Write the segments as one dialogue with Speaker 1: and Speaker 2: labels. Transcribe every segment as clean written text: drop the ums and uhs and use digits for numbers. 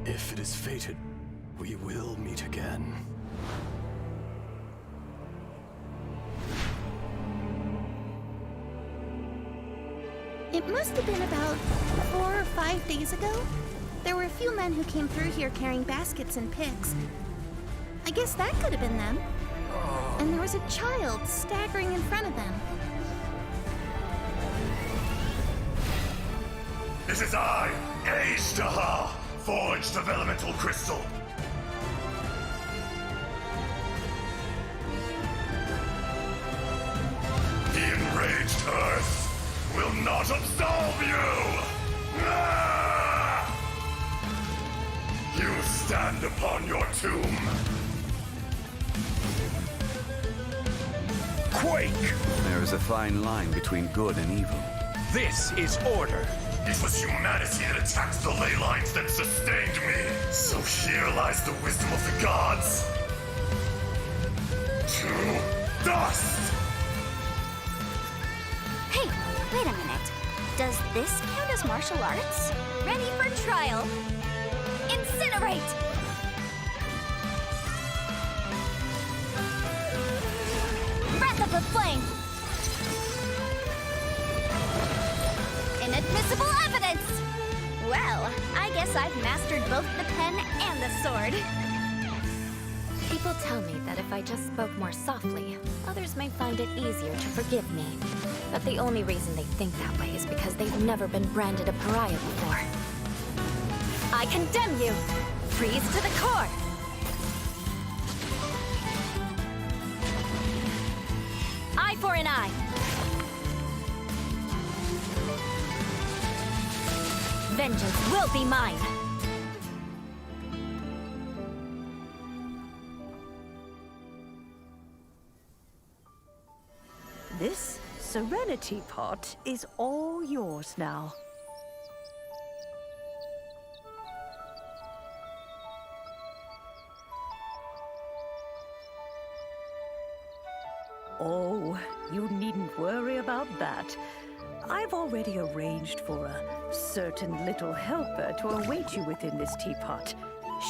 Speaker 1: If it is fated, we will meet again.
Speaker 2: It must have been about 4 or 5 days ago. There were a few men who came through here carrying baskets and picks. I guess that could have been them. And there was a child staggering in front of them.
Speaker 3: This is I, Azhdaha, forged of elemental crystal. The enraged earth will not absolve you! Ah! You stand upon your tomb.
Speaker 4: Quake!
Speaker 5: There is a fine line between good and evil.
Speaker 4: This is order.
Speaker 3: It was humanity that attacked the ley lines that sustained me. So here lies the wisdom of the gods. To dust!
Speaker 6: Hey, wait a minute. Does this count as martial arts? Ready for trial. Incinerate! Breath of the flame! Inadmissible evidence! Well, I guess I've mastered both the pen and the sword.
Speaker 7: People tell me that if I just spoke more softly, others may find it easier to forgive me. But the only reason they think that way is because they've never been branded a pariah before. I condemn you! Freeze to the core! Eye for an eye! Vengeance will be mine!
Speaker 8: This Serenity Pot is all yours now. Oh, you needn't worry about that. I've already arranged for a certain little helper to await you within this teapot.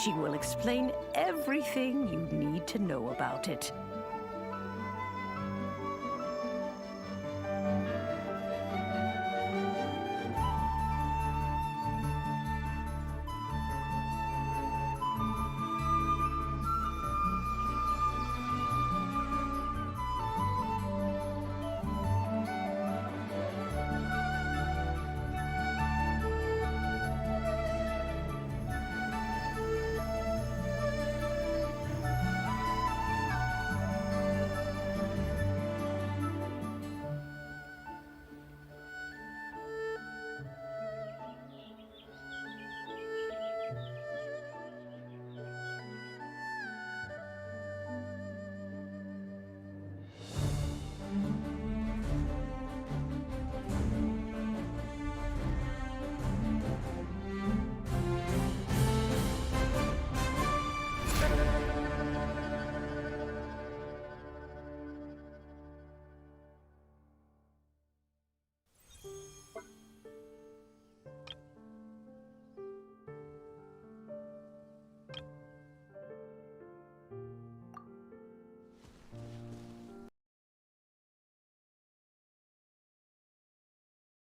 Speaker 8: She will explain everything you need to know about it.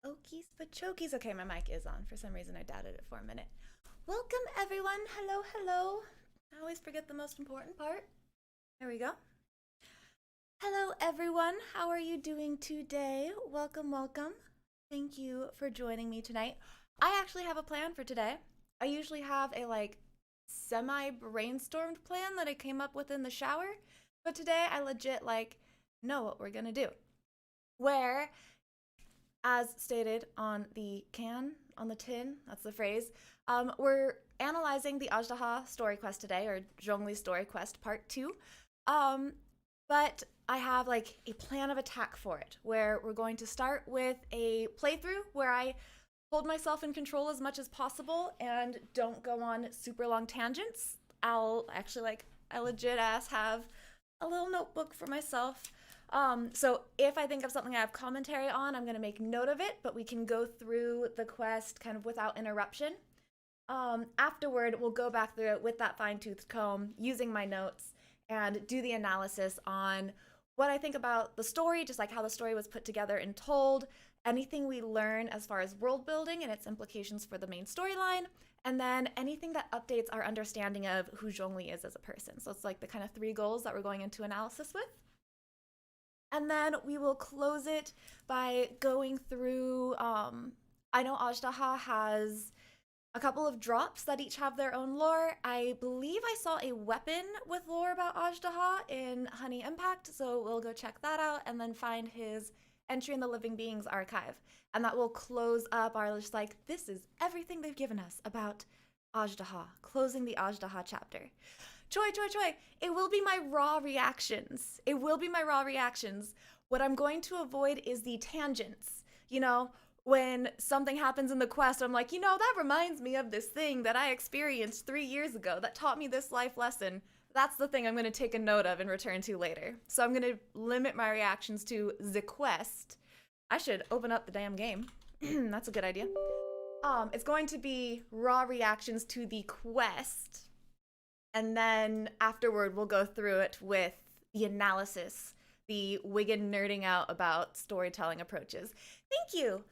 Speaker 9: Okies but chokies. Okay, my mic is on. For some reason, I doubted it for a minute. Welcome, everyone. Hello, hello. I always forget the most important part. There we go. Hello, everyone. How are you doing today? Welcome, welcome. Thank you for joining me tonight. I actually have a plan for today. I usually have a semi-brainstormed plan that I came up with in the shower, but today I legit know what we're gonna do. Where, as stated on the tin, that's the phrase, we're analyzing the Azhdaha story quest today, or Zhongli story quest part 2. But I have a plan of attack for it, where we're going to start with a playthrough where I hold myself in control as much as possible and don't go on super long tangents. I'll actually I legit ass have a little notebook for myself. So if I think of something I have commentary on, I'm going to make note of it, but we can go through the quest kind of without interruption. Afterward, we'll go back through it with that fine-toothed comb, using my notes, and do the analysis on what I think about the story, just like how the story was put together and told, anything we learn as far as world building and its implications for the main storyline, and then anything that updates our understanding of who Zhongli is as a person. So it's like the kind of 3 goals that we're going into analysis with. And then we will close it by going through, I know Azhdaha has a couple of drops that each have their own lore. I believe I saw a weapon with lore about Azhdaha in Honey Impact, so we'll go check that out and then find his entry in the Living Beings archive. And that will close up our just like, this is everything they've given us about Azhdaha, closing the Azhdaha chapter. Choi, it will be my raw reactions. It will be my raw reactions. What I'm going to avoid is the tangents. You know, when something happens in the quest, I'm like, you know, that reminds me of this thing that I experienced 3 years ago that taught me this life lesson. That's the thing I'm going to take a note of and return to later. So I'm going to limit my reactions to the quest. I should open up the damn game. That's a good idea. It's going to be raw reactions to the quest. And then afterward, we'll go through it with the analysis, the Wigan nerding out about storytelling approaches. Thank you.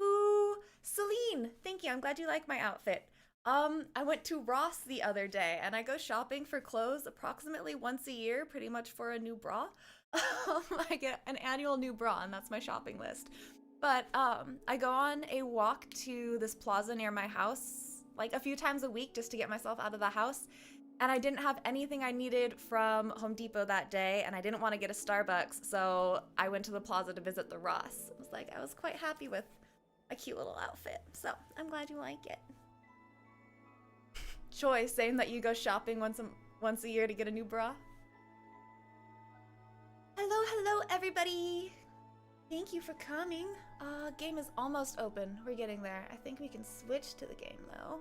Speaker 9: Ooh, Celine, thank you. I'm glad you like my outfit. I went to Ross the other day, and I go shopping for clothes approximately once a year, pretty much for a new bra. I get an annual new bra, and that's my shopping list. But I go on a walk to this plaza near my house, like a few times a week, just to get myself out of the house. And I didn't have anything I needed from Home Depot that day, and I didn't want to get a Starbucks, so I went to the plaza to visit the Ross. It was like, I was quite happy with a cute little outfit, so I'm glad you like it. Choi, saying that you go shopping once a year to get a new bra. Hello, everybody. Thank you for coming. Game is almost open. We're getting there. I think we can switch to the game, though.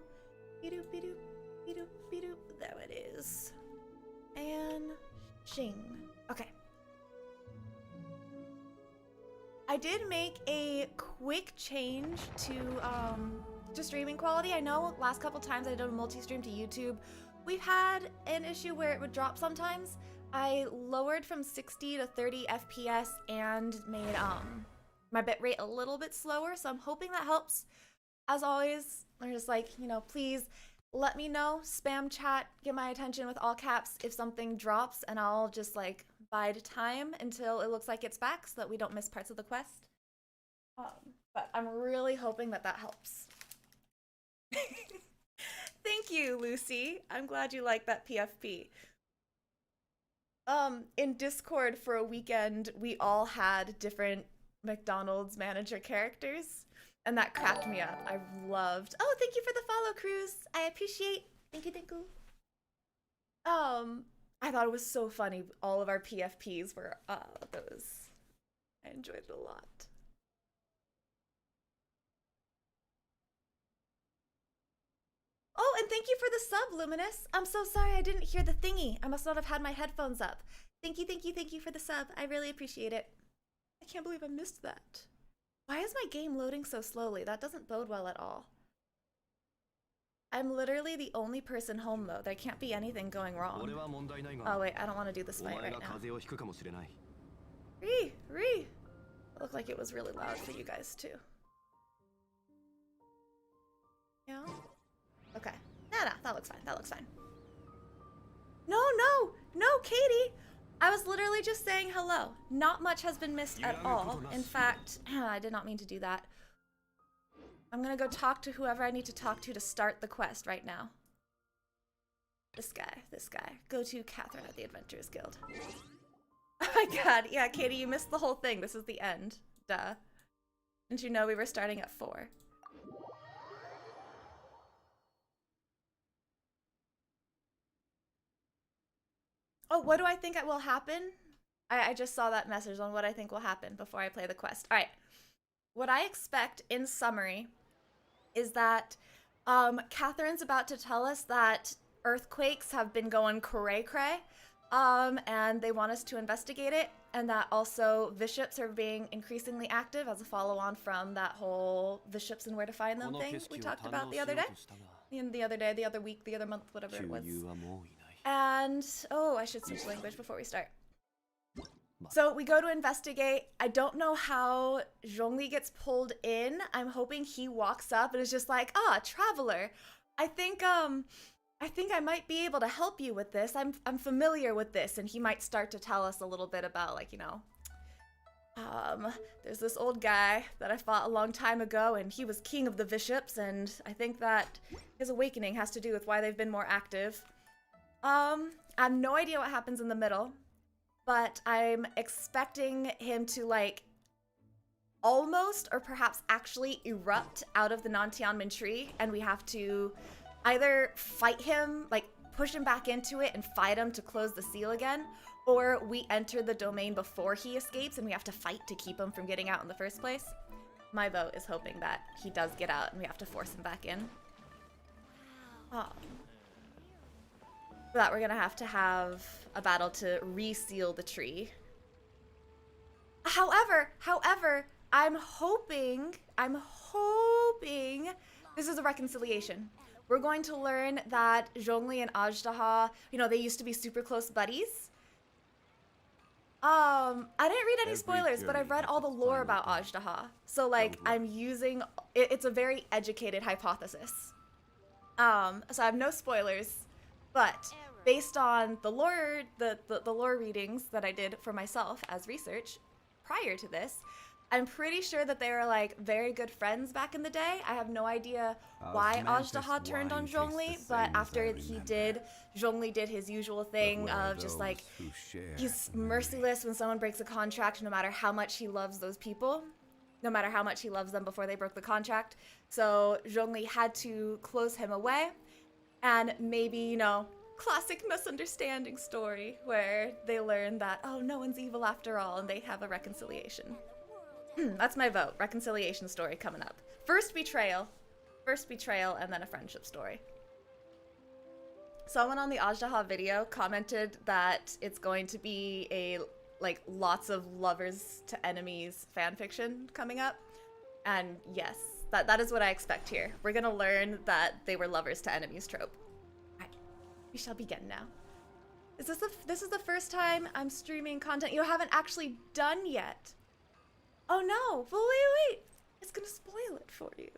Speaker 9: Bedoop, bedoop, bedoop, bedoop. There it is. And Shing. Okay. I did make a quick change to streaming quality. I know last couple times I did a multi-stream to YouTube, we've had an issue where it would drop sometimes. I lowered from 60 to 30 FPS and made my bitrate a little bit slower, so I'm hoping that helps. As always, I'm just like, you know, please let me know, spam chat, get my attention with all caps if something drops, and I'll just like bide time until it looks like it's back so that we don't miss parts of the quest. But I'm really hoping that that helps. Thank you, Lucy. I'm glad you like that PFP. In Discord for a weekend, we all had different McDonald's manager characters, and that cracked me up. I loved. Oh, thank you for the follow, Cruz. I appreciate. Thank you, thank you. I thought it was so funny. All of our PFPs were those. I enjoyed it a lot. Oh, and thank you for the sub, Luminous. I'm so sorry I didn't hear the thingy. I must not have had my headphones up. Thank you for the sub. I really appreciate it. I can't believe I missed that. Why is my game loading so slowly? That doesn't bode well at all. I'm literally the only person home, though. There can't be anything going wrong. Oh, wait, I don't want to do this fight right now. Ree! Looked like it was really loud for you guys, too. Yeah? Okay. Nah, that looks fine. No, Katie! I was literally just saying hello. Not much has been missed at all. In fact, I did not mean to do that. I'm gonna go talk to whoever I need to talk to start the quest right now. This guy. Go to Catherine at the Adventurers Guild. Oh my god, yeah, Katie, you missed the whole thing. This is the end. Duh. Didn't you know we were starting at 4? Oh, what do I think will happen? I just saw that message on what I think will happen before I play the quest. All right. What I expect in summary is that Catherine's about to tell us that earthquakes have been going cray-cray, and they want us to investigate it, and that also bishops are being increasingly active as a follow-on from that whole bishops and where to find them thing we talked about the other day. the other day, the other week, the other month, whatever it was. And, oh, I should switch language before we start. So we go to investigate. I don't know how Zhongli gets pulled in. I'm hoping he walks up and is just like, ah, traveler. I think I might be able to help you with this. I'm familiar with this. And he might start to tell us a little bit about, like, you know, there's this old guy that I fought a long time ago, and he was king of the bishops, and I think that his awakening has to do with why they've been more active. I have no idea what happens in the middle, but I'm expecting him to, like, almost or perhaps actually erupt out of the Nantianmen tree, and we have to either fight him, like push him back into it and fight him to close the seal again, or we enter the domain before he escapes and we have to fight to keep him from getting out in the first place. My vote is hoping that he does get out and we have to force him back in. For that, we're gonna have to have a battle to reseal the tree. However, I'm hoping this is a reconciliation. We're going to learn that Zhongli and Azhdaha, you know, they used to be super close buddies. I didn't read any spoilers, but I've read all the lore about Azhdaha. So, like, I'm using, it's a very educated hypothesis. So I have no spoilers, but based on the lore, the lore readings that I did for myself as research prior to this, I'm pretty sure that they were, like, very good friends back in the day. I have no idea why Azhdaha turned on Zhongli, but after Zhongli did his usual thing of just, like, he's merciless when someone breaks a contract, no matter how much he loves those people, no matter how much he loves them before they broke the contract. So Zhongli had to close him away, and maybe, you know, classic misunderstanding story where they learn that, oh, no one's evil after all, and they have a reconciliation. That's my vote. Reconciliation story coming up. First betrayal, and then a friendship story. Someone on the Azhdaha video commented that it's going to be a, like, lots of lovers to enemies fanfiction coming up. And yes, that is what I expect here. We're gonna learn that they were lovers to enemies trope. Alright, we shall begin now. This is the first time I'm streaming content you haven't actually done yet. Oh no, but wait. It's gonna spoil it for you.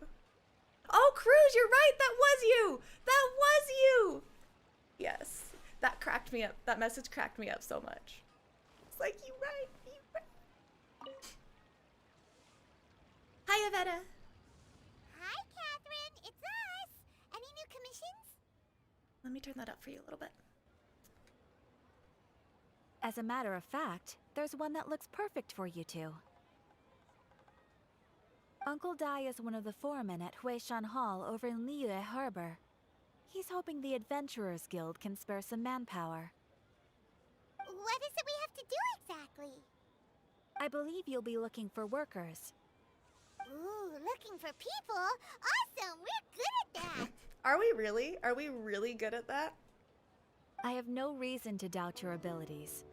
Speaker 9: Oh, Cruz, you're right, that was you! That was you! Yes, that cracked me up. That message cracked me up so much. It's like, you right. Hi, Avetta.
Speaker 6: Hi, Catherine. It's us. Any new commissions?
Speaker 2: Let me turn that up for you a little bit.
Speaker 7: As a matter of fact, there's one that looks perfect for you two. Uncle Dai is one of the foremen at Huishan Hall over in Liyue Harbor. He's hoping the Adventurers Guild can spare some manpower.
Speaker 6: What is it we have to do exactly?
Speaker 7: I believe you'll be looking for workers.
Speaker 6: Ooh, looking for people? Awesome! We're good at that!
Speaker 9: Are we really? Are we really good at that?
Speaker 7: I have no reason to doubt your abilities.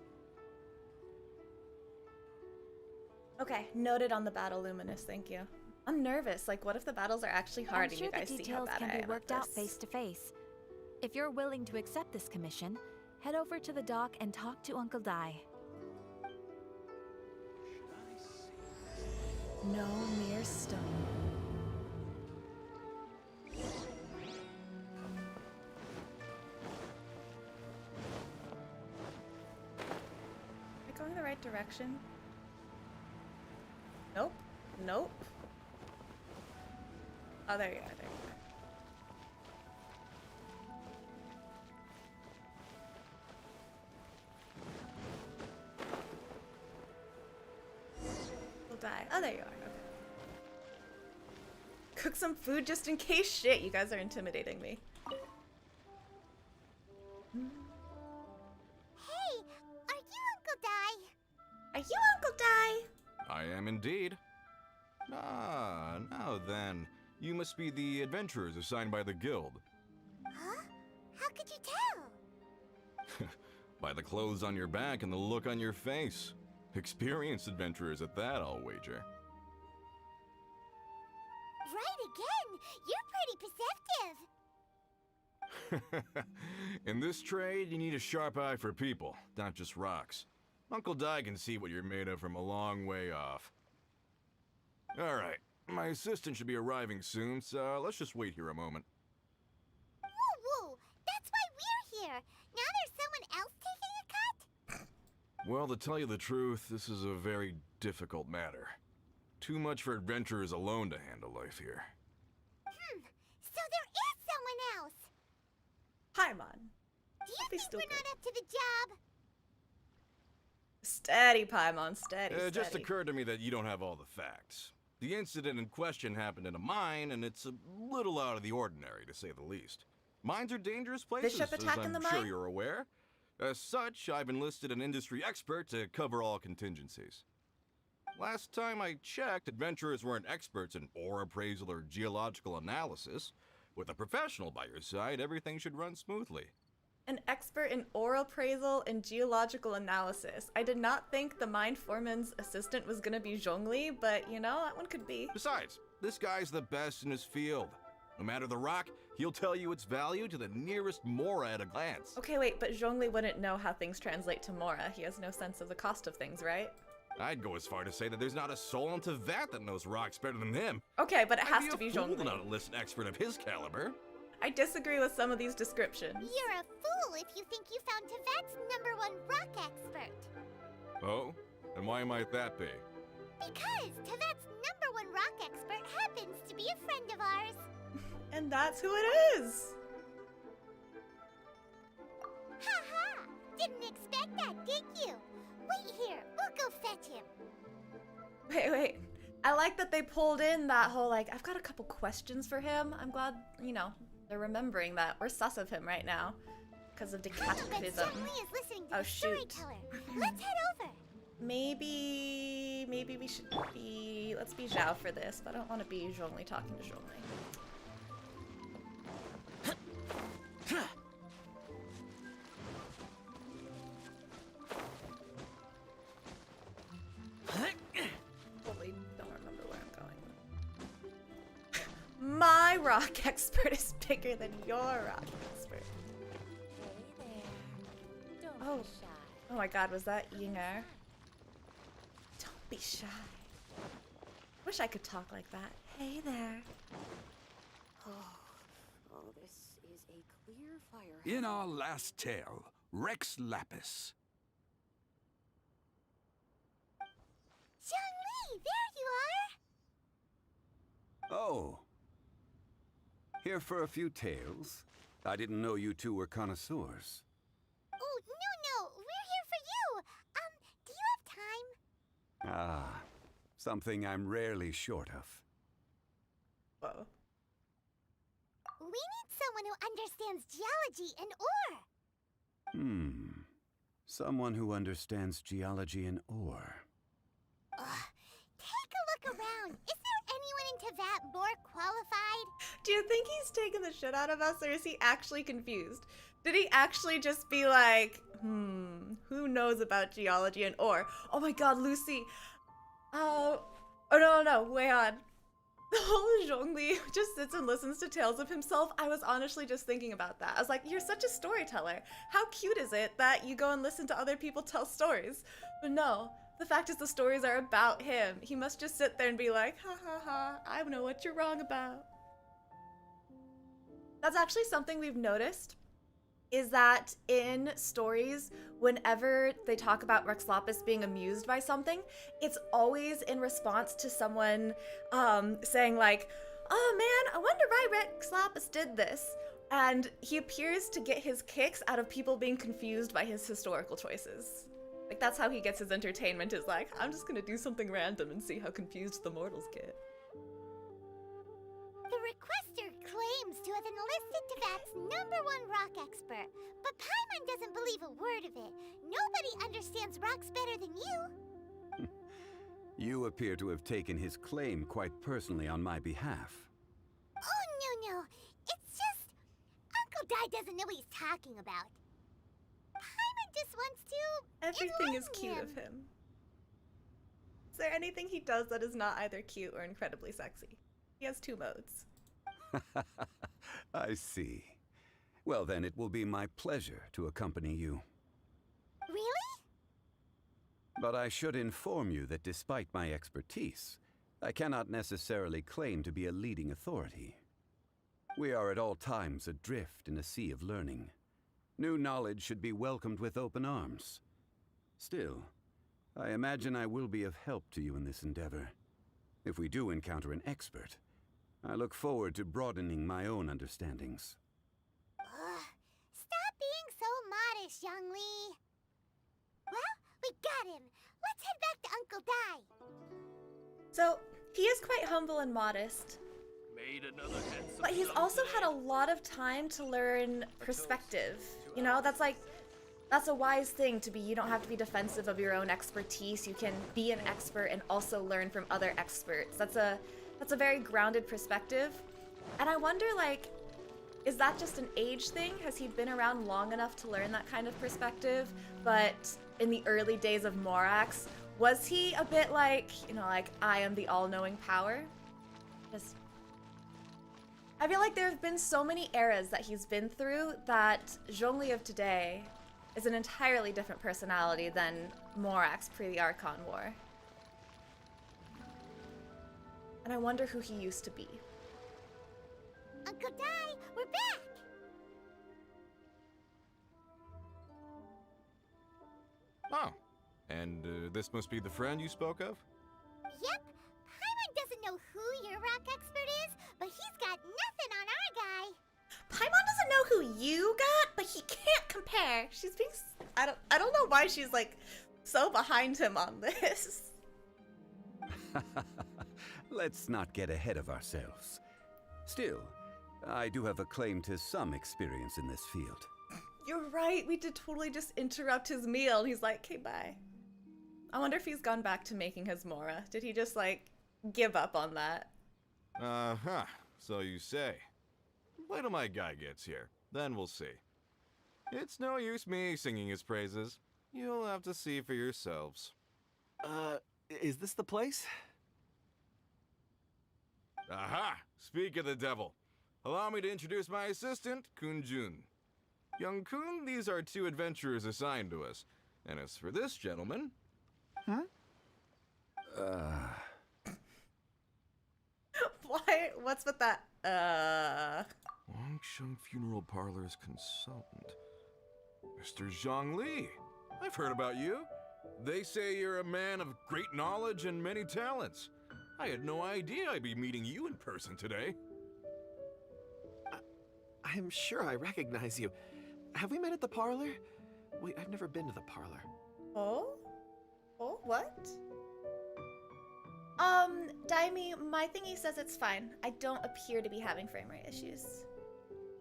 Speaker 9: Okay, noted on the battle, Luminous, thank you. I'm nervous, like, what if the battles are actually hard and you guys see how bad I am at this?
Speaker 7: I'm sure the details can be worked out face to face. If you're willing to accept this commission, head over to the dock and talk to Uncle Dai.
Speaker 9: No mere stone. Am I going the right direction? Nope. Oh, there you are, We'll die. Oh, there you are. Okay. Cook some food just in case. Shit, you guys are intimidating me.
Speaker 6: Hey, are you Uncle Dai?
Speaker 2: Are you Uncle Dai?
Speaker 10: I am indeed. Ah, now then. You must be the adventurers assigned by the guild.
Speaker 6: Huh? How could you tell?
Speaker 10: By the clothes on your back and the look on your face. Experienced adventurers at that, I'll wager.
Speaker 6: Right again! You're pretty perceptive!
Speaker 10: In this trade, you need a sharp eye for people, not just rocks. Uncle Dai can see what you're made of from a long way off. Alright, my assistant should be arriving soon, so let's just wait here a moment.
Speaker 6: Woo woo! That's why we're here! Now there's someone else taking a cut?
Speaker 10: Well, to tell you the truth, this is a very difficult matter. Too much for adventurers alone to handle life here.
Speaker 6: So there is someone else!
Speaker 9: Paimon.
Speaker 6: Do you
Speaker 9: be
Speaker 6: think we're
Speaker 9: stupid.
Speaker 6: not up to the job?
Speaker 9: Steady, Paimon, steady,
Speaker 10: It just
Speaker 9: steady.
Speaker 10: occurred to me that you don't have all the facts. The incident in question happened in a mine, and it's a little out of the ordinary, to say the least. Mines are dangerous places,
Speaker 9: Bishop
Speaker 10: as
Speaker 9: attacking
Speaker 10: I'm
Speaker 9: the
Speaker 10: sure
Speaker 9: mine?
Speaker 10: you're aware. As such, I've enlisted an industry expert to cover all contingencies. Last time I checked, adventurers weren't experts in ore appraisal or geological analysis. With a professional by your side, everything should run smoothly.
Speaker 9: An expert in ore appraisal and geological analysis. I did not think the mine foreman's assistant was gonna be Zhongli, but you know, that one could be.
Speaker 10: Besides, this guy's the best in his field. No matter the rock, he'll tell you its value to the nearest mora at a glance.
Speaker 9: Okay, wait, but Zhongli wouldn't know how things translate to Mora. He has no sense of the cost of things, right?
Speaker 10: I'd go as far to say that there's not a soul on Tevat that knows rocks better than him.
Speaker 9: Okay, but it has
Speaker 10: I'd
Speaker 9: to be
Speaker 10: a fool to
Speaker 9: Zhongli.
Speaker 10: not enlist an expert of his caliber.
Speaker 9: I disagree with some of these descriptions.
Speaker 6: You're a fool if you think you found Tevat's #1 rock expert.
Speaker 10: Oh? And why might that be?
Speaker 6: Because Tevat's #1 rock expert happens to be a friend of ours.
Speaker 9: And that's who it is!
Speaker 6: Ha ha! Didn't expect that, did you? Wait here, we'll go fetch him.
Speaker 9: Wait. I like that they pulled in that whole, like, I've got a couple questions for him. I'm glad, you know, they're remembering that. We're sus of him right now. Because of
Speaker 6: But
Speaker 9: decapitatism.
Speaker 6: Zhongli is listening to
Speaker 9: Oh,
Speaker 6: the
Speaker 9: shoot.
Speaker 6: storyteller. Let's head over.
Speaker 9: Maybe we should be, let's be Zhao for this, but I don't want to be Zhongli talking to Zhongli. Totally don't remember where I'm going. My rock expert is bigger than your rock expert.
Speaker 7: Hey there. Don't
Speaker 9: Oh.
Speaker 7: be shy.
Speaker 9: Oh my god, was that Yinger? Don't be shy. Wish I could talk like that. Hey there.
Speaker 11: Oh, this is a clear fire.
Speaker 5: In our last tale, Rex Lapis.
Speaker 6: Zhongli, there you are.
Speaker 5: Oh. Here for a few tales. I didn't know you two were connoisseurs.
Speaker 6: Oh, no, we're here for you. Do you have time?
Speaker 5: Ah, something I'm rarely short of.
Speaker 9: Whoa.
Speaker 6: We need someone who understands geology and ore.
Speaker 5: Someone who understands geology and ore.
Speaker 6: Take a look around. Is there anyone in Tevat more qualified?
Speaker 9: Do you think he's taking the shit out of us, or is he actually confused? Did he actually just be like, who knows about geology and ore? Oh my god, Lucy. Oh no, wait on. The whole Zhongli just sits and listens to tales of himself. I was honestly just thinking about that. I was like, you're such a storyteller. How cute is it that you go and listen to other people tell stories? But no, the fact is the stories are about him. He must just sit there and be like, ha ha ha, I know what you're wrong about. That's actually something we've noticed, is that in stories, whenever they talk about Rex Lapis being amused by something, it's always in response to someone saying like, oh man, I wonder why Rex Lapis did this. And he appears to get his kicks out of people being confused by his historical choices. Like, that's how he gets his entertainment, is like, I'm just gonna do something random and see how confused the mortals get.
Speaker 6: The requester claims to have enlisted Tevat's #1 rock expert, but Paimon doesn't believe a word of it. Nobody understands rocks better than you.
Speaker 5: You appear to have taken his claim quite personally on my behalf.
Speaker 6: Oh, no. It's just Uncle Dai doesn't know what he's talking about. Paimon just wants to
Speaker 9: Everything is
Speaker 6: enlighten
Speaker 9: cute of him. Is there anything he does that is not either cute or incredibly sexy? He has two modes.
Speaker 5: I see. Well, then it will be my pleasure to accompany you.
Speaker 6: Really?
Speaker 5: But I should inform you that despite my expertise, I cannot necessarily claim to be a leading authority. We are at all times adrift in a sea of learning. New knowledge should be welcomed with open arms. Still, I imagine I will be of help to you in this endeavor. If we do encounter an expert, I look forward to broadening my own understandings.
Speaker 6: Stop being so modest, Zhongli. Well, we got him. Let's head back to Uncle Dai.
Speaker 9: So, he is quite humble and modest. But he's also had a lot of time to learn perspective. You know, that's a wise thing to be. You don't have to be defensive of your own expertise. You can be an expert and also learn from other experts. That's a very grounded perspective. And I wonder, like, is that just an age thing? Has he been around long enough to learn that kind of perspective? But in the early days of Morax, was he a bit like, you know, like, I am the all-knowing power? I feel like there have been so many eras that he's been through that Zhongli of today is an entirely different personality than Morax pre the Archon War. And I wonder who he used to be.
Speaker 6: Uncle Dai, we're back!
Speaker 10: Oh, and this must be the friend you spoke of?
Speaker 6: Yep. Paimon doesn't know who your rock expert is, but he's got nothing on our guy.
Speaker 9: Paimon doesn't know who you got, but he can't compare. She's being... I don't know why she's, like, so behind him on this.
Speaker 5: Let's not get ahead of ourselves. Still, I do have a claim to some experience in this field.
Speaker 9: You're right, we did totally just interrupt his meal, and he's like, okay, bye. I wonder if he's gone back to making his Mora. Did he just, like, give up on that?
Speaker 10: Uh-huh, so you say. Wait till my guy gets here, then we'll see. It's no use me singing his praises. You'll have to see for yourselves.
Speaker 1: Is this the place?
Speaker 10: Aha! Speak of the devil. Allow me to introduce my assistant, Kun-jun. Young Kun, these are 2 adventurers assigned to us. And as for this gentleman...
Speaker 1: Huh?
Speaker 9: Why? What's with that?
Speaker 10: Wangsheng Funeral Parlor's consultant. Mr. Zhongli. I've heard about you. They say you're a man of great knowledge and many talents. I had no idea I'd be meeting you in person today.
Speaker 1: I'm sure I recognize you. Have we met at the parlor? Wait, I've never been to the parlor.
Speaker 9: Oh? Oh, what? Daimi, my thingy says it's fine. I don't appear to be having frame rate issues.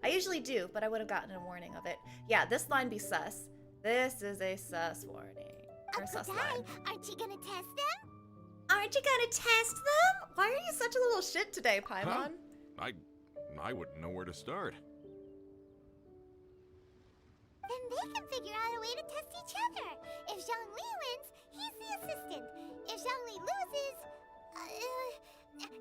Speaker 9: I usually do, but I would have gotten a warning of it. Yeah, this line be sus. This is a sus warning. Or
Speaker 6: Uncle
Speaker 9: sus
Speaker 6: Dai,
Speaker 9: line.
Speaker 6: aren't you gonna test them?
Speaker 9: Aren't you gonna test them? Why are you such a little shit today, Paimon?
Speaker 10: Huh? I wouldn't know where to start.
Speaker 6: Then they can figure out a way to test each other. If Zhongli wins, he's the assistant. If Zhongli loses...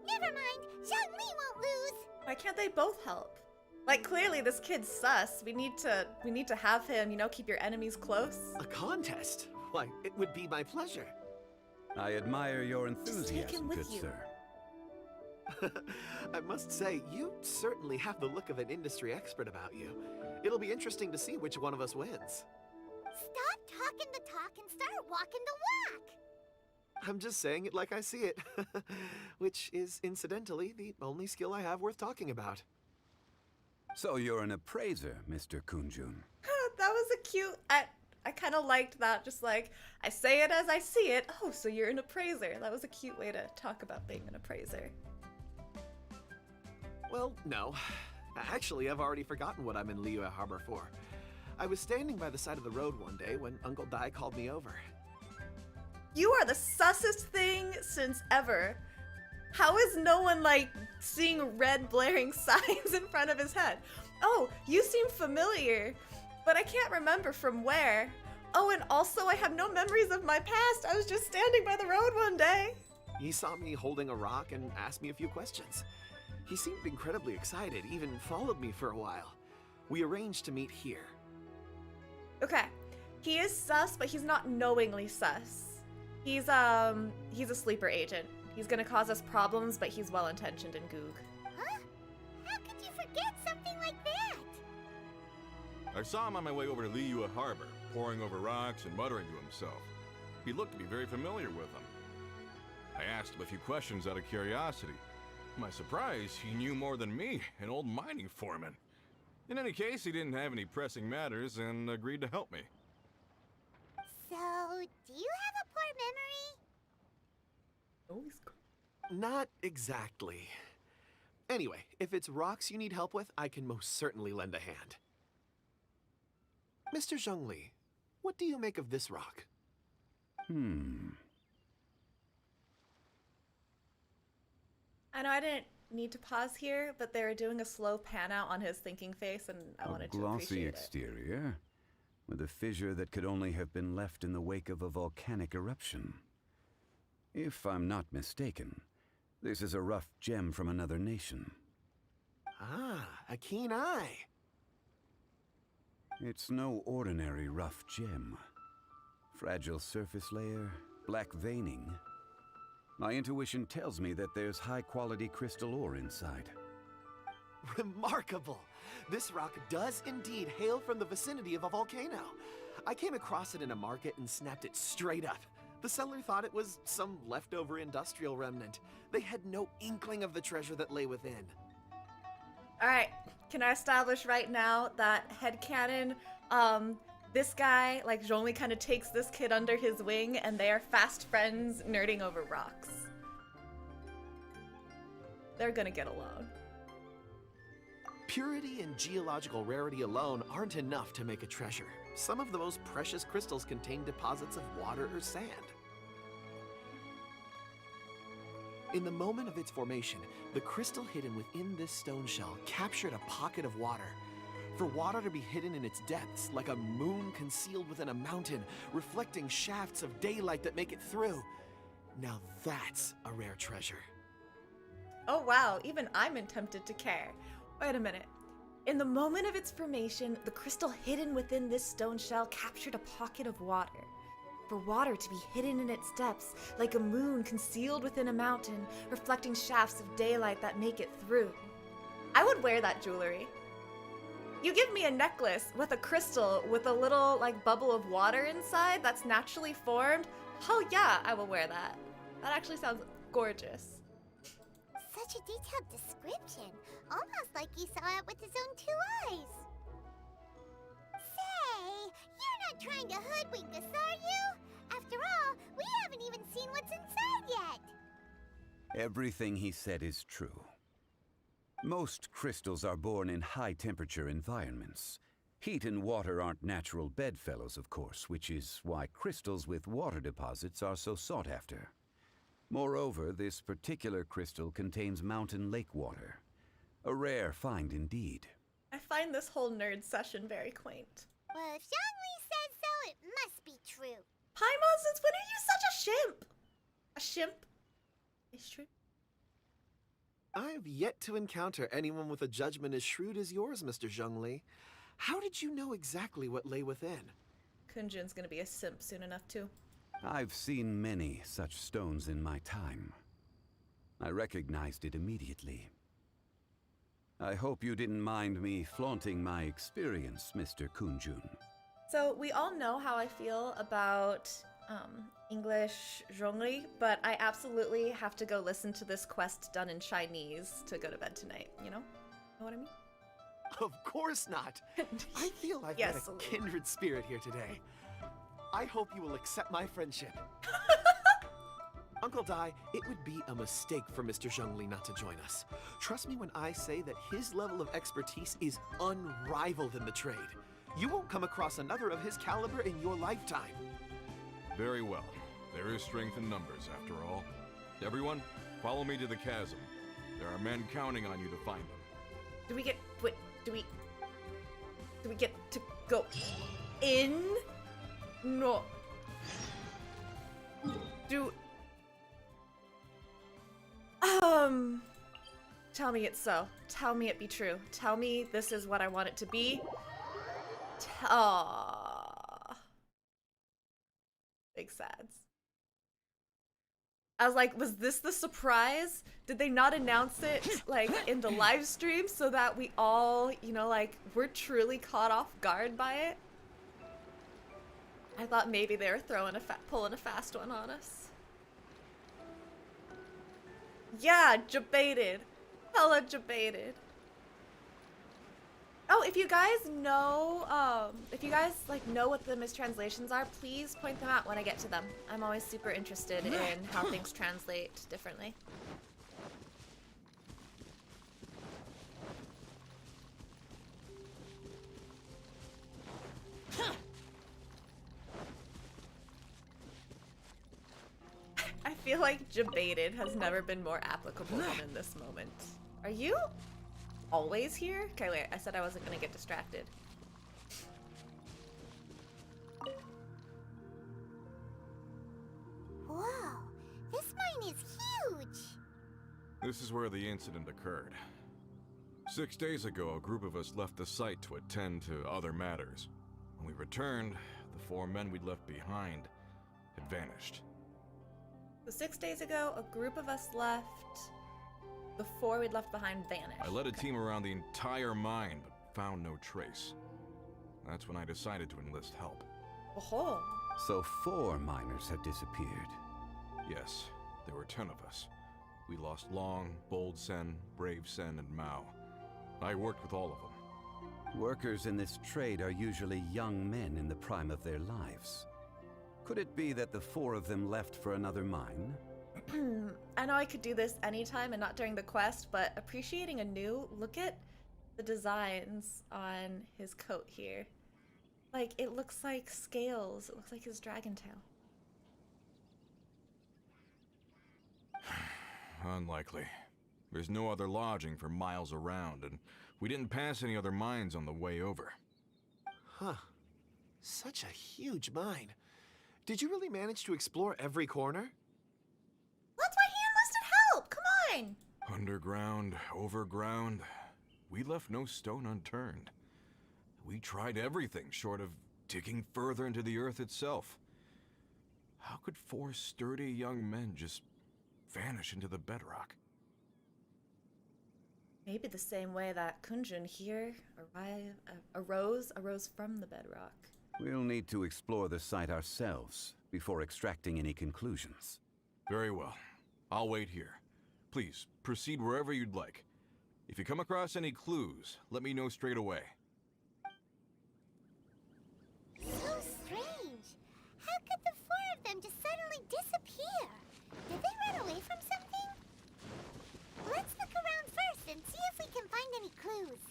Speaker 6: never mind. Zhongli won't lose.
Speaker 9: Why can't they both help? Like, clearly this kid's sus. We need to have him, you know, keep your enemies close.
Speaker 1: A contest? Why, it would be my pleasure.
Speaker 5: I admire your
Speaker 9: take him
Speaker 5: enthusiasm,
Speaker 9: with
Speaker 5: good
Speaker 9: you.
Speaker 5: sir.
Speaker 1: I must say, you certainly have the look of an industry expert about you. It'll be interesting to see which one of us wins.
Speaker 6: Stop talking the talk and start walking the walk.
Speaker 1: I'm just saying it like I see it. Which is, incidentally, the only skill I have worth talking about.
Speaker 5: So you're an appraiser, Mr. Kun-jun.
Speaker 9: That was a cute... I kind of liked that. Just like, I say it as I see it. Oh, so you're an appraiser. That was a cute way to talk about being an appraiser.
Speaker 1: Well, no. Actually, I've already forgotten what I'm in Liyue Harbor for. I was standing by the side of the road one day when Uncle Dai called me over.
Speaker 9: You are the sussest thing since ever. How is no one, like, seeing red blaring signs in front of his head? Oh, you seem familiar, but I can't remember from where. Oh, and also I have no memories of my past. I was just standing by the road one day.
Speaker 1: He saw me holding a rock and asked me a few questions. He seemed incredibly excited, even followed me for a while. We arranged to meet here.
Speaker 9: Okay. He is sus, but he's not knowingly sus. He's a sleeper agent. He's gonna cause us problems, but he's well-intentioned and goog.
Speaker 6: Huh? How could you forget something like that?
Speaker 10: I saw him on my way over to Liyue Harbor, poring over rocks and muttering to himself. He looked to be very familiar with them. I asked him a few questions out of curiosity. To my surprise, he knew more than me, an old mining foreman. In any case, he didn't have any pressing matters and agreed to help me.
Speaker 6: So, do you have a poor memory?
Speaker 1: Not exactly. Anyway, if it's rocks you need help with, I can most certainly lend a hand. Mr. Zhongli, what do you make of this rock?
Speaker 9: I know I didn't need to pause here, but they were doing a slow pan out on his thinking face, and I wanted to
Speaker 5: glossy
Speaker 9: appreciate
Speaker 5: exterior, with a fissure that could only have been left in the wake of a volcanic eruption. If I'm not mistaken, this is a rough gem from another nation.
Speaker 1: Ah, a keen eye.
Speaker 5: It's no ordinary rough gem. Fragile surface layer, black veining. My intuition tells me that there's high-quality crystal ore inside.
Speaker 1: Remarkable! This rock does indeed hail from the vicinity of a volcano. I came across it in a market and snapped it straight up. The seller thought it was some leftover industrial remnant. They had no inkling of the treasure that lay within.
Speaker 9: Alright, can I establish right now that headcanon, this guy, like, Zhongli kind of takes this kid under his wing and they are fast friends nerding over rocks. They're gonna get along.
Speaker 1: Purity and geological rarity alone aren't enough to make a treasure. Some of the most precious crystals contain deposits of water or sand. In the moment of its formation, the crystal hidden within this stone shell captured a pocket of water. For water to be hidden in its depths, like a moon concealed within a mountain, reflecting shafts of daylight that make it through. Now that's a rare treasure.
Speaker 9: Oh wow, even I'm tempted to care. Wait a minute. In the moment of its formation, the crystal hidden within this stone shell captured a pocket of water. For water to be hidden in its depths, like a moon concealed within a mountain, reflecting shafts of daylight that make it through. I would wear that jewelry. You give me a necklace with a crystal with a little, like, bubble of water inside that's naturally formed. Oh yeah, I will wear that. That actually sounds gorgeous.
Speaker 6: Such a detailed description. Almost like you saw it with his own 2 eyes. Say, you're not trying to hoodwink us, are you? After all, we haven't even seen what's inside yet.
Speaker 5: Everything he said is true. Most crystals are born in high-temperature environments. Heat and water aren't natural bedfellows, of course, which is why crystals with water deposits are so sought after. Moreover, this particular crystal contains mountain lake water. A rare find indeed.
Speaker 9: I find this whole nerd session very quaint.
Speaker 6: Well, if Zhongli says so, it must be true.
Speaker 9: Paimon, since when are you such a shimp? A shimp? A shrimp?
Speaker 1: I've yet to encounter anyone with a judgment as shrewd as yours, Mr. Zhongli. How did you know exactly what lay within?
Speaker 9: Kunjun's gonna be a simp soon enough, too.
Speaker 5: I've seen many such stones in my time. I recognized it immediately. I hope you didn't mind me flaunting my experience, Mr. Kunjun.
Speaker 9: So we all know how I feel about English Zhongli, but I absolutely have to go listen to this quest done in Chinese to go to bed tonight, you know? Know what I mean?
Speaker 1: Of course not. I feel I've
Speaker 9: Yes,
Speaker 1: met a kindred spirit here today. I hope you will accept my friendship. Uncle Dai, it would be a mistake for Mr. Zhongli not to join us. Trust me when I say that his level of expertise is unrivaled in the trade. You won't come across another of his caliber in your lifetime.
Speaker 10: Very well. There is strength in numbers, after all. Everyone, follow me to the chasm. There are men counting on you to find them.
Speaker 9: Do we get to go in? No. Tell Tell me it's so. Tell me it be true. Tell me this is what I want it to be. Aww. Big sads. I was like, was this the surprise? Did they not announce it, like, in the live stream so that we all, you know, like, were truly caught off guard by it? I thought maybe they were pulling a fast one on us. Yeah, jebaited. Hella jebaited. Oh, if you guys know, know what the mistranslations are, please point them out when I get to them. I'm always super interested in how things translate differently. I feel like jebaited has never been more applicable than in this moment. Are you always here? Okay, wait, I said I wasn't gonna get distracted.
Speaker 6: Whoa, this mine is huge!
Speaker 10: This is where the incident occurred. 6 days ago, a group of us left the site to attend to other matters. When we returned, the 4 men we'd left behind had vanished.
Speaker 9: So 6 days ago, a group of us left. The 4 we'd left behind vanished.
Speaker 10: I led a team around the entire mine, but found no trace. That's when I decided to enlist help.
Speaker 9: Oh.
Speaker 5: So 4 miners have disappeared.
Speaker 10: Yes, there were 10 of us. We lost Long, Bold Sen, Brave Sen, and Mao. I worked with all of them.
Speaker 5: Workers in this trade are usually young men in the prime of their lives. Could it be that the 4 of them left for another mine?
Speaker 9: I know I could do this anytime and not during the quest, but appreciating anew, look at the designs on his coat here. Like, it looks like scales. It looks like his dragon tail.
Speaker 10: Unlikely. There's no other lodging for miles around, and we didn't pass any other mines on the way over.
Speaker 1: Huh. Such a huge mine. Did you really manage to explore every corner?
Speaker 9: That's why he enlisted help! Come on!
Speaker 10: Underground, overground, we left no stone unturned. We tried everything short of digging further into the earth itself. How could 4 sturdy young men just vanish into the bedrock?
Speaker 9: Maybe the same way that Kunjun here arose from the bedrock.
Speaker 5: We'll need to explore the site ourselves before extracting any conclusions.
Speaker 10: Very well. I'll wait here. Please, proceed wherever you'd like. If you come across any clues, let me know straight away.
Speaker 6: So strange. How could the 4 of them just suddenly disappear? Did they run away from something? Let's look around first and see if we can find any clues.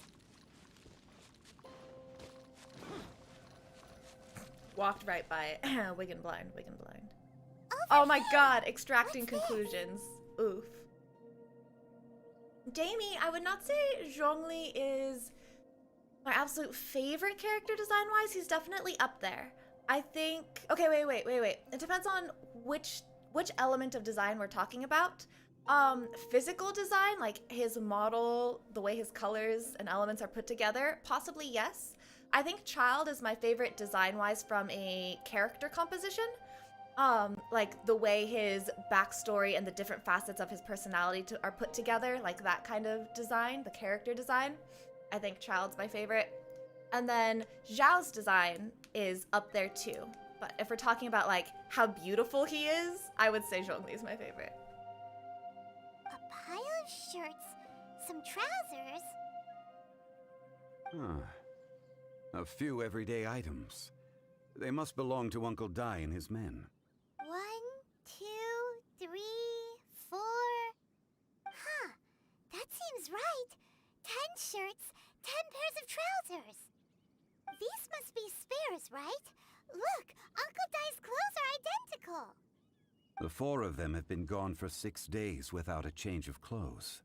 Speaker 9: Walked right by it. Wigan blind. Oh my god, extracting conclusions. Oof. Jamie, I would not say Zhongli is my absolute favorite character design-wise. He's definitely up there. I think... Okay, wait. It depends on which element of design we're talking about. Physical design, like his model, the way his colors and elements are put together, possibly yes. I think Child is my favorite design-wise from a character composition. Like the way his backstory and the different facets of his personality are put together, like that kind of design, the character design. I think Child's my favorite. And then Zhao's design is up there too. But if we're talking about like how beautiful he is, I would say Zhongli is my favorite.
Speaker 6: A pile of shirts, some trousers.
Speaker 5: A few everyday items. They must belong to Uncle Dai and his men.
Speaker 6: 1, 2, 3, 4. Huh, that seems right. 10 shirts, 10 pairs of trousers. These must be spares, right? Look, Uncle Dai's clothes are identical.
Speaker 5: The 4 of them have been gone for 6 days without a change of clothes.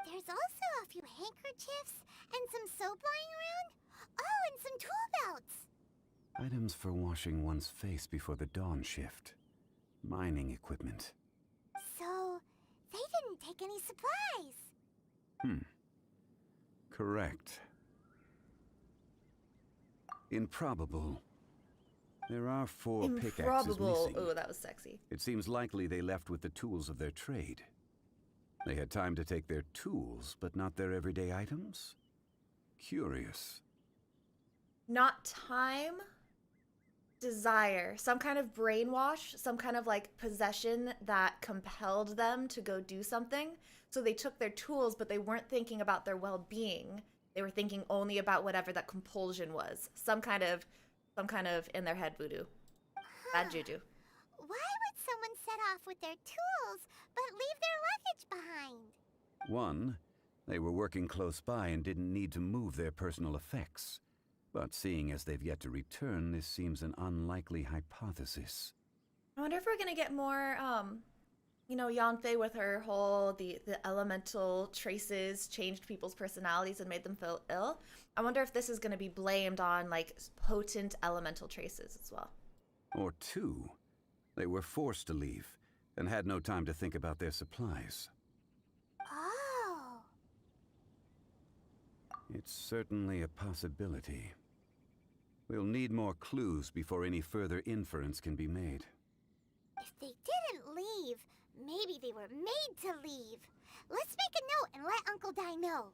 Speaker 6: There's also a few handkerchiefs and some soap lying around. Oh, and some tool belts.
Speaker 5: Items for washing one's face before the dawn shift. Mining equipment.
Speaker 6: So, they didn't take any supplies.
Speaker 5: Correct. Improbable. There are 4 pickaxes
Speaker 9: Improbable.
Speaker 5: missing.
Speaker 9: Oh, that was sexy.
Speaker 5: It seems likely they left with the tools of their trade. They had time to take their tools, but not their everyday items? Curious.
Speaker 9: Not time, desire. Some kind of brainwash, some kind of like possession that compelled them to go do something. So they took their tools, but they weren't thinking about their well-being. They were thinking only about whatever that compulsion was. Some kind of in their head voodoo. Bad juju.
Speaker 6: Why would someone set off with their tools but leave their luggage behind?
Speaker 5: 1, they were working close by and didn't need to move their personal effects. But seeing as they've yet to return, this seems an unlikely hypothesis.
Speaker 9: I wonder if we're gonna get more, Yanfei with her whole the elemental traces changed people's personalities and made them feel ill. I wonder if this is gonna be blamed on like potent elemental traces as well.
Speaker 5: Or 2, they were forced to leave and had no time to think about their supplies.
Speaker 6: Oh.
Speaker 5: It's certainly a possibility. We'll need more clues before any further inference can be made.
Speaker 6: If they didn't leave, maybe they were made to leave. Let's make a note and let Uncle Dai know.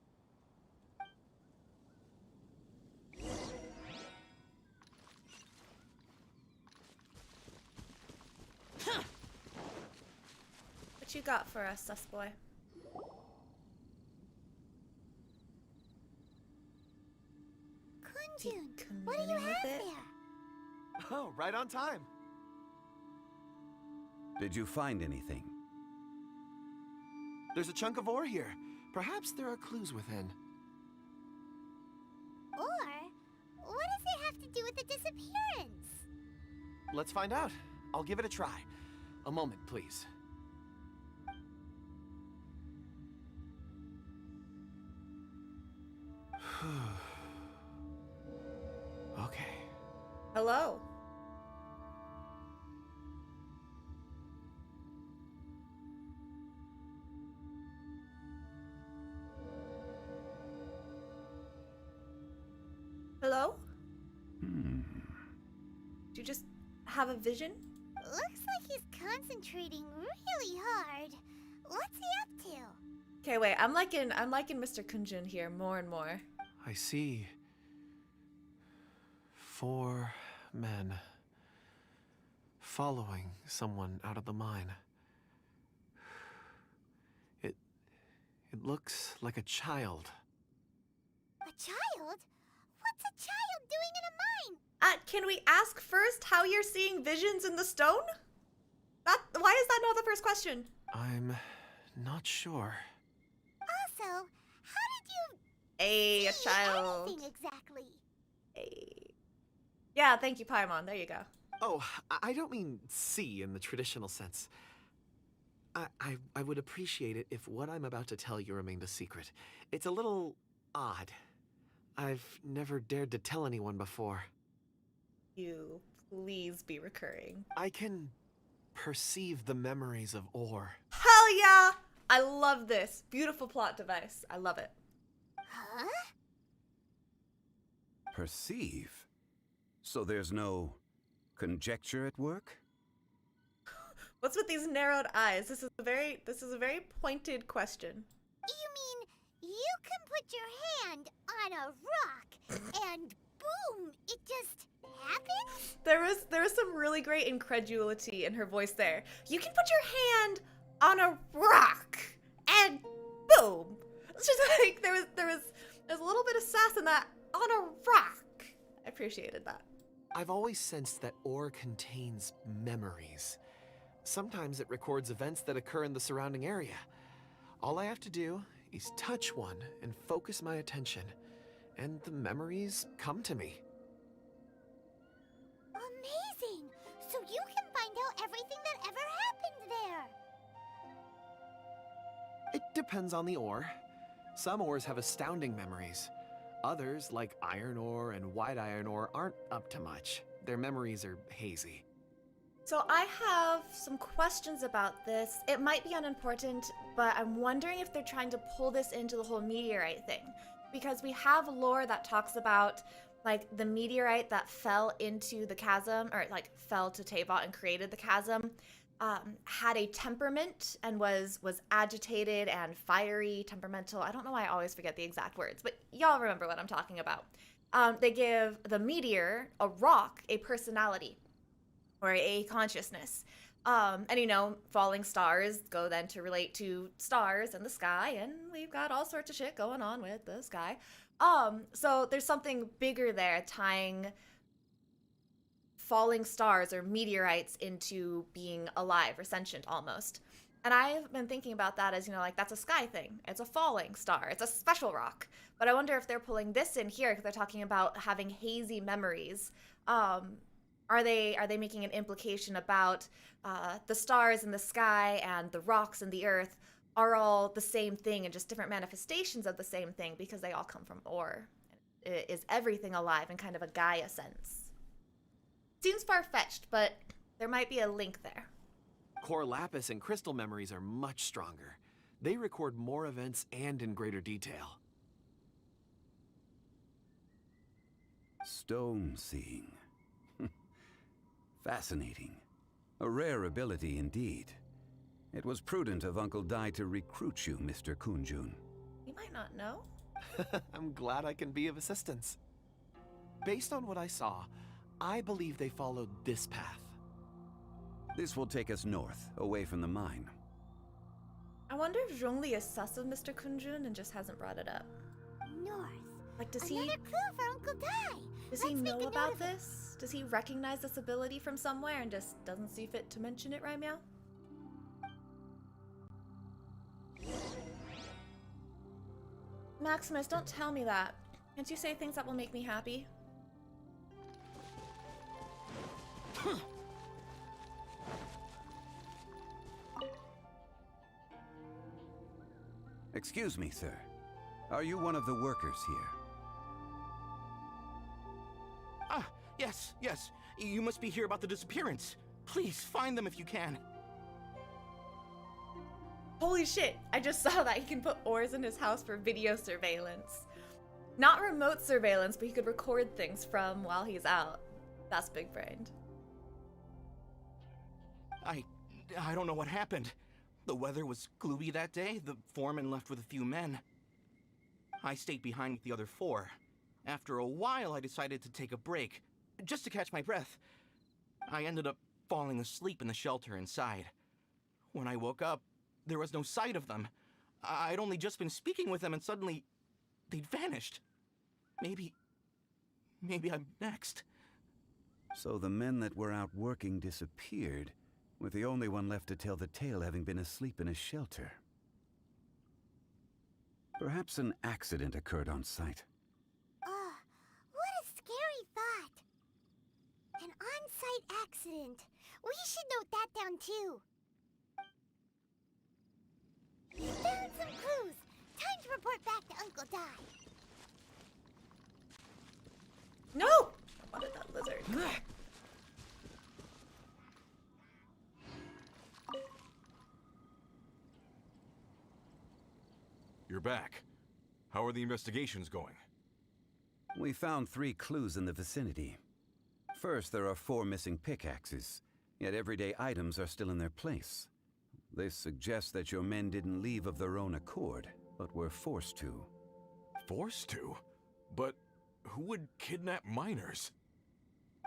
Speaker 9: What you got for us, sus boy?
Speaker 6: Kunjun, what do you have there?
Speaker 1: Oh, right on time.
Speaker 5: Did you find anything?
Speaker 1: There's a chunk of ore here. Perhaps there are clues within.
Speaker 6: Or, what does it have to do with the disappearance?
Speaker 1: Let's find out. I'll give it a try. A moment, please. Okay.
Speaker 9: Hello. Hello? Did you just have a vision?
Speaker 6: Looks like he's concentrating really hard. What's he up to?
Speaker 9: Okay, wait. I'm liking Mr. Kunjun here more and more.
Speaker 1: I see 4 men following someone out of the mine. It looks like a child.
Speaker 6: A child? What's a child doing in a mine?
Speaker 9: Can we ask first how you're seeing visions in the stone? Why is that not the first question?
Speaker 1: I'm not sure.
Speaker 6: Also, how did you
Speaker 9: A
Speaker 6: see
Speaker 9: child.
Speaker 6: anything exactly?
Speaker 9: Yeah, thank you, Paimon. There you go.
Speaker 1: Oh, I don't mean see in the traditional sense. I would appreciate it if what I'm about to tell you remained a secret. It's a little odd. I've never dared to tell anyone before.
Speaker 9: You please be recurring.
Speaker 1: I can perceive the memories of ore.
Speaker 9: Hell yeah! I love this. Beautiful plot device. I love it.
Speaker 6: Huh?
Speaker 5: Perceive? So there's no conjecture at work?
Speaker 9: What's with these narrowed eyes? This is a very pointed question.
Speaker 6: You mean you can put your hand on a rock and boom, it just happens?
Speaker 9: There was some really great incredulity in her voice there. You can put your hand on a rock and boom. It's just like there's a little bit of sass in that on a rock. I appreciated that.
Speaker 1: I've always sensed that ore contains memories. Sometimes it records events that occur in the surrounding area. All I have to do is touch one and focus my attention, and the memories come to me.
Speaker 6: Amazing! So you can find out everything that ever happened there.
Speaker 1: It depends on the ore. Some ores have astounding memories. Others, like iron ore and white iron ore, aren't up to much. Their memories are hazy.
Speaker 9: So I have some questions about this. It might be unimportant, but I'm wondering if they're trying to pull this into the whole meteorite thing. Because we have lore that talks about, like, the meteorite that fell into the chasm, or, like, fell to Teyvat and created the chasm, had a temperament and was agitated and fiery, temperamental. I don't know why I always forget the exact words, but y'all remember what I'm talking about. They give the meteor, a rock, a personality or a consciousness. And you know, falling stars go then to relate to stars and the sky, and we've got all sorts of shit going on with the sky. So there's something bigger there tying falling stars or meteorites into being alive or sentient almost. And I've been thinking about that as, you know, like, that's a sky thing. It's a falling star. It's a special rock. But I wonder if they're pulling this in here because they're talking about having hazy memories. Are they making an implication about the stars in the sky and the rocks in the earth are all the same thing and just different manifestations of the same thing because they all come from ore? Is everything alive in kind of a Gaia sense? Seems far-fetched, but there might be a link there.
Speaker 1: Core lapis and crystal memories are much stronger. They record more events and in greater detail.
Speaker 5: Stone seeing. Fascinating. A rare ability indeed. It was prudent of Uncle Dai to recruit you, Mr. Kunjun.
Speaker 9: You might not know.
Speaker 1: I'm glad I can be of assistance. Based on what I saw, I believe they followed this path.
Speaker 5: This will take us north, away from the mine.
Speaker 9: I wonder if Zhongli is sus of Mr. Kunjun and just hasn't brought it up.
Speaker 6: North.
Speaker 9: Like, does
Speaker 6: Another
Speaker 9: he...
Speaker 6: clue for Uncle Dai.
Speaker 9: Does
Speaker 6: Let's
Speaker 9: he
Speaker 6: make
Speaker 9: know
Speaker 6: a note
Speaker 9: about
Speaker 6: of it.
Speaker 9: this? Does he recognize this ability from somewhere and just doesn't see fit to mention it right now? Maximus, don't tell me that. Can't you say things that will make me happy?
Speaker 5: Excuse me, sir. Are you one of the workers here?
Speaker 12: Ah, yes. You must be here about the disappearance. Please, find them if you can.
Speaker 9: Holy shit, I just saw that he can put ores in his house for video surveillance. Not remote surveillance, but he could record things from while he's out. That's big brained.
Speaker 12: I don't know what happened. The weather was gloomy that day. The foreman left with a few men. I stayed behind with the other 4. After a while, I decided to take a break, just to catch my breath. I ended up falling asleep in the shelter inside. When I woke up, there was no sight of them. I'd only just been speaking with them and suddenly they'd vanished. Maybe I'm next.
Speaker 5: So the men that were out working disappeared, with the only one left to tell the tale having been asleep in a shelter. Perhaps an accident occurred on site.
Speaker 6: What a scary thought. An on-site accident. We should note that down too. Found some clues. Time to report back to Uncle Dai.
Speaker 9: No! I wanted that lizard.
Speaker 10: You're back. How are the investigations going?
Speaker 5: We found 3 clues in the vicinity. First, there are 4 missing pickaxes, yet everyday items are still in their place. This suggests that your men didn't leave of their own accord, but were forced to.
Speaker 10: Forced to? But who would kidnap miners?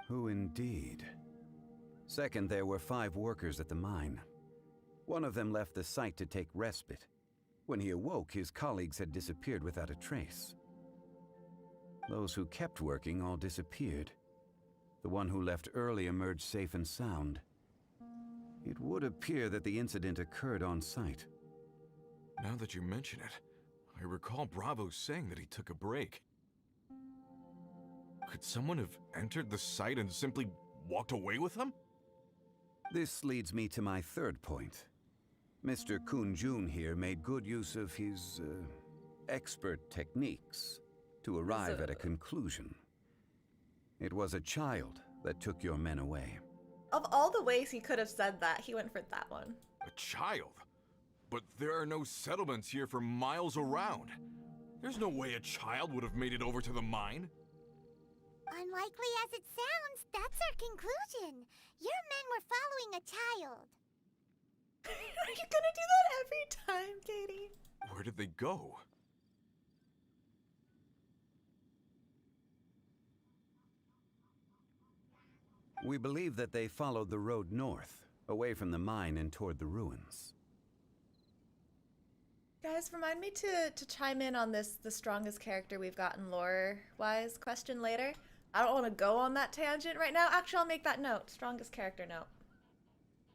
Speaker 5: Who indeed? Second, there were 5 workers at the mine. One of them left the site to take respite. When he awoke, his colleagues had disappeared without a trace. Those who kept working all disappeared. The one who left early emerged safe and sound. It would appear that the incident occurred on site.
Speaker 10: Now that you mention it, I recall Bravo saying that he took a break. Could someone have entered the site and simply walked away with them?
Speaker 5: This leads me to my third point. Mr. Kunjun here made good use of his, expert techniques to arrive at a conclusion. It was a child that took your men away.
Speaker 9: Of all the ways he could have said that, he went for that one.
Speaker 10: A child? But there are no settlements here for miles around. There's no way a child would have made it over to the mine.
Speaker 6: Unlikely as it sounds, that's our conclusion. Your men were following a child.
Speaker 9: Are you gonna do that every time, Katie?
Speaker 10: Where did they go?
Speaker 5: We believe that they followed the road north, away from the mine and toward the ruins.
Speaker 9: Guys, remind me to chime in on this, the strongest character we've gotten lore-wise question later. I don't want to go on that tangent right now. Actually, I'll make that note. Strongest character note.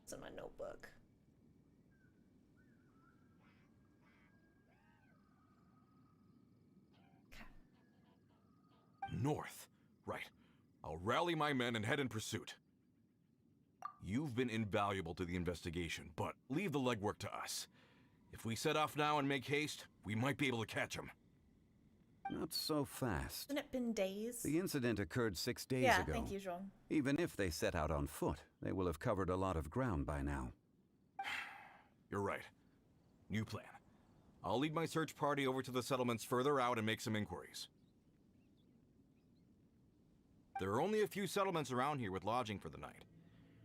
Speaker 9: It's in my notebook.
Speaker 10: North. Right. I'll rally my men and head in pursuit. You've been invaluable to the investigation, but leave the legwork to us. If we set off now and make haste, we might be able to catch him.
Speaker 5: Not so fast.
Speaker 9: Hasn't it been days?
Speaker 5: The incident occurred 6 days
Speaker 9: yeah,
Speaker 5: ago.
Speaker 9: thank you, Zhong.
Speaker 5: Even if they set out on foot, they will have covered a lot of ground by now.
Speaker 10: You're right. New plan. I'll lead my search party over to the settlements further out and make some inquiries. There are only a few settlements around here with lodging for the night.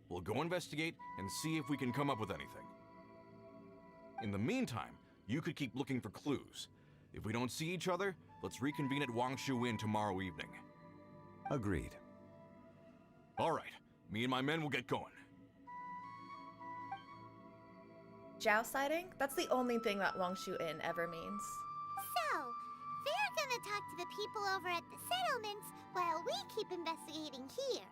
Speaker 10: We'll go investigate and see if we can come up with anything. In the meantime, you could keep looking for clues. If we don't see each other, let's reconvene at Wangshu Inn tomorrow evening.
Speaker 5: Agreed.
Speaker 10: All right. Me and my men will get going.
Speaker 9: Zhao sighting? That's the only thing that Wangshu Inn ever means.
Speaker 6: So, they're gonna talk to the people over at the settlements while we keep investigating here.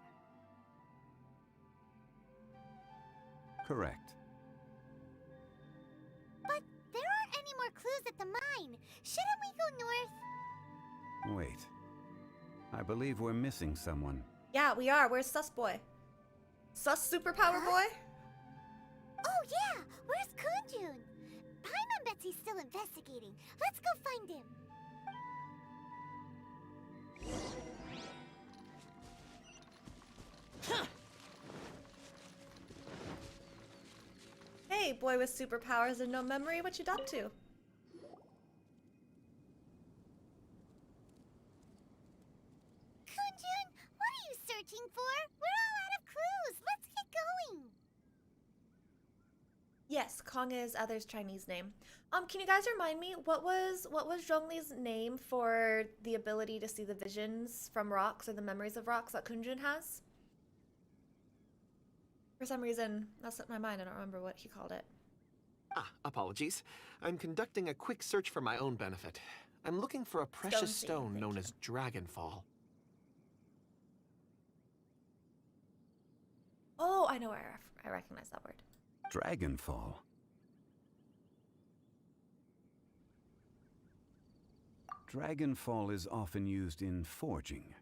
Speaker 5: Correct.
Speaker 6: But there aren't any more clues at the mine. Shouldn't we go north?
Speaker 5: Wait. I believe we're missing someone.
Speaker 9: Yeah, we are. Where's Sus Boy? Sus Superpower Boy?
Speaker 6: Oh yeah, where's Kunjun? Paimon bets he's still investigating. Let's go find him.
Speaker 9: Hey, boy with superpowers and no memory, what you up to?
Speaker 6: Kunjun, what are you searching for? We're all out of clues. Let's get going.
Speaker 9: Yes, Kong is Other's Chinese name. Can you guys remind me what was Zhongli's name for the ability to see the visions from rocks or the memories of rocks that Kunjun has? For some reason, that slipped my mind. I don't remember what he called it.
Speaker 1: Ah, apologies. I'm conducting a quick search for my own benefit. I'm looking for a precious stone known as Dragonfall.
Speaker 9: Oh, I know where I recognize that word.
Speaker 5: Dragonfall. Dragonfall is often used in forging.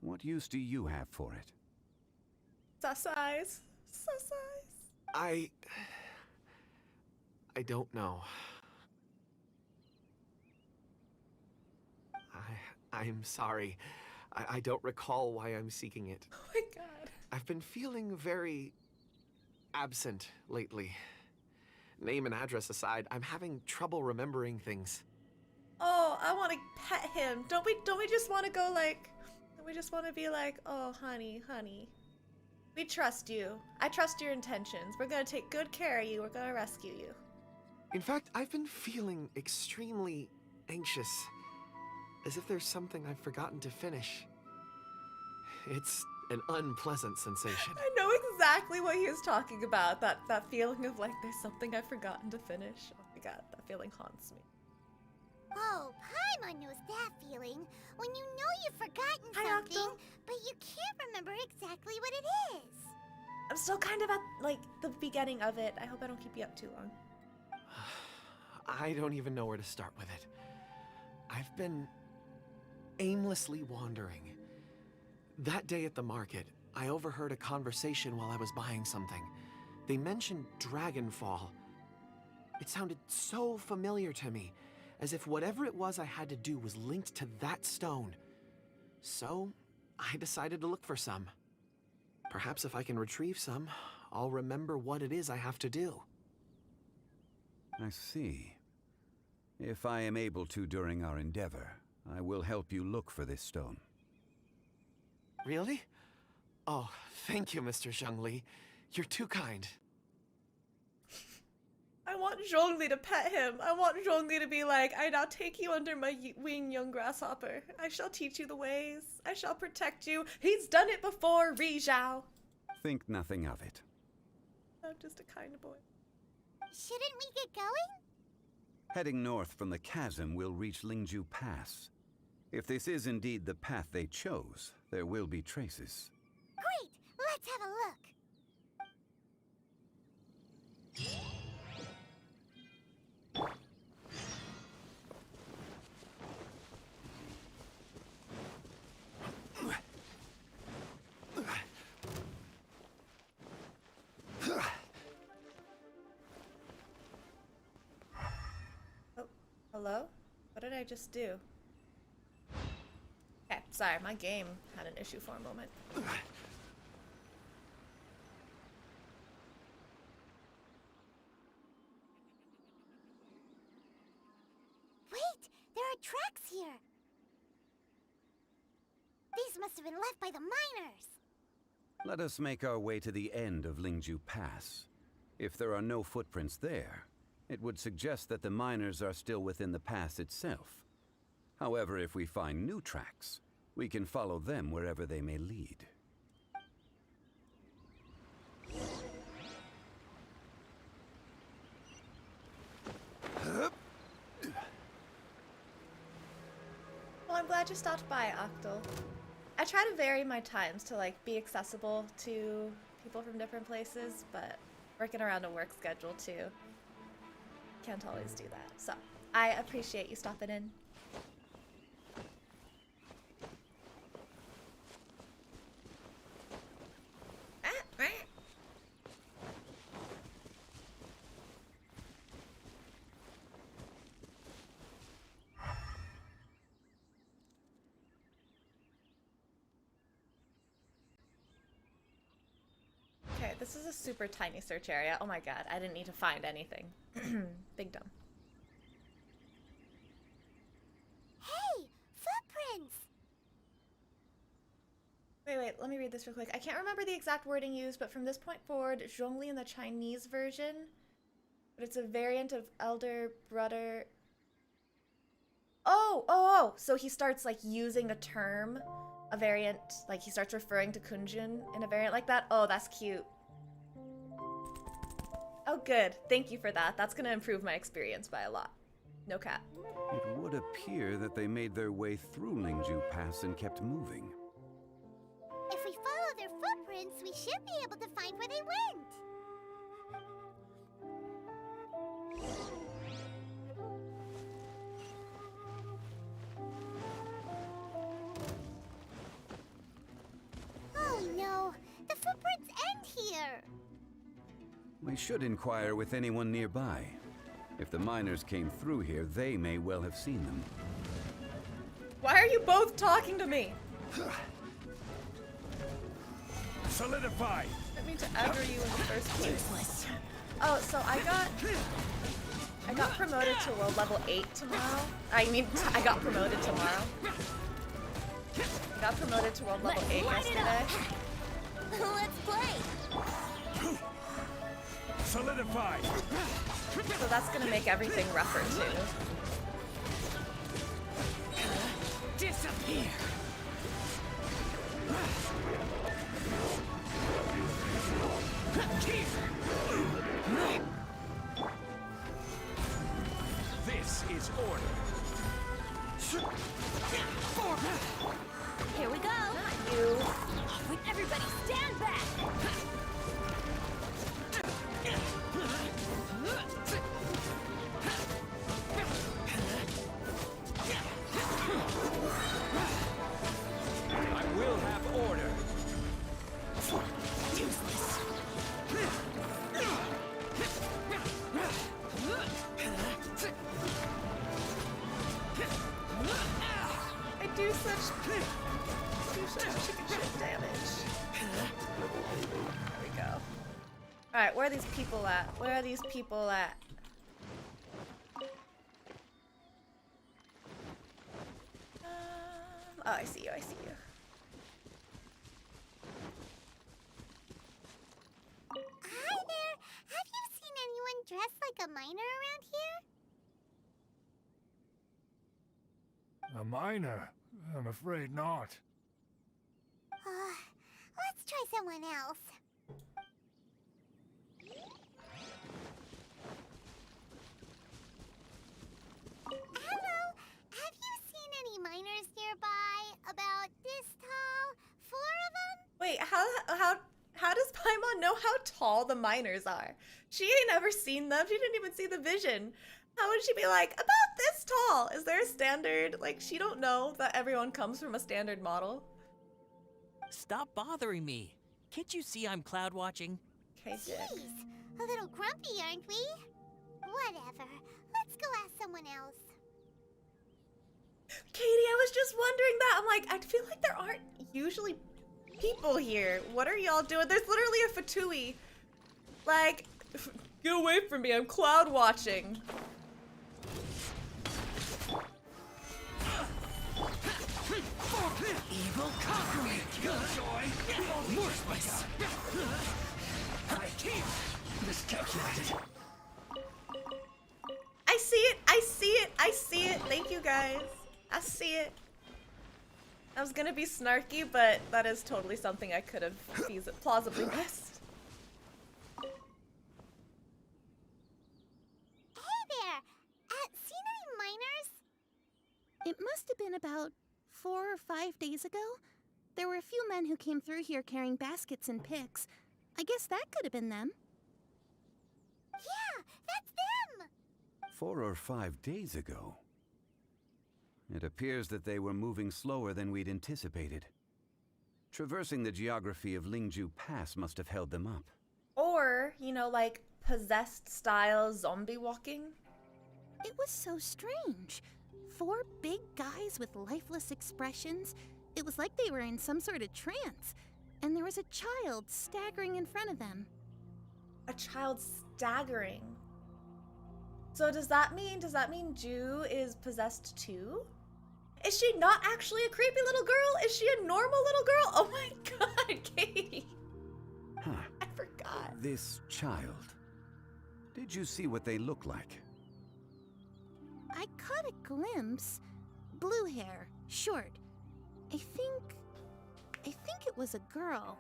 Speaker 5: What use do you have for it?
Speaker 9: Sus eyes. Sus eyes.
Speaker 1: I don't know. I'm sorry. I don't recall why I'm seeking it.
Speaker 9: Oh my god.
Speaker 1: I've been feeling very absent lately. Name and address aside, I'm having trouble remembering things.
Speaker 9: Oh, I want to pet him. Don't we just want to go like, don't we just want to be like, oh, honey, honey. We trust you. I trust your intentions. We're going to take good care of you. We're going to rescue you.
Speaker 1: In fact, I've been feeling extremely anxious. As if there's something I've forgotten to finish. It's an unpleasant sensation.
Speaker 9: I know exactly what he is talking about. That feeling of like, there's something I've forgotten to finish. Oh my god, that feeling haunts me.
Speaker 6: Oh, Paimon knows that feeling. When you know you've forgotten something, but you can't remember exactly what it is.
Speaker 9: I'm still kind of at, like, the beginning of it. I hope I don't keep you up too long.
Speaker 1: I don't even know where to start with it. I've been aimlessly wandering. That day at the market, I overheard a conversation while I was buying something. They mentioned Dragonfall. It sounded so familiar to me, as if whatever it was I had to do was linked to that stone. So, I decided to look for some. Perhaps if I can retrieve some, I'll remember what it is I have to do.
Speaker 5: I see. If I am able to during our endeavor, I will help you look for this stone.
Speaker 1: Really? Oh, thank you, Mr. Zhongli. You're too kind.
Speaker 9: I want Zhongli to pet him. I want Zhongli to be like, I now take you under my wing, young grasshopper. I shall teach you the ways. I shall protect you. He's done it before, Rizhao.
Speaker 5: Think nothing of it.
Speaker 9: I'm just a kind boy.
Speaker 6: Shouldn't we get going?
Speaker 5: Heading north from the chasm, we'll reach Lingju Pass. If this is indeed the path they chose, there will be traces.
Speaker 6: Great! Let's have a look.
Speaker 9: Oh, hello? What did I just do? Okay, sorry, my game had an issue for a moment.
Speaker 6: Wait! There are tracks here! These must have been left by the miners!
Speaker 5: Let us make our way to the end of Lingju Pass. If there are no footprints there, it would suggest that the miners are still within the pass itself. However, if we find new tracks, we can follow them wherever they may lead.
Speaker 9: Well, I'm glad you stopped by, Octal. I try to vary my times to like be accessible to people from different places, but working around a work schedule too. Can't always do that. So, I appreciate you stopping in. Okay, this is a super tiny search area. Oh my god, I didn't need to find anything. Big dumb.
Speaker 6: Hey! Footprints!
Speaker 9: Wait, let me read this real quick. I can't remember the exact wording used, but from this point forward, Zhongli in the Chinese version, but it's a variant of elder brother. Oh, so he starts like using a term, a variant, like he starts referring to Kunjun in a variant like that. Oh, that's cute. Oh, good. Thank you for that. That's gonna improve my experience by a lot. No cap.
Speaker 5: It would appear that they made their way through Lingju Pass and kept moving.
Speaker 6: If we follow their footprints, we should be able to find where they went. Oh no! The footprints end here!
Speaker 5: We should inquire with anyone nearby. If the miners came through here, they may well have seen them.
Speaker 9: Why are you both talking to me?
Speaker 4: Solidify!
Speaker 9: I mean to ever you in the first place. Oh, so I got promoted to world level 8 tomorrow. I got promoted tomorrow. I got promoted to world level 8 yesterday.
Speaker 6: Let's play!
Speaker 4: Solidify!
Speaker 9: So that's gonna make everything rougher too.
Speaker 4: Disappear! This is order.
Speaker 6: Here we go!
Speaker 9: Not you.
Speaker 6: Everybody stand back!
Speaker 4: I will have order.
Speaker 9: I do such chicken shit damage. Alright, where are these people at? Where are these people at? Oh, I see you, I see you.
Speaker 6: Hi there! Have you seen anyone dressed like a miner around here?
Speaker 13: A miner? I'm afraid not.
Speaker 6: Let's try someone else. Hello! Have you seen any miners nearby? About this tall? 4 of them?
Speaker 9: Wait, how does Paimon know how tall the miners are? She ain't ever seen them. She didn't even see the vision. How would she be like, about this tall? Is there a standard? Like, she don't know that everyone comes from a standard model.
Speaker 14: Stop bothering me. Can't you see I'm cloud watching?
Speaker 9: Okay,
Speaker 6: Jeez, a little grumpy, aren't we? Whatever. Let's go ask someone else.
Speaker 9: Katie, I was just wondering that. I'm like, I feel like there aren't usually people here. What are y'all doing? There's literally a Fatui. Like, get away from me. I'm cloud watching.
Speaker 14: Evil conquering! Killjoy! Worthless! I can't! Miscalculated!
Speaker 9: I see it! I see it! I see it! Thank you guys. I see it. I was gonna be snarky, but that is totally something I could have plausibly missed.
Speaker 6: Hey there! Seen any miners?
Speaker 2: It must have been about 4 or 5 days ago. There were a few men who came through here carrying baskets and picks. I guess that could have been them.
Speaker 6: Yeah, that's them!
Speaker 5: 4 or 5 days ago. It appears that they were moving slower than we'd anticipated. Traversing the geography of Lingju Pass must have held them up.
Speaker 9: Or, you know, like possessed style zombie walking.
Speaker 2: It was so strange. 4 big guys with lifeless expressions. It was like they were in some sort of trance. And there was a child staggering in front of them.
Speaker 9: A child staggering. So does that mean Ju is possessed too? Is she not actually a creepy little girl? Is she a normal little girl? Oh my god, Katie.
Speaker 5: Huh.
Speaker 9: I forgot.
Speaker 5: This child. Did you see what they look like?
Speaker 2: I caught a glimpse. Blue hair, short. I think it was a girl.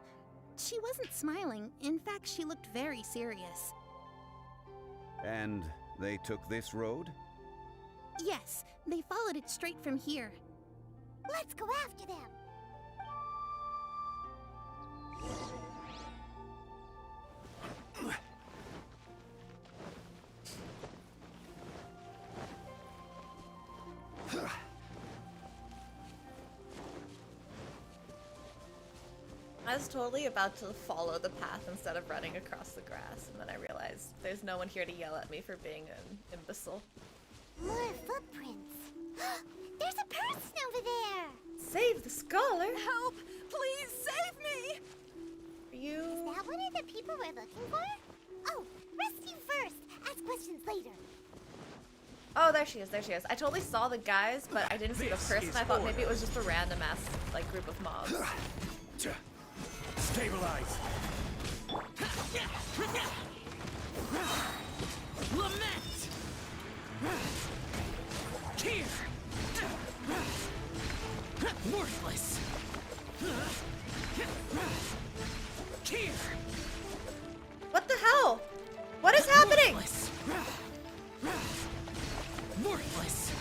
Speaker 2: She wasn't smiling. In fact, she looked very serious.
Speaker 5: And they took this road?
Speaker 2: Yes, they followed it straight from here.
Speaker 6: Let's go after them!
Speaker 9: I was totally about to follow the path instead of running across the grass, and then I realized there's no one here to yell at me for being an imbecile.
Speaker 6: More footprints. There's a person over there!
Speaker 9: Save the scholar!
Speaker 6: Help! Please save me!
Speaker 9: You...
Speaker 6: Is that one of the people we're looking for? Oh, rescue first! Ask questions later.
Speaker 9: Oh, there she is, there she is. I totally saw the guys, but I didn't see the person. I thought maybe it was just a random ass, like, group of mobs.
Speaker 4: Stabilize.
Speaker 14: Lament! Here! Worthless! Here!
Speaker 9: What the hell? What is happening?
Speaker 14: Worthless! Worthless!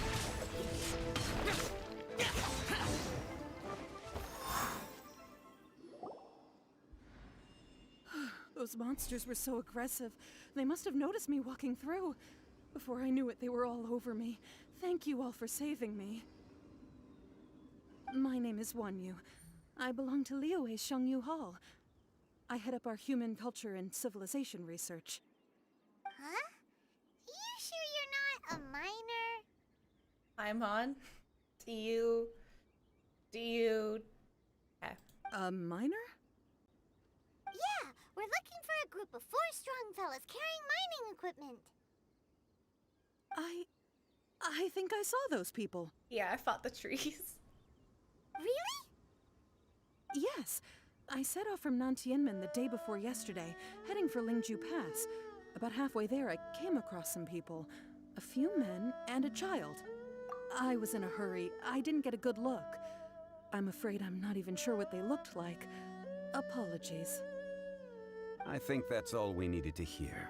Speaker 15: Those monsters were so aggressive. They must have noticed me walking through. Before I knew it, they were all over me. Thank you all for saving me. My name is Wanyu. I belong to Liyue's Shengyu Hall. I head up our human culture and civilization research.
Speaker 6: Huh? You sure you're not a miner?
Speaker 9: I'm on. Do you... Okay.
Speaker 15: A miner?
Speaker 6: Yeah, we're looking for We're a group of 4 strong fellas carrying mining equipment.
Speaker 15: I think I saw those people.
Speaker 9: Yeah, I fought the trees.
Speaker 6: Really?
Speaker 15: Yes. I set off from Nantianmen the day before yesterday, heading for Lingju Pass. About halfway there, I came across some people. A few men and a child. I was in a hurry. I didn't get a good look. I'm afraid I'm not even sure what they looked like. Apologies.
Speaker 5: I think that's all we needed to hear.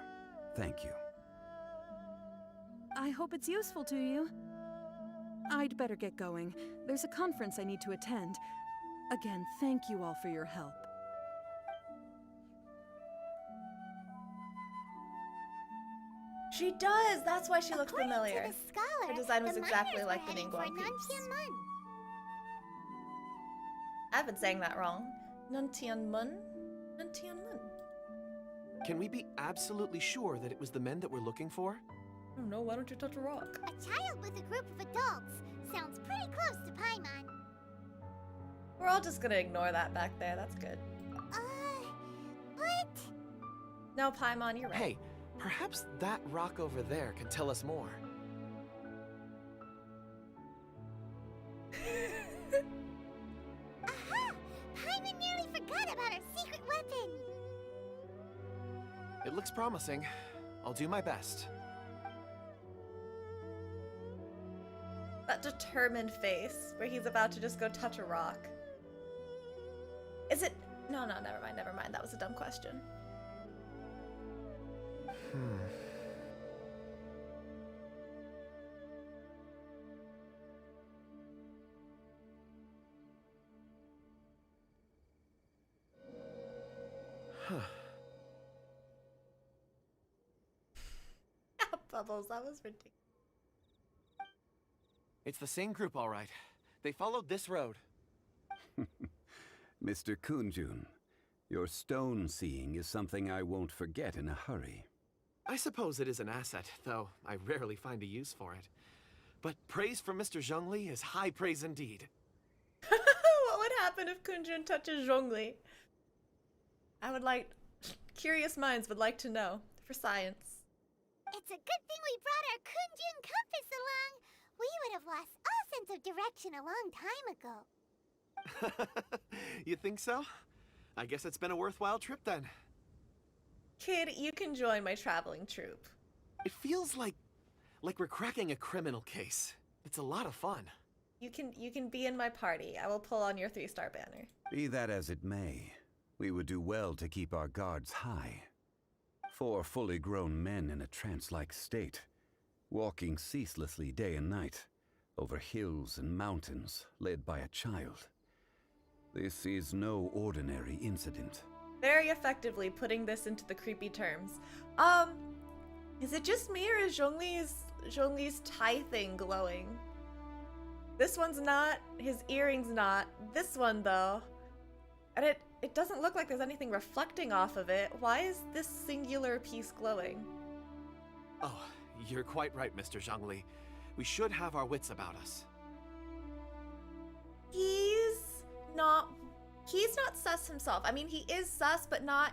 Speaker 5: Thank you.
Speaker 15: I hope it's useful to you. I'd better get going. There's a conference I need to attend. Again, thank you all for your help.
Speaker 9: She does! That's why she looked
Speaker 6: According
Speaker 9: familiar.
Speaker 6: to the scholar,
Speaker 9: Her design was
Speaker 6: the
Speaker 9: exactly
Speaker 6: miners
Speaker 9: like
Speaker 6: were
Speaker 9: the
Speaker 6: heading for
Speaker 9: Ningguang peeps.
Speaker 6: Nantianmen.
Speaker 9: I've been saying that wrong. Nantianmen? Nantianmen.
Speaker 1: Can we be absolutely sure that it was the men that we're looking for?
Speaker 9: Oh no, why don't you touch a rock?
Speaker 6: A child with a group of adults. Sounds pretty close to Paimon.
Speaker 9: We're all just gonna ignore that back there, that's good.
Speaker 6: But...
Speaker 9: No, Paimon, you're right.
Speaker 1: Hey, perhaps that rock over there can tell us more.
Speaker 6: Aha! Paimon nearly forgot about our secret weapon.
Speaker 1: It looks promising. I'll do my best.
Speaker 9: That determined face where he's about to just go touch a rock. Is it? No, never mind. That was a dumb question. Bubbles, that was ridiculous.
Speaker 1: It's the same group, all right. They followed this road.
Speaker 5: Mr. Kunjun, your stone seeing is something I won't forget in a hurry.
Speaker 1: I suppose it is an asset, though I rarely find a use for it. But praise from Mr. Zhongli is high praise indeed.
Speaker 9: What would happen if Kunjun touches Zhongli? Curious minds would like to know, for science.
Speaker 6: It's a good thing we brought our Kunjun compass along. We would have lost all sense of direction a long time ago.
Speaker 1: You think so? I guess it's been a worthwhile trip then.
Speaker 9: Kid, you can join my traveling troupe.
Speaker 1: It feels like we're cracking a criminal case. It's a lot of fun.
Speaker 9: You can be in my party. I will pull on your 3-star banner.
Speaker 5: Be that as it may, we would do well to keep our guards high. 4 fully grown men in a trance-like state, walking ceaselessly day and night, over hills and mountains, led by a child. This is no ordinary incident.
Speaker 9: Very effectively putting this into the creepy terms. Is it just me or is Zhongli's tie thing glowing? This one's not, his earring's not, this one though. And it doesn't look like there's anything reflecting off of it. Why is this singular piece glowing?
Speaker 1: Oh, you're quite right, Mr. Zhongli. We should have our wits about us.
Speaker 9: He's not sus himself. I mean, he is sus, but not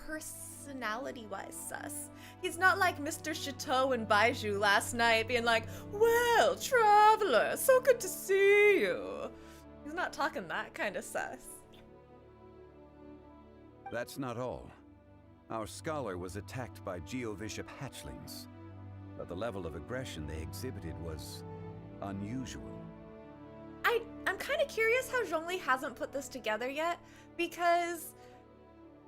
Speaker 9: personality-wise sus. He's not like Mr. Chateau and Baiju last night being like, well, traveler, so good to see you. He's not talking that kind of sus.
Speaker 5: That's not all. Our scholar was attacked by Geovishap hatchlings, but the level of aggression they exhibited was unusual.
Speaker 9: I'm kind of curious how Zhongli hasn't put this together yet, because,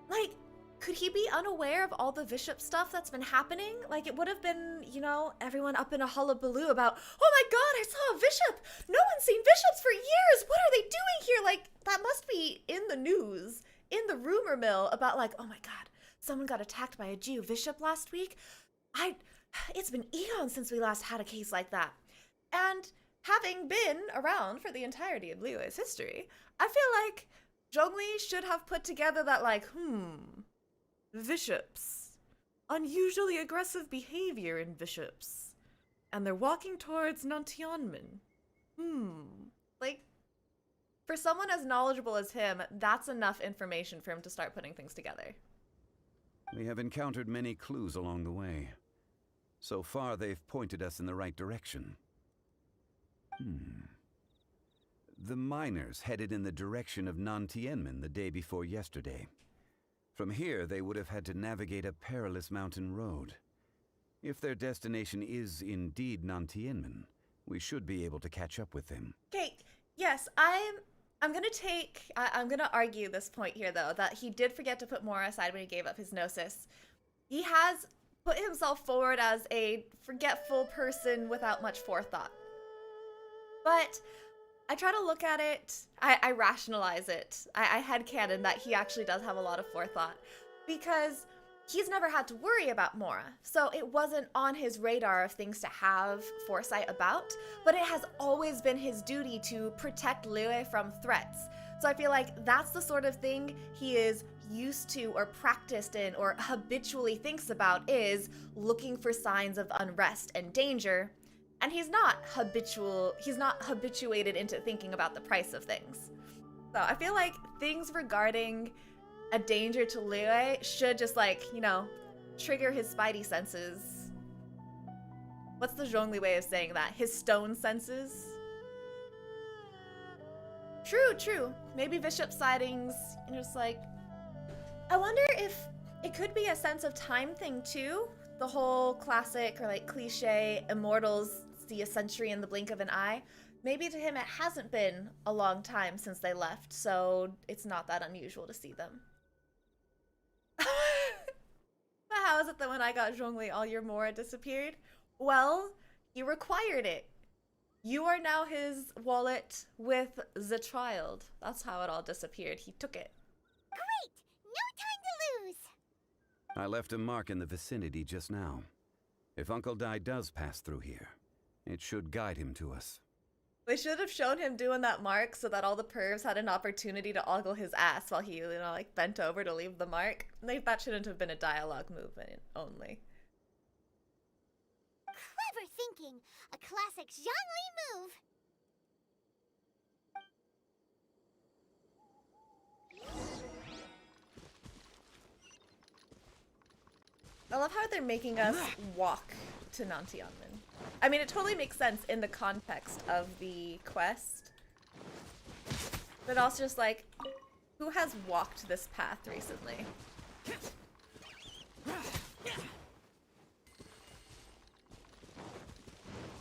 Speaker 9: like, could he be unaware of all the Bishop stuff that's been happening? Like, it would have been, you know, everyone up in a hullabaloo about, oh my god, I saw a Bishop! No one's seen Bishops for years! What are they doing here? Like, that must be in the news, in the rumor mill about, like, oh my god, someone got attacked by a Geo Bishop last week? It's been eons since we last had a case like that. And having been around for the entirety of Liyue's history, I feel like Zhongli should have put together that, like, bishops. Unusually aggressive behavior in bishops. And they're walking towards Nantianmen. Like, for someone as knowledgeable as him, that's enough information for him to start putting things together.
Speaker 5: We have encountered many clues along the way. So far, they've pointed us in the right direction. The miners headed in the direction of Nantianmen the day before yesterday. From here, they would have had to navigate a perilous mountain road. If their destination is indeed Nantianmen, we should be able to catch up with them.
Speaker 9: Okay, yes, I'm gonna argue this point here though, that he did forget to put Mora aside when he gave up his gnosis. He has put himself forward as a forgetful person without much forethought. But I try to look at it, I rationalize it. I headcanon that he actually does have a lot of forethought because he's never had to worry about Mora. So it wasn't on his radar of things to have foresight about, but it has always been his duty to protect Liyue from threats. So I feel like that's the sort of thing he is used to or practiced in or habitually thinks about, is looking for signs of unrest and danger. And he's not habituated into thinking about the price of things. So I feel like things regarding a danger to Liyue should just, like, you know, trigger his spidey senses. What's the Zhongli way of saying that? His stone senses? True. Maybe Bishop sightings, you know, just like... I wonder if it could be a sense of time thing too? The whole classic or like cliche, immortals see a century in the blink of an eye. Maybe to him it hasn't been a long time since they left, so it's not that unusual to see them. But how is it that when I got Zhongli, all your Mora disappeared? Well, he required it. You are now his wallet with the child. That's how it all disappeared. He took it.
Speaker 6: Great! No time to lose!
Speaker 5: I left a mark in the vicinity just now. If Uncle Dai does pass through here, it should guide him to us.
Speaker 9: They should have shown him doing that mark so that all the pervs had an opportunity to ogle his ass while he, you know, like bent over to leave the mark. Like, that shouldn't have been a dialogue movement only.
Speaker 6: Clever thinking! A classic Zhongli move!
Speaker 9: I love how they're making us walk to Nantianmen. I mean, it totally makes sense in the context of the quest. But also just like, who has walked this path recently?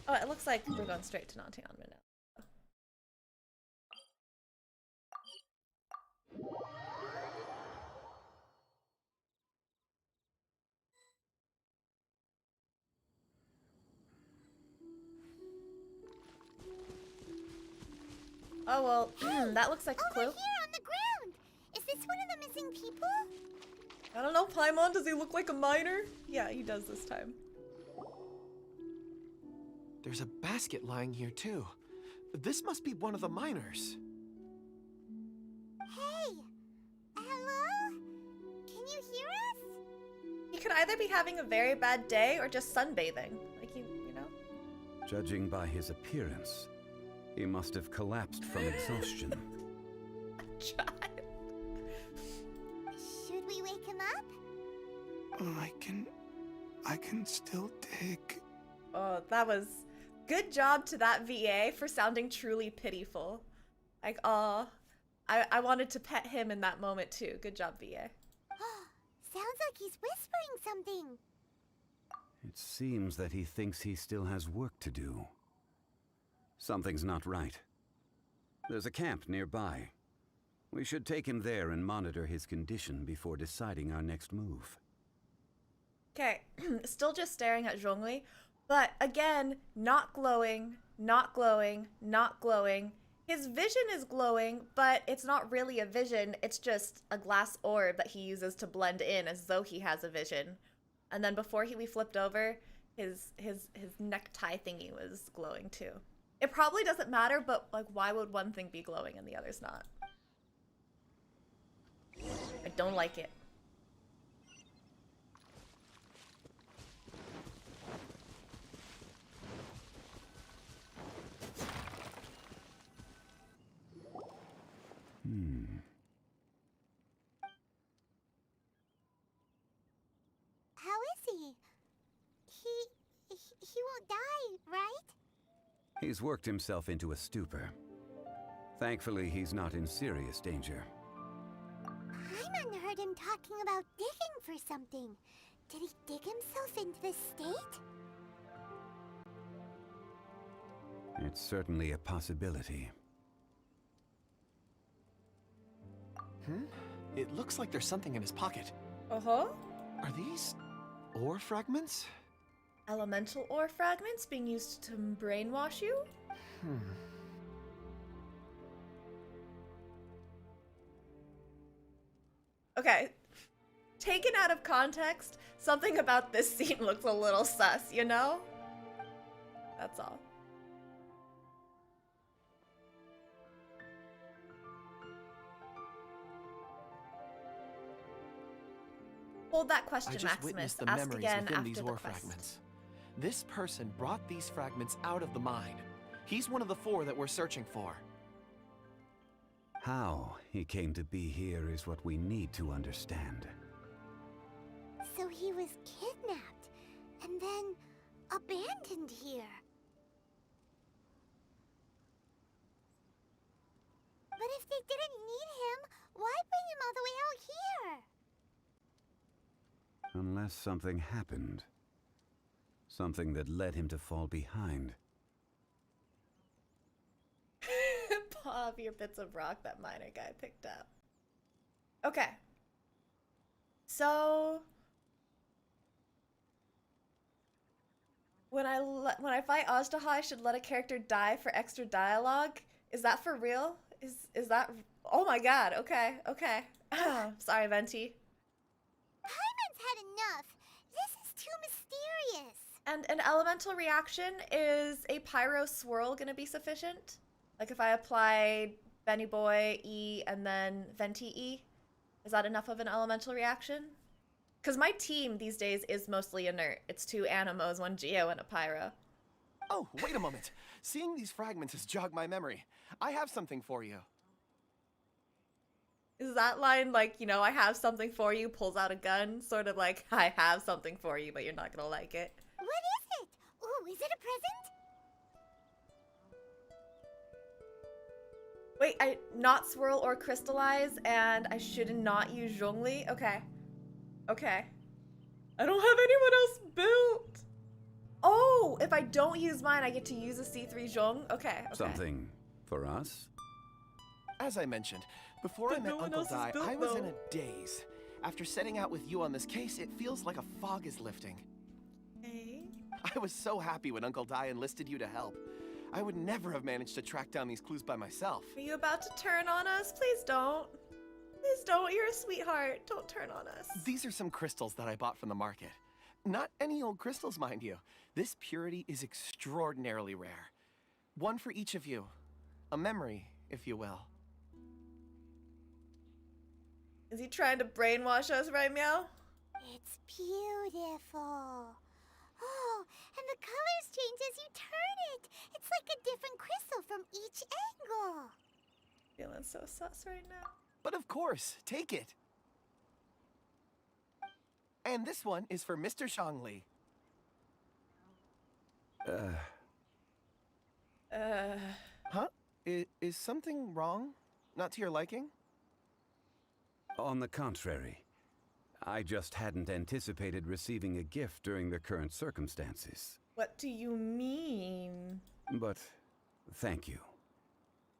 Speaker 9: Oh, it looks like we're going straight to Nantianmen now. Oh, well, that looks like a clue.
Speaker 6: Over here on the ground! Is this one of the missing people?
Speaker 9: I don't know, Paimon, does he look like a miner? Yeah, he does this time.
Speaker 1: There's a basket lying here too. This must be one of the miners.
Speaker 6: Hey! Hello? Can you hear us?
Speaker 9: He could either be having a very bad day or just sunbathing. Like, you know?
Speaker 5: Judging by his appearance, he must have collapsed from exhaustion.
Speaker 6: Should we wake him up?
Speaker 13: I can still dig.
Speaker 9: Oh, that was... Good job to that VA for sounding truly pitiful. Like, aw. I wanted to pet him in that moment too. Good job, VA.
Speaker 6: Sounds like he's whispering something.
Speaker 5: It seems that he thinks he still has work to do. Something's not right. There's a camp nearby. We should take him there and monitor his condition before deciding our next move.
Speaker 9: Okay, still just staring at Zhongli, but again, not glowing, not glowing, not glowing. His vision is glowing, but it's not really a vision, it's just a glass orb that he uses to blend in as though he has a vision. And then before we flipped over, his necktie thingy was glowing too. It probably doesn't matter, but like, why would one thing be glowing and the other's not? I don't like it.
Speaker 6: won't die, right?
Speaker 5: He's worked himself into a stupor. Thankfully, he's not in serious danger.
Speaker 6: Paimon heard him talking about digging for something. Did he dig himself into this state?
Speaker 5: It's certainly a possibility.
Speaker 1: It looks like there's something in his pocket.
Speaker 9: Uh-huh.
Speaker 1: Are these ore fragments?
Speaker 9: Elemental ore fragments being used to brainwash you? Okay. Taken out of context, something about this scene looks a little sus, you know? That's all. Hold that question,
Speaker 1: I just
Speaker 9: Maximus.
Speaker 1: witnessed the
Speaker 9: Ask
Speaker 1: memories
Speaker 9: again
Speaker 1: within
Speaker 9: after
Speaker 1: these
Speaker 9: the
Speaker 1: ore
Speaker 9: quest.
Speaker 1: fragments. This person brought these fragments out of the mine. He's one of the 4 that we're searching for.
Speaker 5: How he came to be here is what we need to understand.
Speaker 6: So he was kidnapped and then abandoned here. But if they didn't need him, why bring him all the way out here?
Speaker 5: Unless something happened. Something that led him to fall behind.
Speaker 9: Paw of your bits of rock that miner guy picked up. Okay. So when I fight Azhdaha, I should let a character die for extra dialogue. Is that for real? Is that? Oh my god. Okay. Okay. Sorry, Venti.
Speaker 6: Paimon's had enough. This is too mysterious.
Speaker 9: And an elemental reaction, is a pyro swirl gonna be sufficient? Like if I apply Benny Boy E and then Venti E, is that enough of an elemental reaction? Because my team these days is mostly inert. It's 2 Animos, 1 Geo, and a pyro.
Speaker 1: Oh, wait a moment. Seeing these fragments has jogged my memory. I have something for you.
Speaker 9: Is that line like, you know, I have something for you, pulls out a gun, sort of like, I have something for you, but you're not gonna like it?
Speaker 6: What is it? Ooh, is it a present?
Speaker 9: Wait, I not swirl or crystallize, and I should not use Zhongli? Okay. Okay. I don't have anyone else built! Oh, if I don't use mine, I get to use a C3 Zhong? Okay, okay.
Speaker 5: Something for us?
Speaker 1: As I mentioned, before I met Uncle Dai, I was in a daze. After setting out with you on this case, it feels like a fog is lifting.
Speaker 9: Hey?
Speaker 1: I was so happy when Uncle Dai enlisted you to help. I would never have managed to track down these clues by myself.
Speaker 9: Are you about to turn on us? Please don't. Please don't. You're a sweetheart. Don't turn on us.
Speaker 1: These are some crystals that I bought from the market. Not any old crystals, mind you. This purity is extraordinarily rare. One for each of you. A memory, if you will.
Speaker 9: Is he trying to brainwash us right, Meow?
Speaker 6: It's beautiful. Oh, and the colors change as you turn it. It's like a different crystal from each angle.
Speaker 9: Feeling so sus right now.
Speaker 1: But of course, take it. And this one is for Mr. Zhongli. Huh? Is something wrong? Not to your liking?
Speaker 5: On the contrary. I just hadn't anticipated receiving a gift during the current circumstances.
Speaker 9: What do you mean?
Speaker 5: But thank you.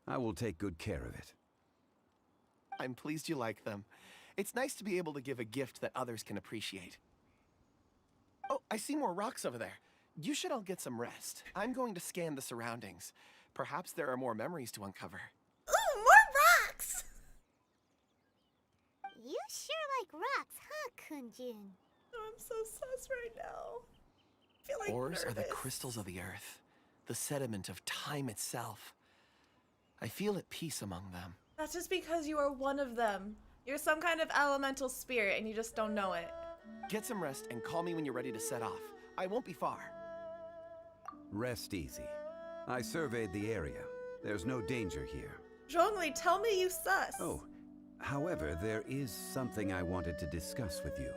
Speaker 5: I will take good care of it.
Speaker 1: I'm pleased you like them. It's nice to be able to give a gift that others can appreciate. Oh, I see more rocks over there. You should all get some rest. I'm going to scan the surroundings. Perhaps there are more memories to uncover.
Speaker 6: Ooh, more rocks! You sure like rocks, huh, Kunjun?
Speaker 9: Oh, I'm so sus right now. I feel like
Speaker 1: Ores are the
Speaker 9: nervous.
Speaker 1: crystals of the earth, the sediment of time itself. I feel at peace among them.
Speaker 9: That's just because you are one of them. You're some kind of elemental spirit and you just don't know it.
Speaker 1: Get some rest and call me when you're ready to set off. I won't be far.
Speaker 5: Rest easy. I surveyed the area. There's no danger here.
Speaker 9: Zhongli, tell me you sus.
Speaker 5: Oh, however, there is something I wanted to discuss with you.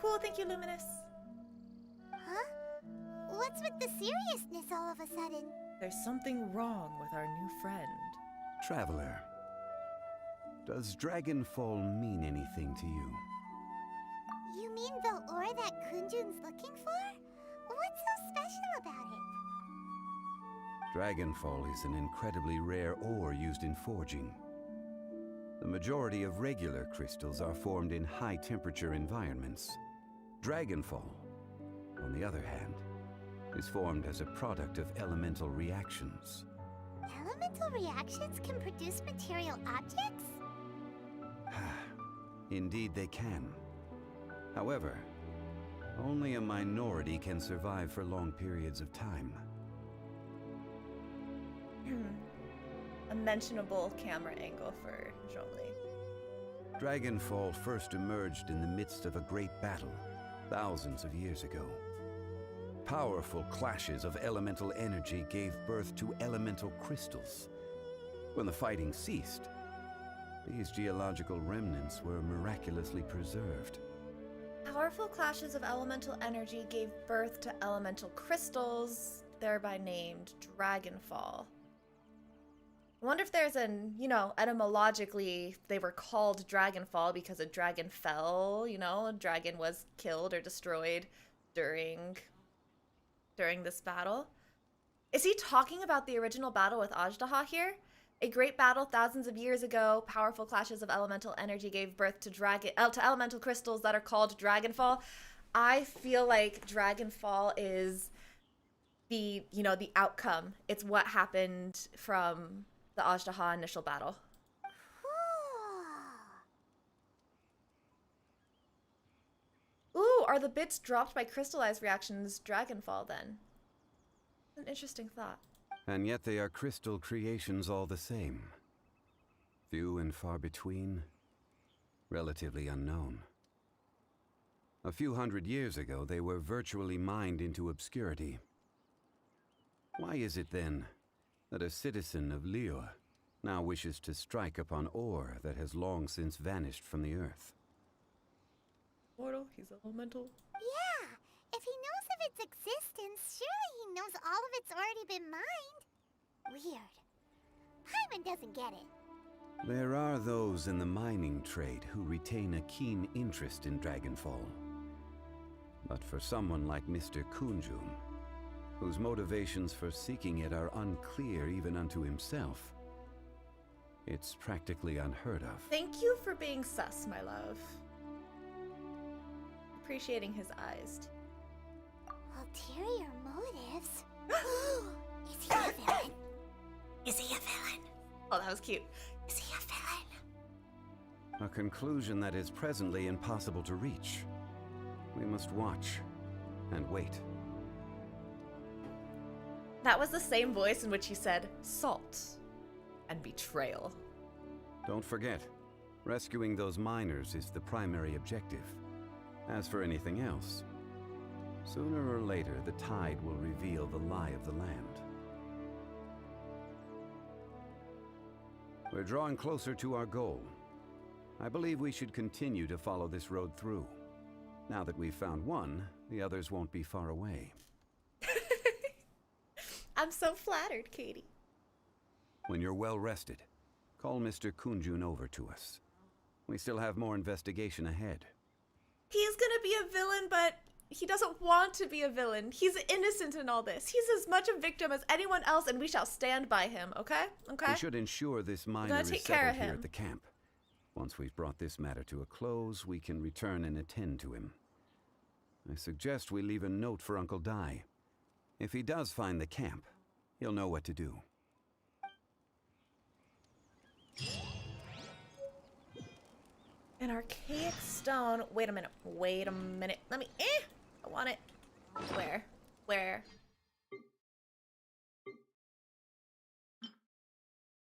Speaker 9: cool. Thank you, Luminous.
Speaker 6: Huh? What's with the seriousness all of a sudden?
Speaker 9: There's something wrong with our new friend.
Speaker 5: Traveler, does Dragonfall mean anything to you?
Speaker 6: You mean the ore that Kunjun's looking for? What's so special about it?
Speaker 5: Dragonfall is an incredibly rare ore used in forging. The majority of regular crystals are formed in high-temperature environments. Dragonfall, on the other hand, is formed as a product of elemental reactions.
Speaker 6: Elemental reactions can produce material objects?
Speaker 5: Indeed they can. However, only a minority can survive for long periods of time.
Speaker 9: A mentionable camera angle for Zhongli.
Speaker 5: Dragonfall first emerged in the midst of a great battle, thousands of years ago. Powerful clashes of elemental energy gave birth to elemental crystals. When the fighting ceased, these geological remnants were miraculously preserved.
Speaker 9: Powerful clashes of elemental energy gave birth to elemental crystals, thereby named Dragonfall. I wonder if there's an, etymologically, they were called Dragonfall because a dragon fell, a dragon was killed or destroyed during this battle. Is he talking about the original battle with Azhdaha here? A great battle thousands of years ago, powerful clashes of elemental energy gave birth to elemental crystals that are called Dragonfall. I feel like Dragonfall is the outcome. It's what happened from the Azhdaha initial battle. Ooh, are the bits dropped by crystallized reactions Dragonfall then? An interesting thought.
Speaker 5: And yet they are crystal creations all the same. Few and far between, relatively unknown. A few hundred years ago, they were virtually mined into obscurity. Why is it then that a citizen of Liyue now wishes to strike upon ore that has long since vanished from the earth?
Speaker 9: Mortal, he's elemental.
Speaker 6: Yeah, if he knows of its existence, surely he knows all of it's already been mined. Weird. Paimon doesn't get it.
Speaker 5: There are those in the mining trade who retain a keen interest in Dragonfall. But for someone like Mr. Kunjun, whose motivations for seeking it are unclear even unto himself, it's practically unheard of.
Speaker 9: Thank you for being sus, my love. Appreciating his eyes.
Speaker 6: Ulterior motives? Is he a villain? Is he a villain?
Speaker 9: Oh, that was cute.
Speaker 6: Is he a villain?
Speaker 5: A conclusion that is presently impossible to reach. We must watch and wait.
Speaker 9: That was the same voice in which he said salt and betrayal.
Speaker 5: Don't forget, rescuing those miners is the primary objective. As for anything else, sooner or later the tide will reveal the lie of the land. We're drawing closer to our goal. I believe we should continue to follow this road through. Now that we've found one, the others won't be far away.
Speaker 9: I'm so flattered, Katie.
Speaker 5: When you're well rested, call Mr. Kunjun over to us. We still have more investigation ahead.
Speaker 9: He's gonna be a villain, but he doesn't want to be a villain. He's innocent in all this. He's as much a victim as anyone else, and we shall stand by him, okay? Okay?
Speaker 5: We should ensure this miner is settled here at the camp. Once we've brought this matter to a close, we can return and attend to him. I suggest we leave a note for Uncle Dai. If he does find the camp, he'll know what to do.
Speaker 9: An archaic stone. Wait a minute. Let me. I want it. Where?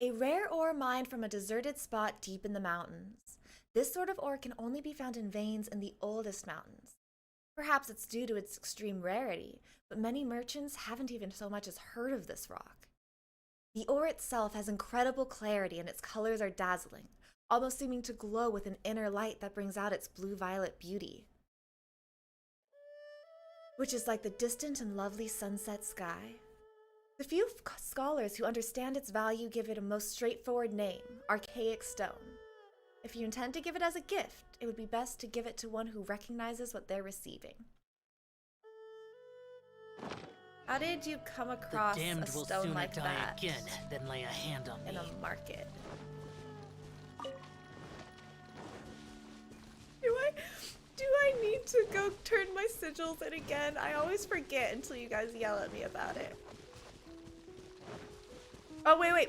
Speaker 9: A rare ore mined from a deserted spot deep in the mountains. This sort of ore can only be found in veins in the oldest mountains. Perhaps it's due to its extreme rarity, but many merchants haven't even so much as heard of this rock. The ore itself has incredible clarity and its colors are dazzling, almost seeming to glow with an inner light that brings out its blue-violet beauty. which is like the distant and lovely sunset sky. The few scholars who understand its value give it a most straightforward name, archaic stone. If you intend to give it as a gift, it would be best to give it to one who recognizes what they're receiving. How did you come across
Speaker 14: The damned
Speaker 9: a
Speaker 14: will
Speaker 9: stone
Speaker 14: sooner
Speaker 9: like
Speaker 14: die
Speaker 9: that
Speaker 14: again than lay a hand on
Speaker 9: in
Speaker 14: me.
Speaker 9: a market? Do I need to go turn my sigils in again? I always forget until you guys yell at me about it. Oh, wait.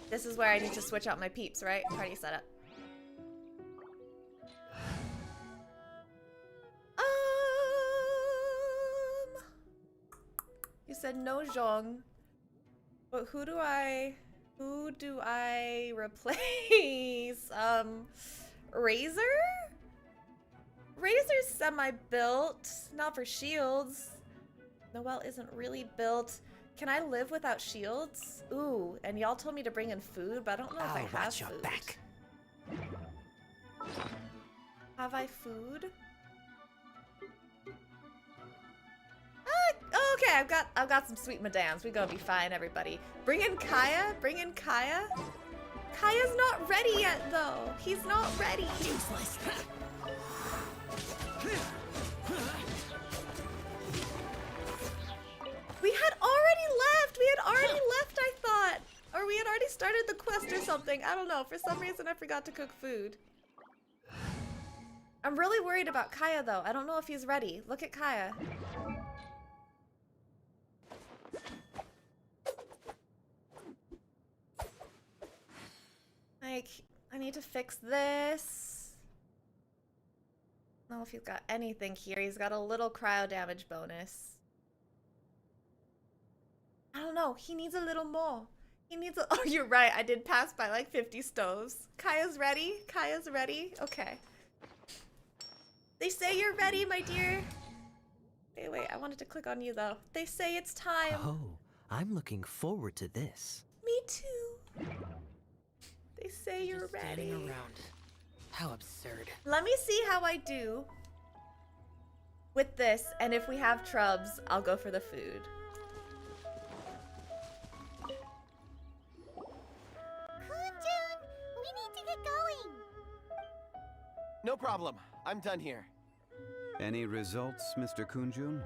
Speaker 9: This is where I need to switch out my peeps, right? Party setup. You said no Zhong. But who do I replace? Razor? Razor's semi-built, not for shields. Noelle isn't really built. Can I live without shields? Ooh, and y'all told me to bring in food, but I don't know if I have
Speaker 14: watch your
Speaker 9: food.
Speaker 14: back.
Speaker 9: Have I food? Okay, I've got some sweet madams. We gonna be fine, everybody. Bring in Kaya. Kaya's not ready yet, though. He's not ready.
Speaker 14: Useless.
Speaker 9: We had already left, I thought. Or we had already started the quest or something. I don't know. For some reason, I forgot to cook food. I'm really worried about Kaya, though. I don't know if he's ready. Look at Kaya. Like, I need to fix this. I don't know if he's got anything here. He's got a little cryo damage bonus. I don't know. He needs a little more. He needs a... Oh, you're right. I did pass by like 50 stoves. Kaya's ready? Kaya's ready? Okay. They say you're ready, my dear. Wait. I wanted to click on you, though. They say it's time.
Speaker 16: Oh, I'm looking forward to this.
Speaker 9: Me too. They say you're ready.
Speaker 14: Standing around. How absurd.
Speaker 9: Let me see how I do with this, and if we have trubs, I'll go for the food.
Speaker 6: Kunjun, we need to get going.
Speaker 1: No problem. I'm done here.
Speaker 5: Any results, Mr. Kunjun?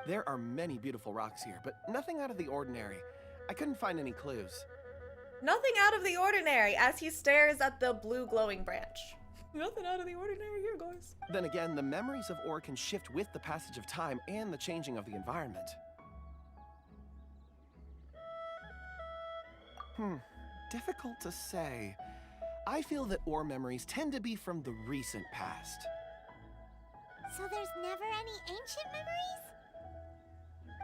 Speaker 1: There are many beautiful rocks here, but nothing out of the ordinary. I couldn't find any clues.
Speaker 9: Nothing out of the ordinary as he stares at the blue glowing branch. Nothing out of the ordinary here, guys.
Speaker 1: Then again, the memories of ore can shift with the passage of time and the changing of the environment. Difficult to say. I feel that ore memories tend to be from the recent past.
Speaker 6: So there's never any ancient memories?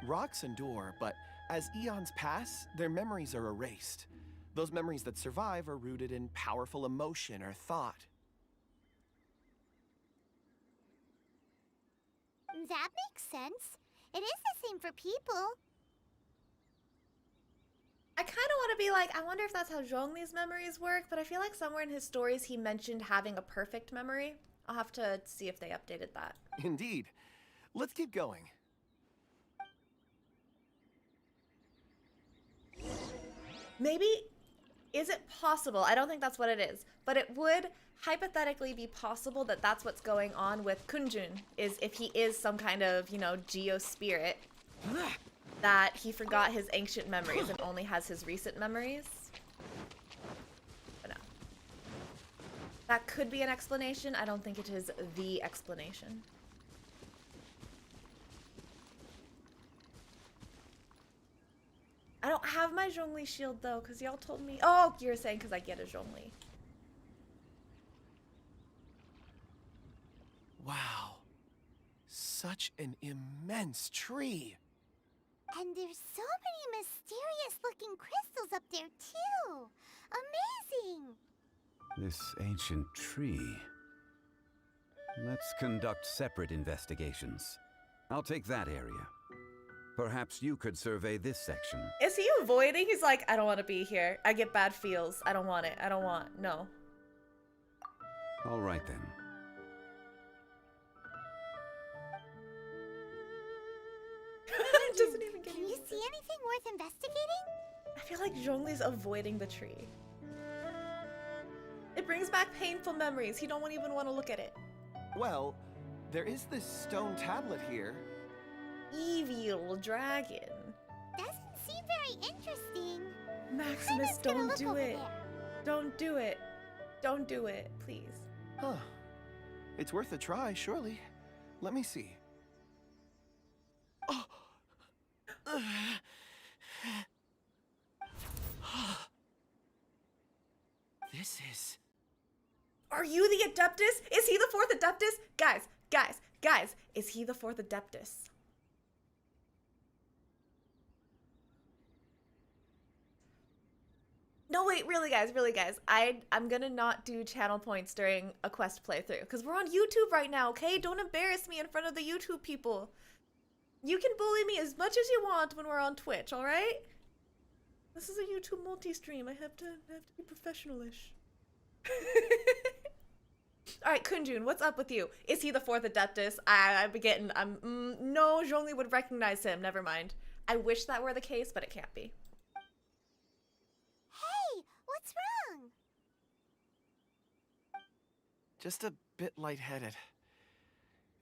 Speaker 1: Rocks endure, but as eons pass, their memories are erased. Those memories that survive are rooted in powerful emotion or thought.
Speaker 6: That makes sense. It is the same for people.
Speaker 9: I kind of want to be like, I wonder if that's how Zhongli's memories work, but I feel like somewhere in his stories he mentioned having a perfect memory. I'll have to see if they updated that.
Speaker 1: Indeed. Let's keep going.
Speaker 9: Maybe, is it possible? I don't think that's what it is, but it would hypothetically be possible that that's what's going on with Kunjun, is if he is some kind of, you know, geo-spirit, that he forgot his ancient memories and only has his recent memories. But no. That could be an explanation. I don't think it is the explanation. I don't have my Zhongli shield though, because y'all told me. Oh, you're saying because I get a Zhongli.
Speaker 1: Wow. Such an immense tree.
Speaker 6: And there's so many mysterious looking crystals up there too. Amazing.
Speaker 5: This ancient tree. Let's conduct separate investigations. I'll take that area. Perhaps you could survey this section.
Speaker 9: Is he avoiding? He's like, I don't want to be here. I get bad feels. I don't want it. I don't want. No.
Speaker 5: All right then.
Speaker 9: doesn't even get
Speaker 6: Can you see anything worth investigating?
Speaker 9: I feel like Zhongli's avoiding the tree. It brings back painful memories. He don't even want to look at it.
Speaker 1: Well, there is this stone tablet here.
Speaker 9: Evil dragon.
Speaker 6: Doesn't seem very interesting.
Speaker 9: Maximus,
Speaker 6: Paimon's gonna
Speaker 9: don't
Speaker 6: look
Speaker 9: do
Speaker 6: over
Speaker 9: it.
Speaker 6: there.
Speaker 9: Don't do it. Don't do it, please.
Speaker 1: Huh. It's worth a try, surely. Let me see. Oh! This is...
Speaker 9: Are you the Adeptus? Is he the fourth Adeptus? Guys, is he the fourth Adeptus? No, wait, really guys, I'm gonna not do channel points during a quest playthrough because we're on YouTube right now, okay? Don't embarrass me in front of the YouTube people. You can bully me as much as you want when we're on Twitch, all right? This is a YouTube multi-stream. I have to be professional-ish. All right, Kunjun, what's up with you? Is he the fourth Adeptus? No, Zhongli would recognize him. Never mind. I wish that were the case, but it can't be.
Speaker 6: Hey, what's wrong?
Speaker 1: just a bit lightheaded.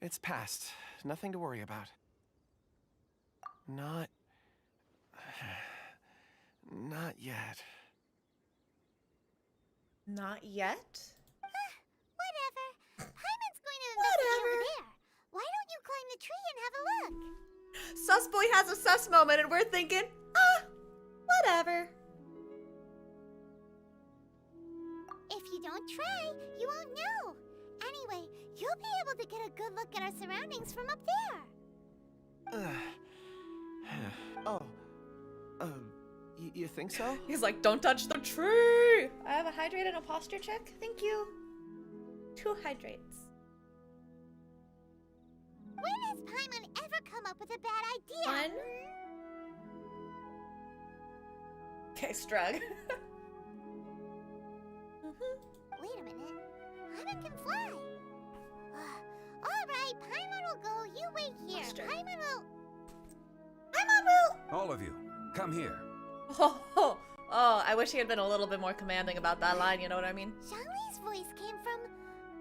Speaker 1: It's past. Nothing to worry about. Not yet.
Speaker 9: Not yet?
Speaker 6: Whatever. Paimon's going to investigate over there. Why don't you climb the tree and have a look?
Speaker 9: Sus boy has a sus moment and we're thinking, whatever.
Speaker 6: If you don't try, you won't know. Anyway, you'll be able to get a good look at our surroundings from up there.
Speaker 1: You think so?
Speaker 9: He's like, don't touch the tree! I have a hydrate and a posture check. Thank you. 2 hydrates.
Speaker 6: When has Paimon ever come up with a bad idea?
Speaker 9: 1. Okay, Strug.
Speaker 6: Wait a minute. Paimon can fly. Alright, Paimon will go. You wait here. Paimon will...
Speaker 5: All of you, come here.
Speaker 9: Oh, I wish he had been a little bit more commanding about that line, you know what I mean?
Speaker 6: Zhongli's voice came from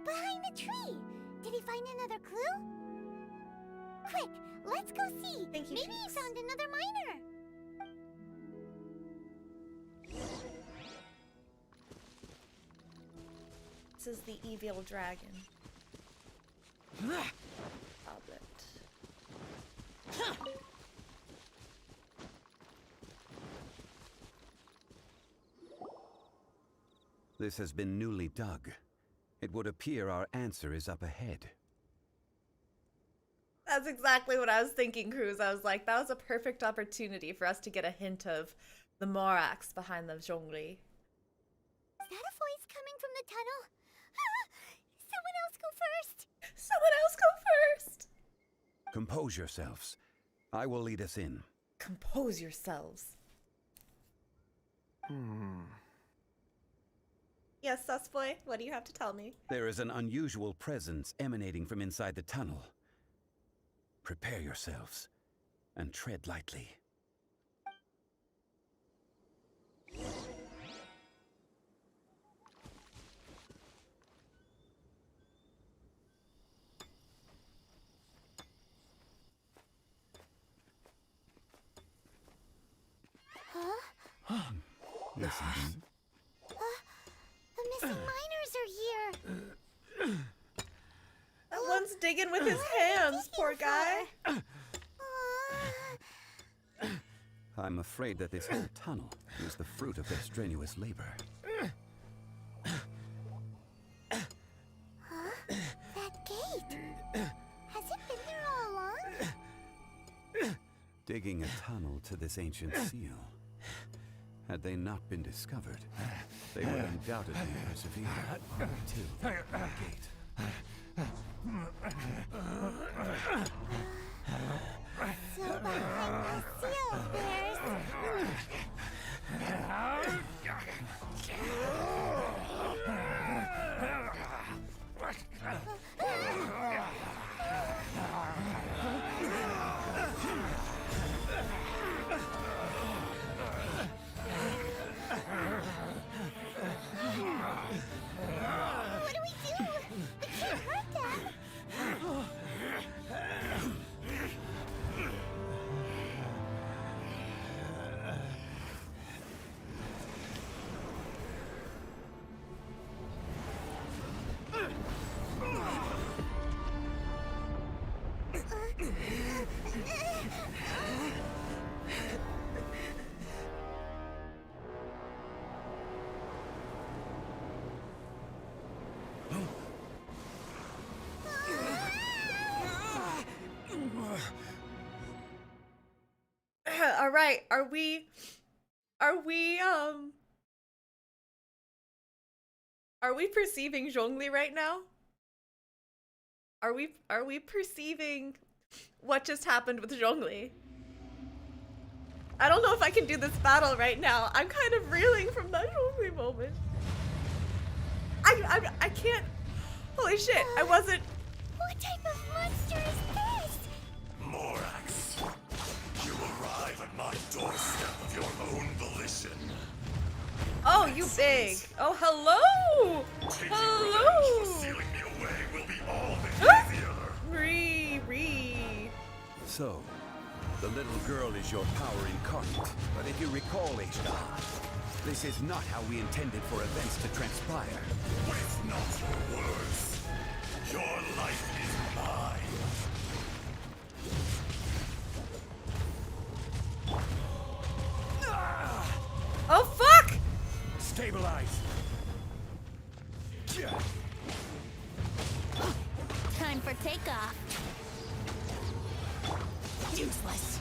Speaker 6: behind the tree. Did he find another clue? Quick, let's go see.
Speaker 9: Thank you,
Speaker 6: Maybe he found another miner.
Speaker 9: This is the evil dragon. Tablet.
Speaker 5: This has been newly dug. It would appear our answer is up ahead.
Speaker 9: That's exactly what I was thinking, Cruz. I was like, that was a perfect opportunity for us to get a hint of the Morax behind the Zhongli.
Speaker 6: Is that a voice coming from the tunnel? Someone else go first!
Speaker 9: Someone else go first!
Speaker 5: Compose yourselves. I will lead us in.
Speaker 9: Compose yourselves. Yes, Susboy, what do you have to tell me?
Speaker 5: There is an unusual presence emanating from inside the tunnel. Prepare yourselves and tread lightly. Listen.
Speaker 6: The missing miners are here.
Speaker 9: That one's digging with his hands, poor guy.
Speaker 5: I'm afraid that this whole tunnel is the fruit of their strenuous labor.
Speaker 6: That gate. Has it been there all along?
Speaker 5: Digging a tunnel to this ancient seal. Had they not been discovered, they would undoubtedly persevere until the gate.
Speaker 6: So behind the seal, there's...
Speaker 9: right. Are we perceiving Zhongli right now? Are we perceiving what just happened with Zhongli? I don't know if I can do this battle right now. I'm kind of reeling from that Zhongli moment. I can't. Holy shit! I wasn't.
Speaker 6: What type of monster is this?
Speaker 3: Morax, you arrive at my doorstep of your own volition.
Speaker 9: Oh, you big. Oh, hello.
Speaker 3: Taking
Speaker 9: Hello.
Speaker 3: revenge for sealing me away will be all the easier.
Speaker 9: Re.
Speaker 5: So, the little girl is your power incarnate. But if you recall, Azhdaha, this is not how we intended for events to transpire.
Speaker 3: Waste not your words. Your life is mine.
Speaker 9: Oh, fuck!
Speaker 4: Stabilize.
Speaker 6: Time for takeoff. Useless.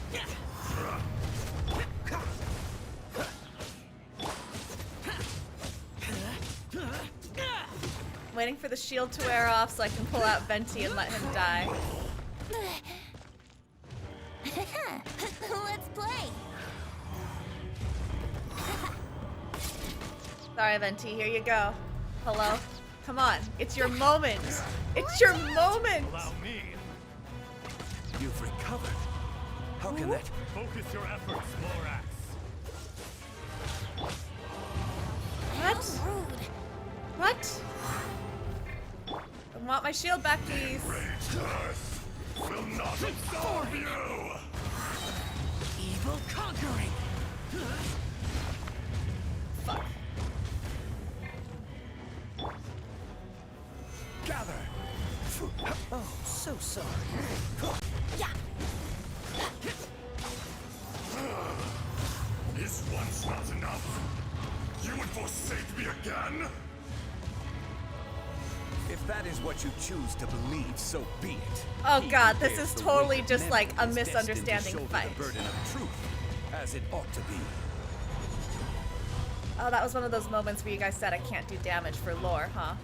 Speaker 9: Waiting for the shield to wear off so I can pull out Venti and let him die.
Speaker 6: Let's play.
Speaker 9: Sorry, Venti. Here you go. Hello. Come on. It's your moment. It's your moment.
Speaker 3: Allow me.
Speaker 5: You've recovered. How can that...
Speaker 3: Focus your efforts, Morax.
Speaker 9: What?
Speaker 6: Rude.
Speaker 9: What? I want my shield back, please.
Speaker 3: Raged earth will not absorb you.
Speaker 14: Evil conquering.
Speaker 9: Fuck.
Speaker 4: Gather.
Speaker 16: Oh, so sorry.
Speaker 6: Yeah.
Speaker 3: Is once not enough? You would forsake me again?
Speaker 5: If that is what you choose to believe, so be it.
Speaker 9: Oh
Speaker 5: He
Speaker 9: god,
Speaker 5: who
Speaker 9: this
Speaker 5: bears
Speaker 9: is
Speaker 5: the
Speaker 9: totally
Speaker 5: weight of
Speaker 9: just like a
Speaker 5: memory is destined to
Speaker 9: misunderstanding
Speaker 5: shoulder
Speaker 9: fight.
Speaker 5: the burden of truth, as it ought to be.
Speaker 9: Oh, that was one of those moments where you guys said I can't do damage for lore, huh?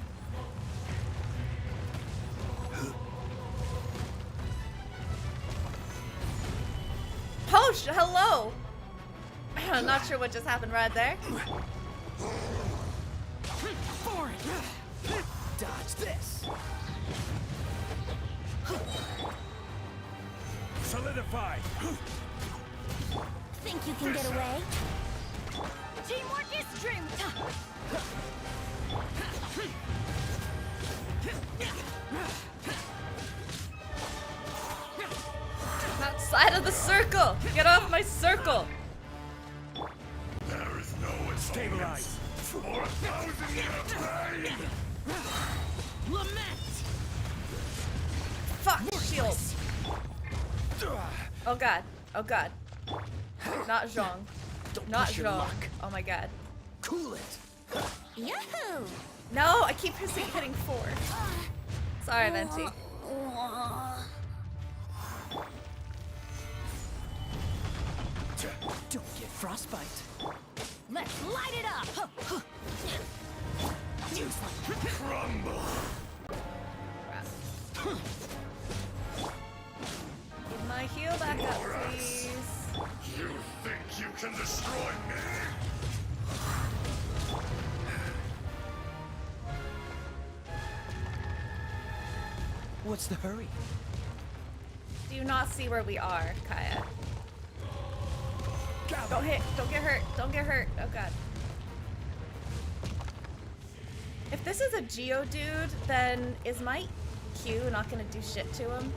Speaker 9: Oh, hello! I'm not sure what just happened right there.
Speaker 14: Forward. Dodge this.
Speaker 4: Solidify.
Speaker 6: Think you can get away? Teamwork is strength.
Speaker 9: Outside of the circle! Get off my circle!
Speaker 3: There is no
Speaker 4: Stabilize.
Speaker 3: for 1,000 year pain.
Speaker 14: Lament.
Speaker 9: Fuck! Shield! Oh god. Oh god. Not Zhong. Not
Speaker 16: push your
Speaker 9: Zhong.
Speaker 16: luck.
Speaker 9: Oh my god.
Speaker 16: Cool it.
Speaker 6: Yahoo!
Speaker 9: No, I keep hitting 4. Sorry, Venti.
Speaker 16: Don't get frostbite.
Speaker 6: Let's light it up!
Speaker 3: Crumble.
Speaker 9: Give my heal back up, please.
Speaker 3: You think you can destroy me?
Speaker 16: What's the hurry?
Speaker 9: Do you not see where we are, Kaya? Don't hit. Don't get hurt. Don't get hurt. Oh god. If this is a Geodude, then is my Q not gonna do shit to him?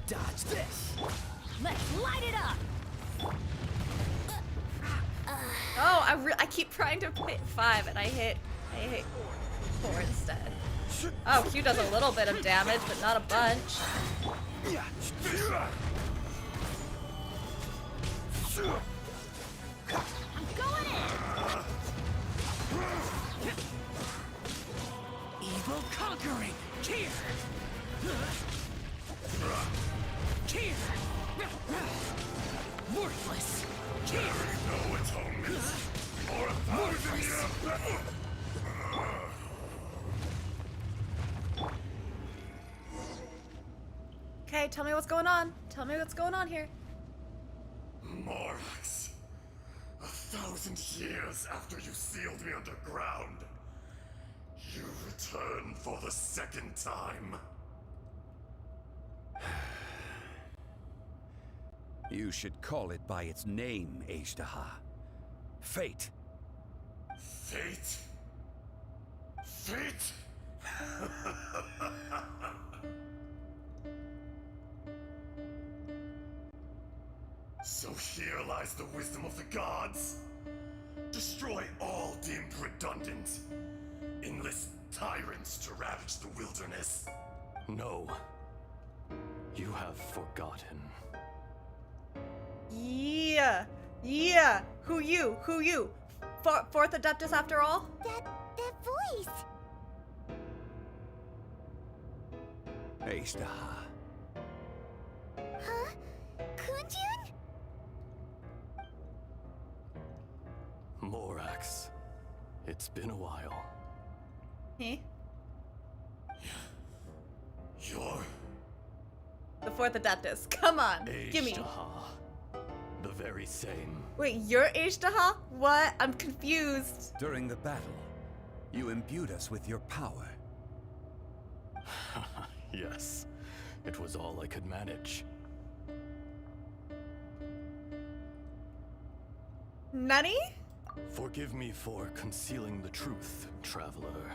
Speaker 16: Dodge this.
Speaker 6: Let's light it up!
Speaker 9: Oh, I keep trying to hit 5 and I hit 4 instead. Oh, Q does a little bit of damage, but not a bunch.
Speaker 6: I'm going in!
Speaker 14: Evil conquering. Here.
Speaker 9: Okay, tell me what's going on. Tell me what's going on here.
Speaker 3: Morax, 1,000 years after you sealed me underground, you return for the second time.
Speaker 5: You should call it by its name, Azhdaha. Fate.
Speaker 3: Fate? Fate? So here lies the wisdom of the gods. Destroy all deemed redundant. Enlist tyrants to ravage the wilderness.
Speaker 17: No. You have forgotten.
Speaker 9: Yeah. Yeah. Who you? Who you? Fourth Adeptus after all?
Speaker 6: That voice.
Speaker 5: Azhdaha.
Speaker 6: Huh? Kunjun?
Speaker 17: Morax. It's been a while.
Speaker 9: Huh?
Speaker 3: You're...
Speaker 9: The Fourth Adeptus. Come on. Gimme.
Speaker 17: Azhdaha. The very same.
Speaker 9: Wait, you're Azhdaha? What? I'm confused.
Speaker 5: During the battle, you imbued us with your power.
Speaker 17: Yes. It was all I could manage.
Speaker 9: Nani?
Speaker 17: Forgive me for concealing the truth, traveler.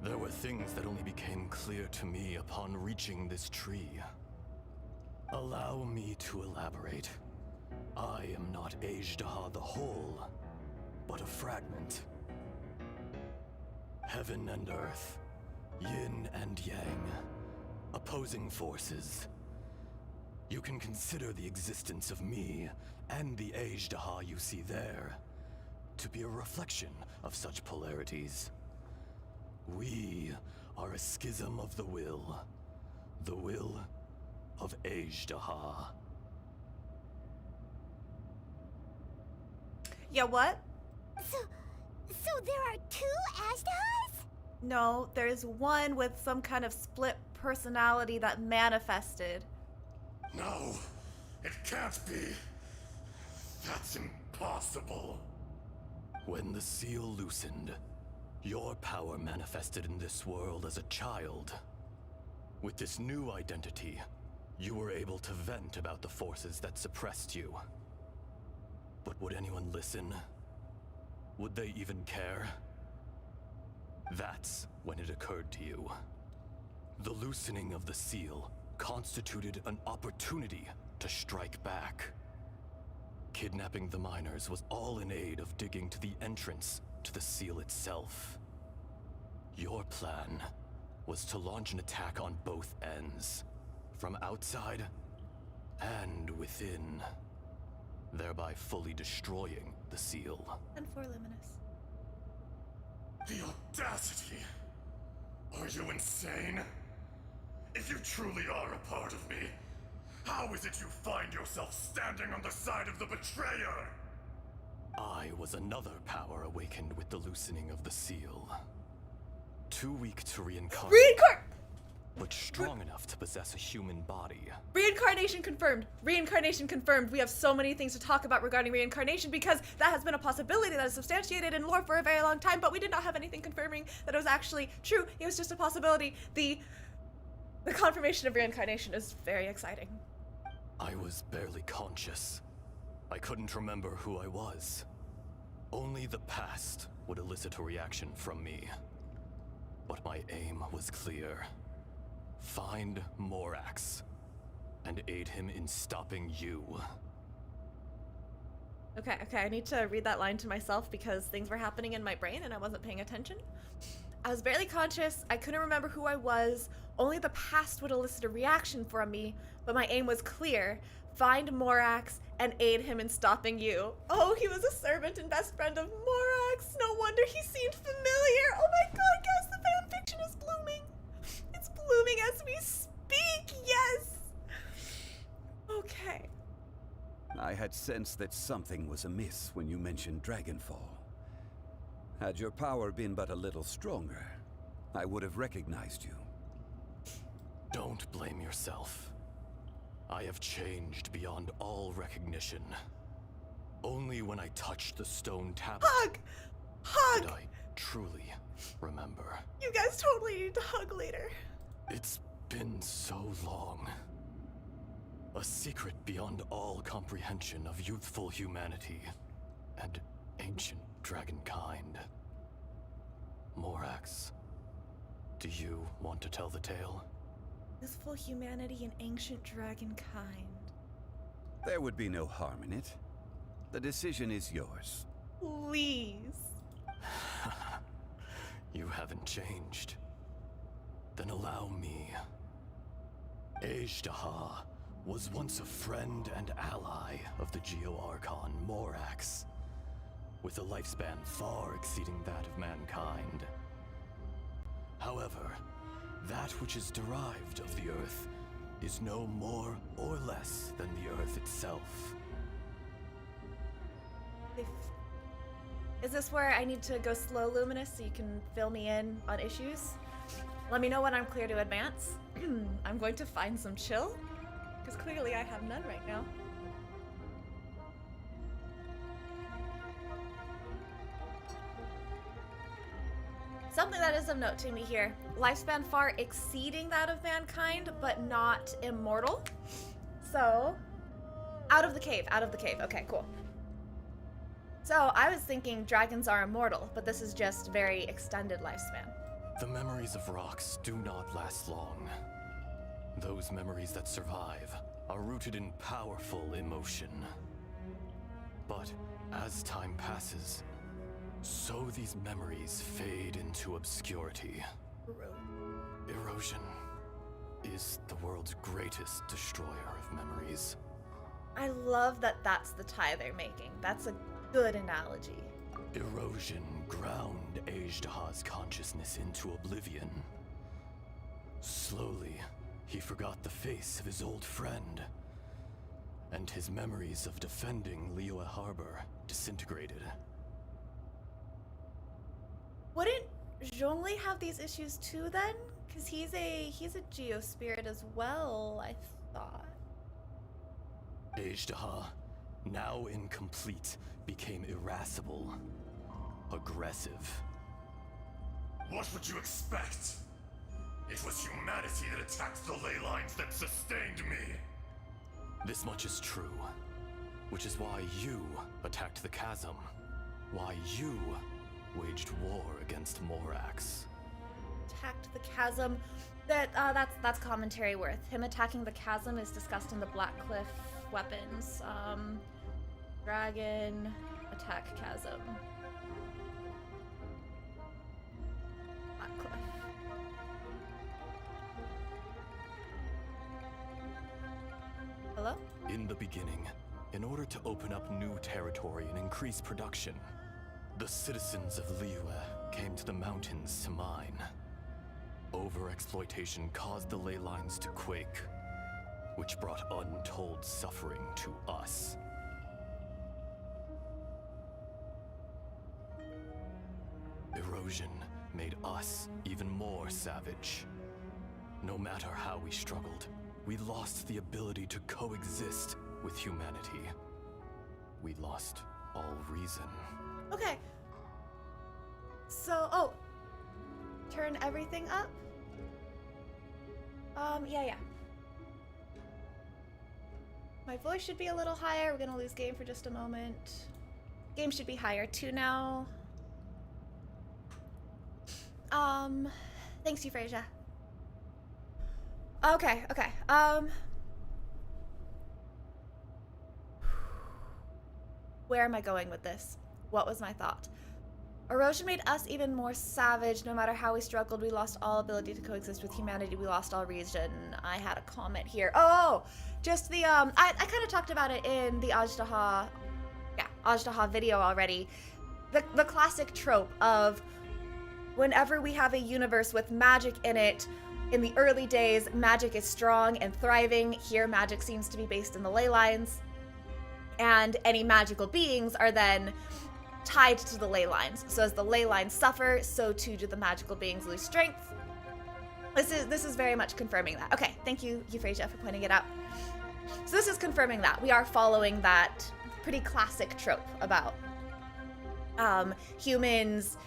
Speaker 17: There were things that only became clear to me upon reaching this tree. Allow me to elaborate. I am not Azhdaha the whole, but a fragment. Heaven and earth, yin and yang, opposing forces. You can consider the existence of me and the Azhdaha you see there to be a reflection of such polarities. We are a schism of the will of Azhdaha.
Speaker 9: Yeah, what?
Speaker 6: So there are two Azhdahas?
Speaker 9: No, there's one with some kind of split personality that manifested.
Speaker 3: No, it can't be. That's impossible.
Speaker 17: When the seal loosened, your power manifested in this world as a child. With this new identity, you were able to vent about the forces that suppressed you. But would anyone listen? Would they even care? That's when it occurred to you. The loosening of the seal constituted an opportunity to strike back. Kidnapping the miners was all in aid of digging to the entrance to the seal itself. Your plan was to launch an attack on both ends, from outside and within, thereby fully destroying the seal.
Speaker 9: And for Luminous.
Speaker 3: The audacity! Are you insane? If you truly are a part of me, how is it you find yourself standing on the side of the betrayer?
Speaker 17: I was another power awakened with the loosening of the seal. Too weak to reincarnate, but strong enough to possess a human body.
Speaker 9: Reincarnation confirmed. Reincarnation confirmed. We have so many things to talk about regarding reincarnation because that has been a possibility that is substantiated in lore for a very long time, but we did not have anything confirming that it was actually true. It was just a possibility. The confirmation of reincarnation is very exciting.
Speaker 17: I was barely conscious. I couldn't remember who I was. Only the past would elicit a reaction from me. But my aim was clear. Find Morax and aid him in stopping you.
Speaker 9: Okay, I need to read that line to myself because things were happening in my brain and I wasn't paying attention. I was barely conscious, I couldn't remember who I was, only the past would elicit a reaction from me, but my aim was clear. Find Morax and aid him in stopping you. Oh, he was a servant and best friend of Morax. No wonder he seemed familiar. Oh my god, guys, the fanfiction is blooming. It's blooming as we speak, yes! Okay.
Speaker 5: I had sensed that something was amiss when you mentioned Dragonfall. Had your power been but a little stronger, I would have recognized you.
Speaker 17: Don't blame yourself. I have changed beyond all recognition. Only when I touched the stone tablet did I truly remember.
Speaker 9: You guys totally need to hug later.
Speaker 17: It's been so long. A secret beyond all comprehension of youthful humanity and ancient dragonkind. Morax, do you want to tell the tale?
Speaker 9: Youthful humanity and ancient dragonkind.
Speaker 5: There would be no harm in it. The decision is yours.
Speaker 9: Please.
Speaker 17: You haven't changed. Then allow me. Azhdaha was once a friend and ally of the Geo-Archon Morax, with a lifespan far exceeding that of mankind. However, that which is derived of the Earth is no more or less than the Earth itself.
Speaker 9: Is this where I need to go slow, Luminous, so you can fill me in on issues? Let me know when I'm clear to advance. I'm going to find some chill, because clearly I have none right now. Something that is of note to me here. Lifespan far exceeding that of mankind, but not immortal. So, out of the cave. Okay, cool. So, I was thinking dragons are immortal, but this is just very extended lifespan.
Speaker 17: The memories of rocks do not last long. Those memories that survive are rooted in powerful emotion. But as time passes, so these memories fade into obscurity. Erosion is the world's greatest destroyer of memories.
Speaker 9: I love that that's the tie they're making. That's a good analogy.
Speaker 17: Erosion ground Azhdaha's consciousness into oblivion. Slowly, he forgot the face of his old friend, and his memories of defending Liyue Harbor disintegrated.
Speaker 9: Wouldn't Zhongli have these issues too then? Because he's a geospirit as well, I thought.
Speaker 17: Azhdaha, now incomplete, became irascible, aggressive.
Speaker 3: What would you expect? It was humanity that attacked the ley lines that sustained me.
Speaker 17: This much is true, which is why you attacked the chasm, why you waged war against Morax.
Speaker 9: Attacked the chasm. That's commentary worth. Him attacking the chasm is discussed in the Blackcliff weapons. Dragon, attack chasm. Blackcliff. Hello?
Speaker 17: In the beginning, in order to open up new territory and increase production, the citizens of Liyue came to the mountains to mine. Overexploitation caused the ley lines to quake, which brought untold suffering to us. Erosion made us even more savage. No matter how we struggled, we lost the ability to coexist with humanity. We lost all reason.
Speaker 9: Okay. So, turn everything up? Yeah. My voice should be a little higher. We're gonna lose game for just a moment. Game should be higher too now. Thanks, Euphrasia. Okay. Where am I going with this? What was my thought? Erosion made us even more savage. No matter how we struggled, we lost all ability to coexist with humanity. We lost all reason. I had a comment here. Oh, just the, I kind of talked about it in the Azhdaha video already. The classic trope of whenever we have a universe with magic in it, in the early days, magic is strong and thriving. Here, magic seems to be based in the ley lines. And any magical beings are then tied to the ley lines. So as the ley lines suffer, so too do the magical beings lose strength. This is very much confirming that. Okay, thank you, Euphrasia, for pointing it out. So this is confirming that. We are following that pretty classic trope about humans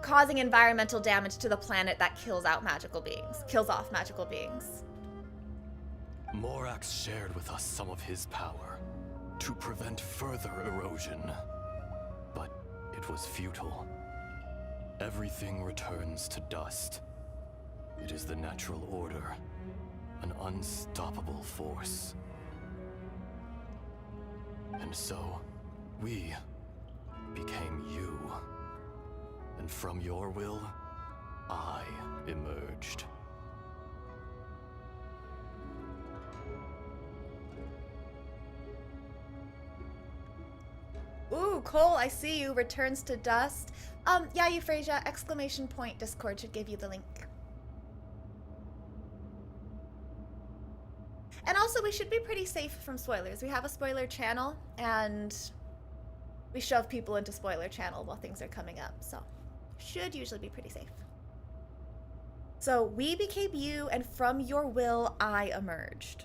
Speaker 9: causing environmental damage to the planet that kills off magical beings.
Speaker 17: Morax shared with us some of his power to prevent further erosion, but it was futile. Everything returns to dust. It is the natural order, an unstoppable force. And so, we became you. And from your will, I emerged.
Speaker 9: Ooh, Cole, I see you. Returns to dust. Yeah, Euphrasia, ! Discord should give you the link. And also, we should be pretty safe from spoilers. We have a spoiler channel, and we shove people into spoiler channel while things are coming up, so should usually be pretty safe. So, we became you, and from your will, I emerged.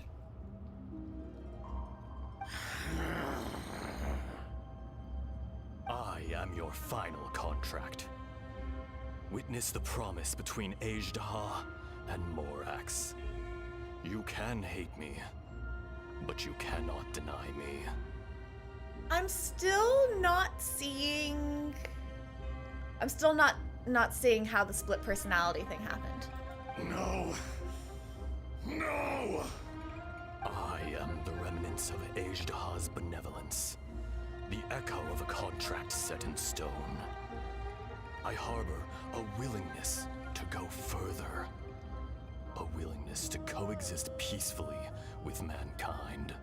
Speaker 17: I am your final contract. Witness the promise between Azhdaha and Morax. You can hate me, but you cannot deny me.
Speaker 9: I'm still not seeing how the split personality thing happened.
Speaker 3: No. No!
Speaker 17: I am the remnants of Azhdaha's benevolence. The echo of a contract set in stone. I harbor a willingness to go further. A willingness to coexist peacefully with mankind.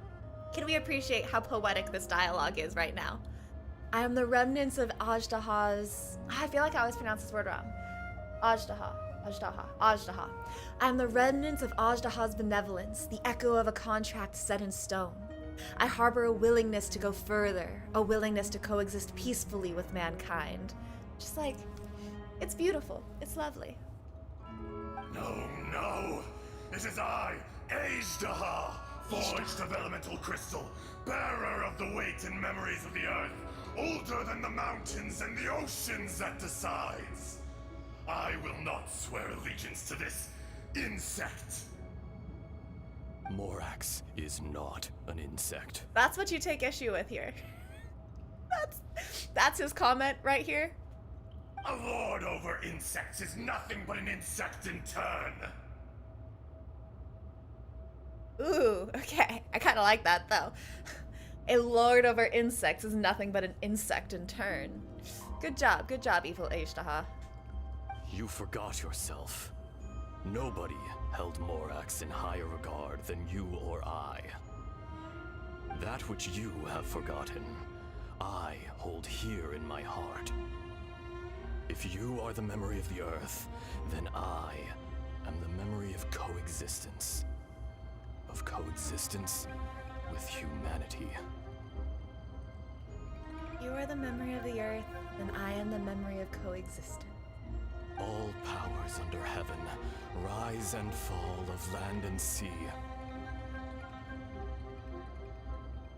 Speaker 9: Can we appreciate how poetic this dialogue is right now? I am the remnants of Azhdaha's... I feel like I always pronounce this word wrong. Azhdaha. I am the remnants of Azhdaha's benevolence, the echo of a contract set in stone. I harbor a willingness to go further, a willingness to coexist peacefully with mankind. Just like, it's beautiful. It's lovely.
Speaker 3: No! It is I, Azhdaha, forged of elemental crystal, bearer of the weight and memories of the earth, older than the mountains and the oceans that decides. I will not swear allegiance to this insect.
Speaker 17: Morax is not an insect.
Speaker 9: That's what you take issue with here. That's his comment right here.
Speaker 3: A lord over insects is nothing but an insect in turn.
Speaker 9: Ooh, okay. I kind of like that, though. A lord over insects is nothing but an insect in turn. Good job, evil Azhdaha.
Speaker 17: You forgot yourself. Nobody held Morax in higher regard than you or I. That which you have forgotten, I hold here in my heart. If you are the memory of the earth, then I am the memory of coexistence. Of coexistence with humanity.
Speaker 9: You are the memory of the earth, then I am the memory of coexistence.
Speaker 17: All powers under heaven, rise and fall of land and sea.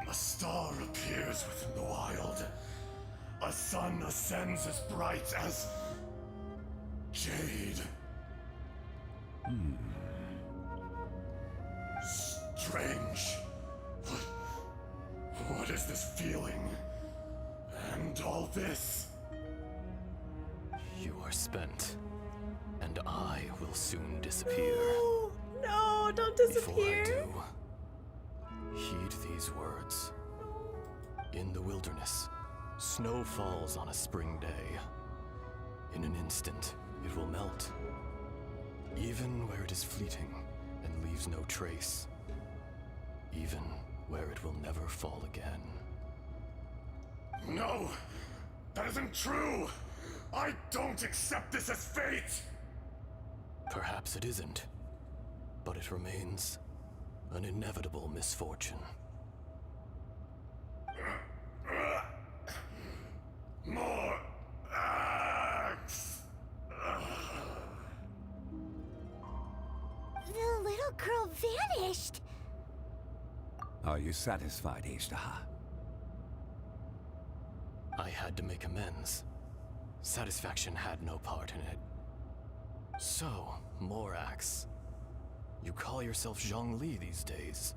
Speaker 3: A star appears within the wild. A sun ascends as bright as jade. Strange. What is this feeling? And all this?
Speaker 17: You are spent, and I will soon disappear.
Speaker 9: No, don't disappear.
Speaker 17: Before I do, heed these words. In the wilderness, snow falls on a spring day. In an instant, it will melt. Even where it is fleeting and leaves no trace. Even where it will never fall again.
Speaker 3: No! That isn't true! I don't accept this as fate!
Speaker 17: Perhaps it isn't, but it remains an inevitable misfortune.
Speaker 3: More axe!
Speaker 6: The little girl vanished.
Speaker 5: Are you satisfied, Azhdaha?
Speaker 17: I had to make amends. Satisfaction had no part in it. So, Morax, you call yourself Zhongli these days?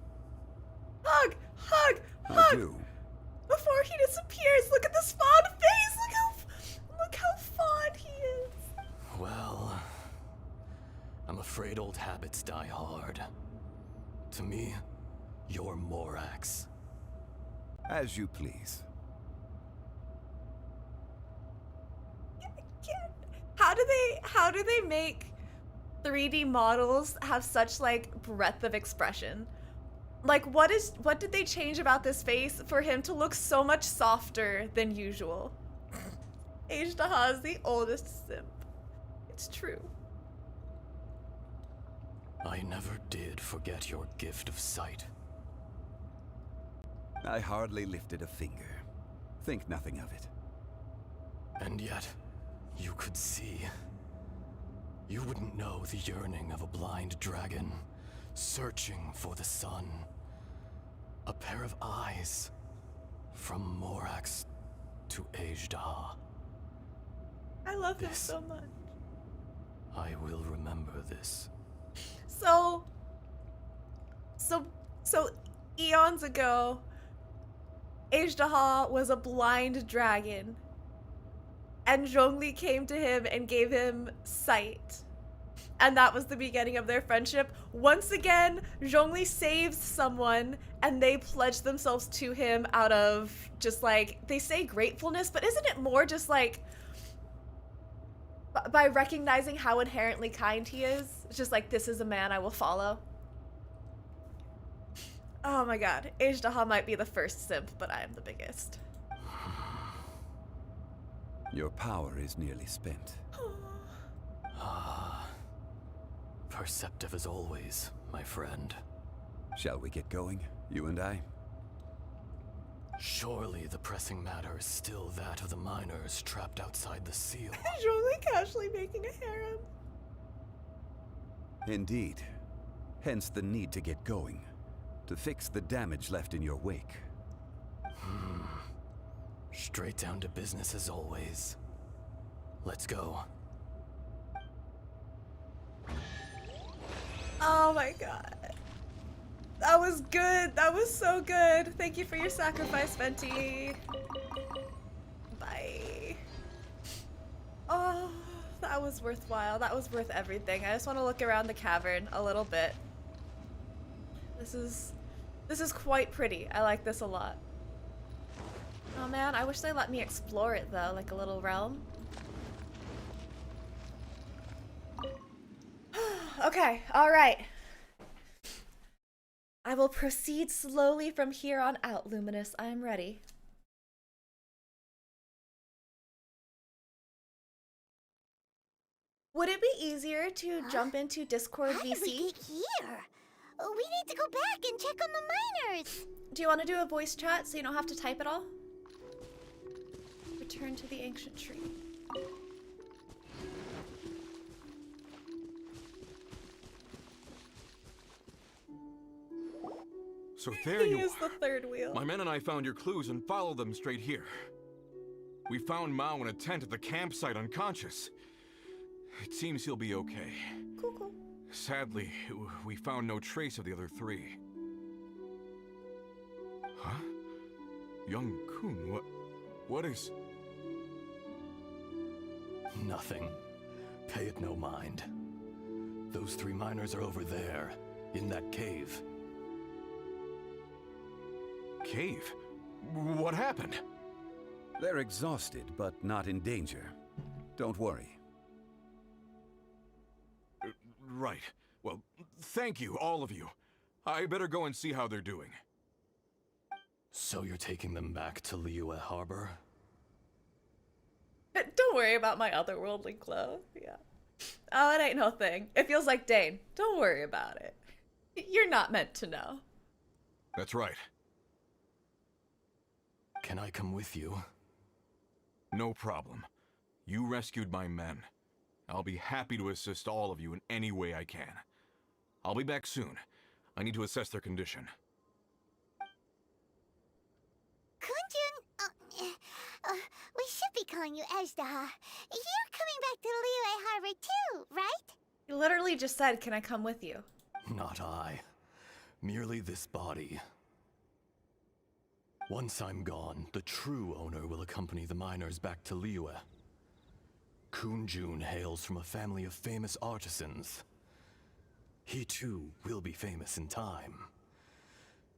Speaker 9: Hug! Hug!
Speaker 5: I
Speaker 9: Hug!
Speaker 5: do.
Speaker 9: Before he disappears, look at this fond face! Look how fond he is!
Speaker 17: Well, I'm afraid old habits die hard. To me, you're Morax.
Speaker 5: As you please.
Speaker 9: How do they make 3D models have such like breadth of expression? Like what did they change about this face for him to look so much softer than usual? Azhdaha is the oldest simp. It's true.
Speaker 17: I never did forget your gift of sight.
Speaker 5: I hardly lifted a finger. Think nothing of it.
Speaker 17: And yet, you could see. You wouldn't know the yearning of a blind dragon, searching for the sun. A pair of eyes, from Morax to Azhdaha.
Speaker 9: I love him so much.
Speaker 17: I will remember this.
Speaker 9: So eons ago, Azhdaha was a blind dragon. And Zhongli came to him and gave him sight. And that was the beginning of their friendship. Once again, Zhongli saves someone and they pledge themselves to him out of just like, they say gratefulness, but isn't it more just like by recognizing how inherently kind he is? It's just like, this is a man I will follow. Oh my god, Azhdaha might be the first simp, but I am the biggest.
Speaker 5: Your power is nearly spent.
Speaker 17: Ah, perceptive as always, my friend.
Speaker 5: Shall we get going, you and I?
Speaker 17: Surely the pressing matter is still that of the miners trapped outside the seal.
Speaker 9: Zhongli casually making a harem.
Speaker 5: Indeed. Hence the need to get going. To fix the damage left in your wake.
Speaker 17: Straight down to business as always. Let's go.
Speaker 9: Oh my god. That was good. That was so good. Thank you for your sacrifice, Venti. Bye. Oh, that was worthwhile. That was worth everything. I just want to look around the cavern a little bit. This is quite pretty. I like this a lot. Oh man, I wish they let me explore it though, like a little realm. Okay, alright. I will proceed slowly from here on out, Luminous. I am ready. Would it be easier to jump into Discord
Speaker 6: How
Speaker 9: VC?
Speaker 6: did we get here? We need to go back and check on the miners.
Speaker 9: Do you want to do a voice chat so you don't have to type it all? Return to the ancient tree.
Speaker 10: So there you
Speaker 9: He is
Speaker 10: are.
Speaker 9: the third wheel.
Speaker 10: My men and I found your clues and followed them straight here. We found Mao in a tent at the campsite unconscious. It seems he'll be okay.
Speaker 9: Cool.
Speaker 10: Sadly, we found no trace of the other three. Huh? Young Kun, what is...
Speaker 17: Nothing. Pay it no mind. Those three miners are over there, in that cave.
Speaker 10: Cave? What happened?
Speaker 5: They're exhausted, but not in danger. Don't worry.
Speaker 10: Right. Well, thank you, all of you. I better go and see how they're doing.
Speaker 17: So you're taking them back to Liyue Harbor?
Speaker 9: Don't worry about my otherworldly glow. Yeah. Oh, it ain't no thing. It feels like Dane. Don't worry about it. You're not meant to know.
Speaker 10: That's right.
Speaker 17: Can I come with you?
Speaker 10: No problem. You rescued my men. I'll be happy to assist all of you in any way I can. I'll be back soon. I need to assess their condition.
Speaker 6: Kunjun, we should be calling you Azhdaha. You're coming back to Liyue Harbor too, right?
Speaker 9: He literally just said, "Can I come with you?"
Speaker 17: Not I. Merely this body. Once I'm gone, the true owner will accompany the miners back to Liyue. Kunjun hails from a family of famous artisans. He too will be famous in time.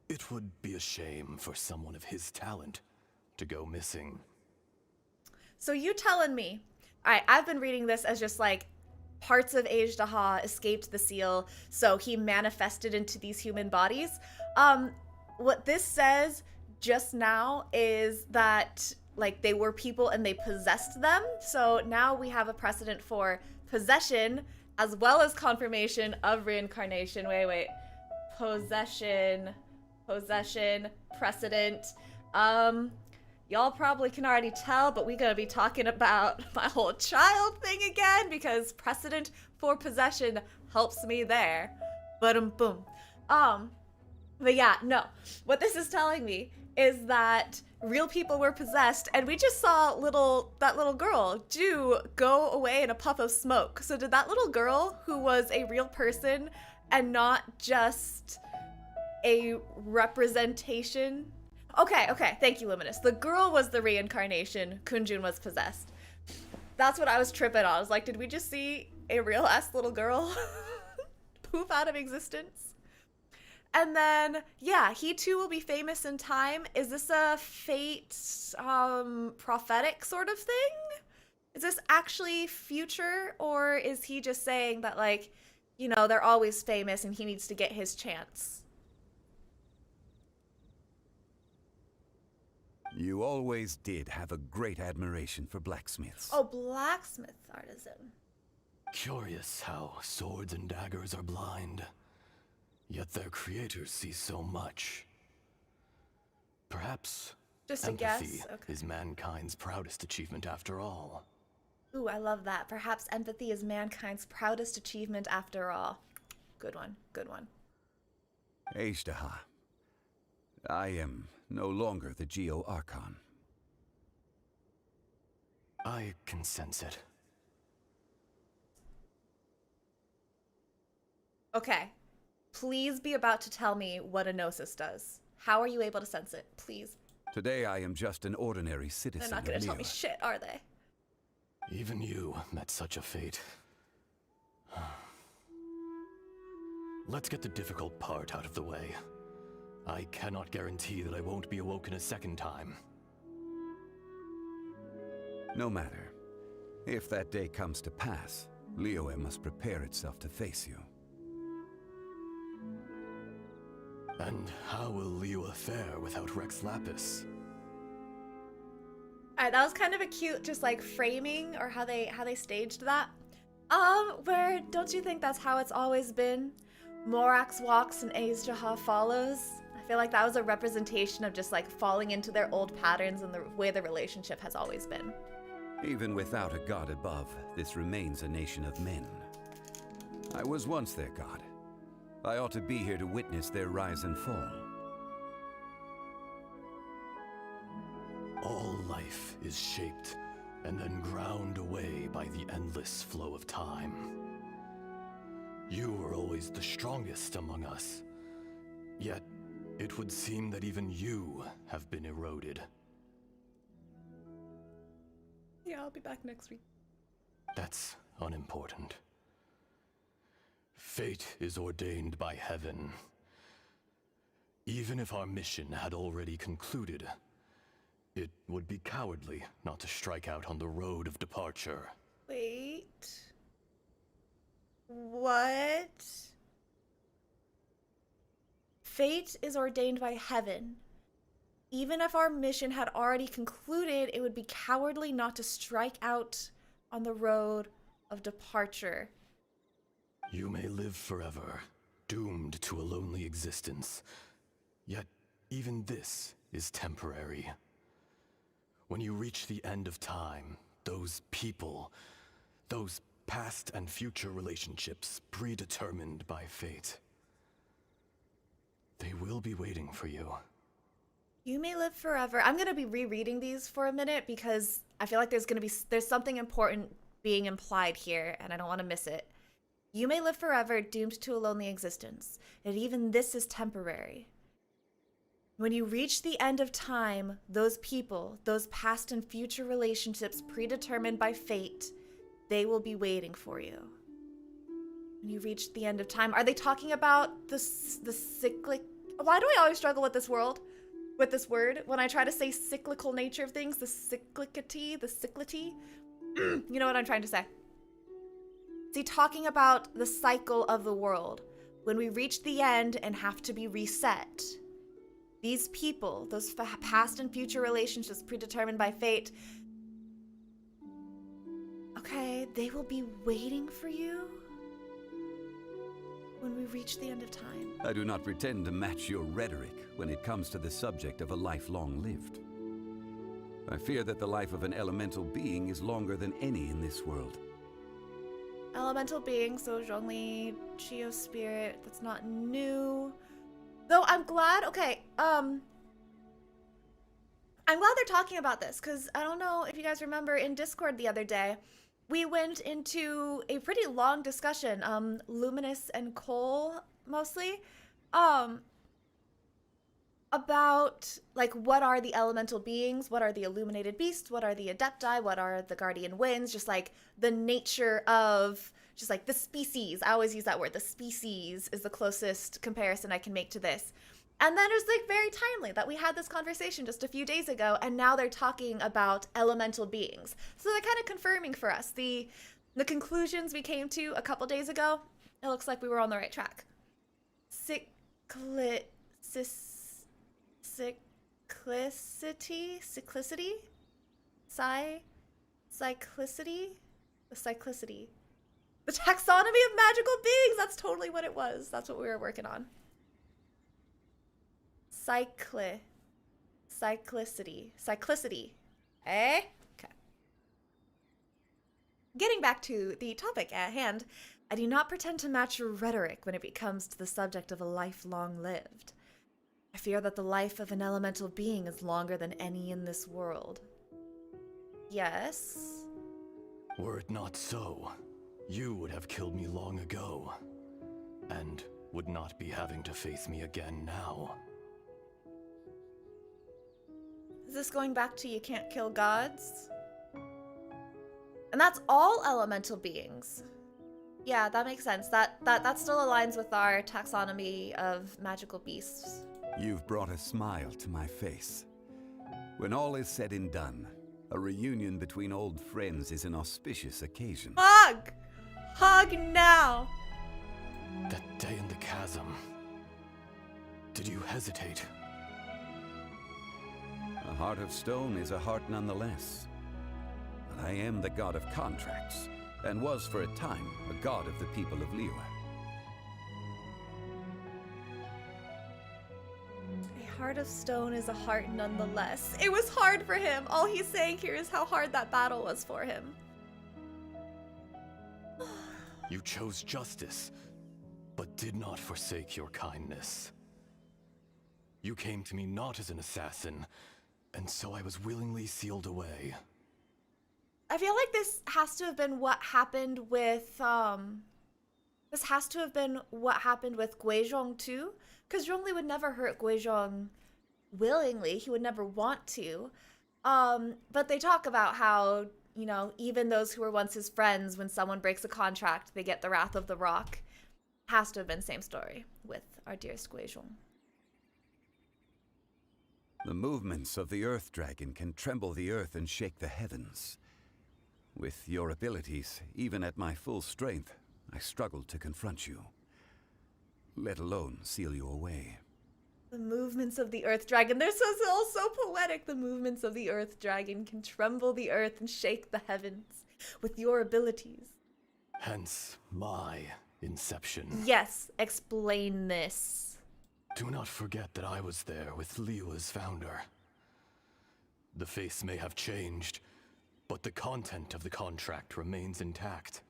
Speaker 17: It would be a shame for someone of his talent to go missing.
Speaker 9: So you telling me, all right, I've been reading this as just like parts of Azhdaha escaped the seal, so he manifested into these human bodies. What this says just now is that like they were people and they possessed them. So now we have a precedent for possession as well as confirmation of reincarnation. Wait. Possession, precedent. Y'all probably can already tell, but we're gonna be talking about my whole child thing again because precedent for possession helps me there. Boom. But yeah, no. What this is telling me is that real people were possessed, and we just saw that little girl, Ju, go away in a puff of smoke. So did that little girl, who was a real person and not just a representation? Okay, thank you, Luminous. The girl was the reincarnation, Kunjun was possessed. That's what I was tripping on. I was like, did we just see a real-ass little girl poof out of existence? And then, yeah, he too will be famous in time. Is this a fate, prophetic sort of thing? Is this actually future, or is he just saying that, like, you know, they're always famous and he needs to get his chance?
Speaker 5: You always did have a great admiration for blacksmiths.
Speaker 9: Oh, blacksmith artisan.
Speaker 17: Curious how swords and daggers are blind, yet their creators see so much. Perhaps
Speaker 9: just a
Speaker 17: empathy
Speaker 9: guess. Okay.
Speaker 17: is mankind's proudest achievement after all.
Speaker 9: Ooh, I love that. Perhaps empathy is mankind's proudest achievement after all. Good one.
Speaker 5: Azhdaha, I am no longer the Geo-Archon.
Speaker 17: I can sense it.
Speaker 9: Okay. Please be about to tell me what a gnosis does. How are you able to sense it? Please.
Speaker 5: Today I am just an ordinary citizen.
Speaker 9: They're not going
Speaker 5: of
Speaker 9: to tell me
Speaker 5: Liyue.
Speaker 9: shit, are they?
Speaker 17: Even you met such a fate. Let's get the difficult part out of the way. I cannot guarantee that I won't be awoken a second time.
Speaker 5: No matter. If that day comes to pass, Liyue must prepare itself to face you.
Speaker 17: And how will Liyue fare without Rex Lapis?
Speaker 9: Alright, that was kind of a cute just like framing or how they staged that. Where don't you think that's how it's always been? Morax walks and Azhdaha follows. I feel like that was a representation of just like falling into their old patterns and the way the relationship has always been.
Speaker 5: Even without a god above, this remains a nation of men. I was once their god. I ought to be here to witness their rise and fall.
Speaker 17: All life is shaped and then ground away by the endless flow of time. You were always the strongest among us, yet it would seem that even you have been eroded.
Speaker 9: Yeah, I'll be back next week.
Speaker 17: That's unimportant. Fate is ordained by heaven. Even if our mission had already concluded, it would be cowardly not to strike out on the road of departure.
Speaker 9: Wait. What? Fate is ordained by heaven. Even if our mission had already concluded, it would be cowardly not to strike out on the road of departure.
Speaker 17: You may live forever, doomed to a lonely existence. Yet, even this is temporary. When you reach the end of time, those people, those past and future relationships predetermined by fate, they will be waiting for you.
Speaker 9: You may live forever. I'm going to be rereading these for a minute because I feel like there's something important being implied here and I don't want to miss it. You may live forever, doomed to a lonely existence, and even this is temporary. When you reach the end of time, those people, those past and future relationships predetermined by fate, they will be waiting for you. When you reach the end of time, are they talking about the cyclic? Why do I always struggle with this word? When I try to say cyclical nature of things, the cyclicity. You know what I'm trying to say. Is he talking about the cycle of the world? When we reach the end and have to be reset, these people, those past and future relationships predetermined by fate, okay, they will be waiting for you when we reach the end of time.
Speaker 5: I do not pretend to match your rhetoric when it comes to the subject of a life long lived. I fear that the life of an elemental being is longer than any in this world.
Speaker 9: Elemental being, so Zhongli, Chio spirit, that's not new. Though I'm glad, I'm glad they're talking about this, because I don't know if you guys remember in Discord the other day, we went into a pretty long discussion, Luminous and Cole mostly, about like what are the elemental beings, what are the illuminated beasts, what are the adepti, what are the guardian winds, just like the nature of just like the species. I always use that word, the species is the closest comparison I can make to this. And then it was like very timely that we had this conversation just a few days ago, and now they're talking about elemental beings. So they're kind of confirming for us the conclusions we came to a couple days ago. It looks like we were on the right track. Cyclicity? Cyclicity. The taxonomy of magical beings! That's totally what it was. That's what we were working on. Cyclicity. Eh? Okay. Getting back to the topic at hand, I do not pretend to match your rhetoric when it comes to the subject of a life long lived. I fear that the life of an elemental being is longer than any in this world. Yes?
Speaker 17: Were it not so, you would have killed me long ago, and would not be having to face me again now.
Speaker 9: Is this going back to you can't kill gods? And that's all elemental beings. Yeah, that makes sense. That still aligns with our taxonomy of magical beasts.
Speaker 5: You've brought a smile to my face. When all is said and done, a reunion between old friends is an auspicious occasion.
Speaker 9: Hug! Hug now!
Speaker 17: That day in the chasm. Did you hesitate?
Speaker 5: A heart of stone is a heart nonetheless. But I am the god of contracts, and was for a time a god of the people of Liyue.
Speaker 9: A heart of stone is a heart nonetheless. It was hard for him. All he's saying here is how hard that battle was for him.
Speaker 17: You chose justice, but did not forsake your kindness. You came to me not as an assassin, and so I was willingly sealed away.
Speaker 9: I feel like this has to have been what happened with, Guizhong too, because Zhongli would never hurt Guizhong willingly. He would never want to. But they talk about how, you know, even those who were once his friends, when someone breaks a contract, they get the wrath of the rock. Has to have been same story with our dearest Guizhong.
Speaker 5: The movements of the Earth Dragon can tremble the earth and shake the heavens. With your abilities, even at my full strength, I struggled to confront you, let alone seal you away.
Speaker 9: The movements of the Earth Dragon, they're all so poetic. The movements of the Earth Dragon can tremble the earth and shake the heavens with your abilities.
Speaker 17: Hence my inception.
Speaker 9: Yes, explain this.
Speaker 17: Do not forget that I was there with Liyue's founder. The face may have changed, but the content of the contract remains intact.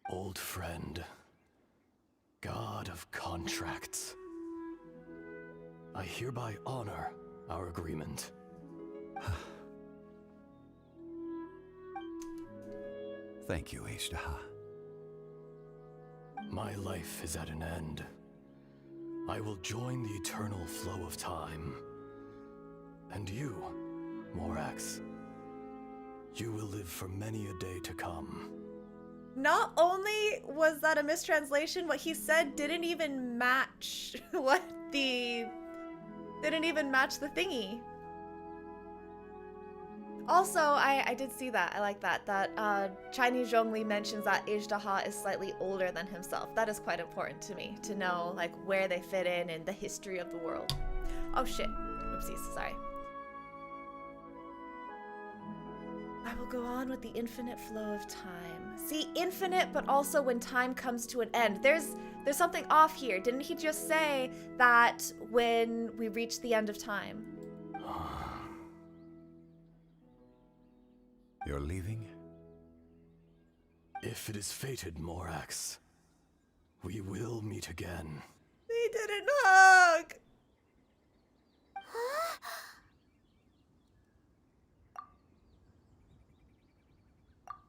Speaker 17: Old friend, God of contracts, I hereby honor our agreement.
Speaker 5: Thank you, Azhdaha.
Speaker 17: My life is at an end. I will join the eternal flow of time. And you, Morax, you will live for many a day to come.
Speaker 9: Not only was that a mistranslation, what he said didn't even match didn't even match the thingy. Also, I did see that. I like that. Chinese Zhongli mentions that Azhdaha is slightly older than himself. That is quite important to me, to know like where they fit in the history of the world. Oh shit. Oopsies, sorry. I will go on with the infinite flow of time. See, infinite, but also when time comes to an end. There's something off here. Didn't he just say that when we reach the end of time?
Speaker 5: You're leaving?
Speaker 17: If it is fated, Morax, we will meet again.
Speaker 9: They didn't hug!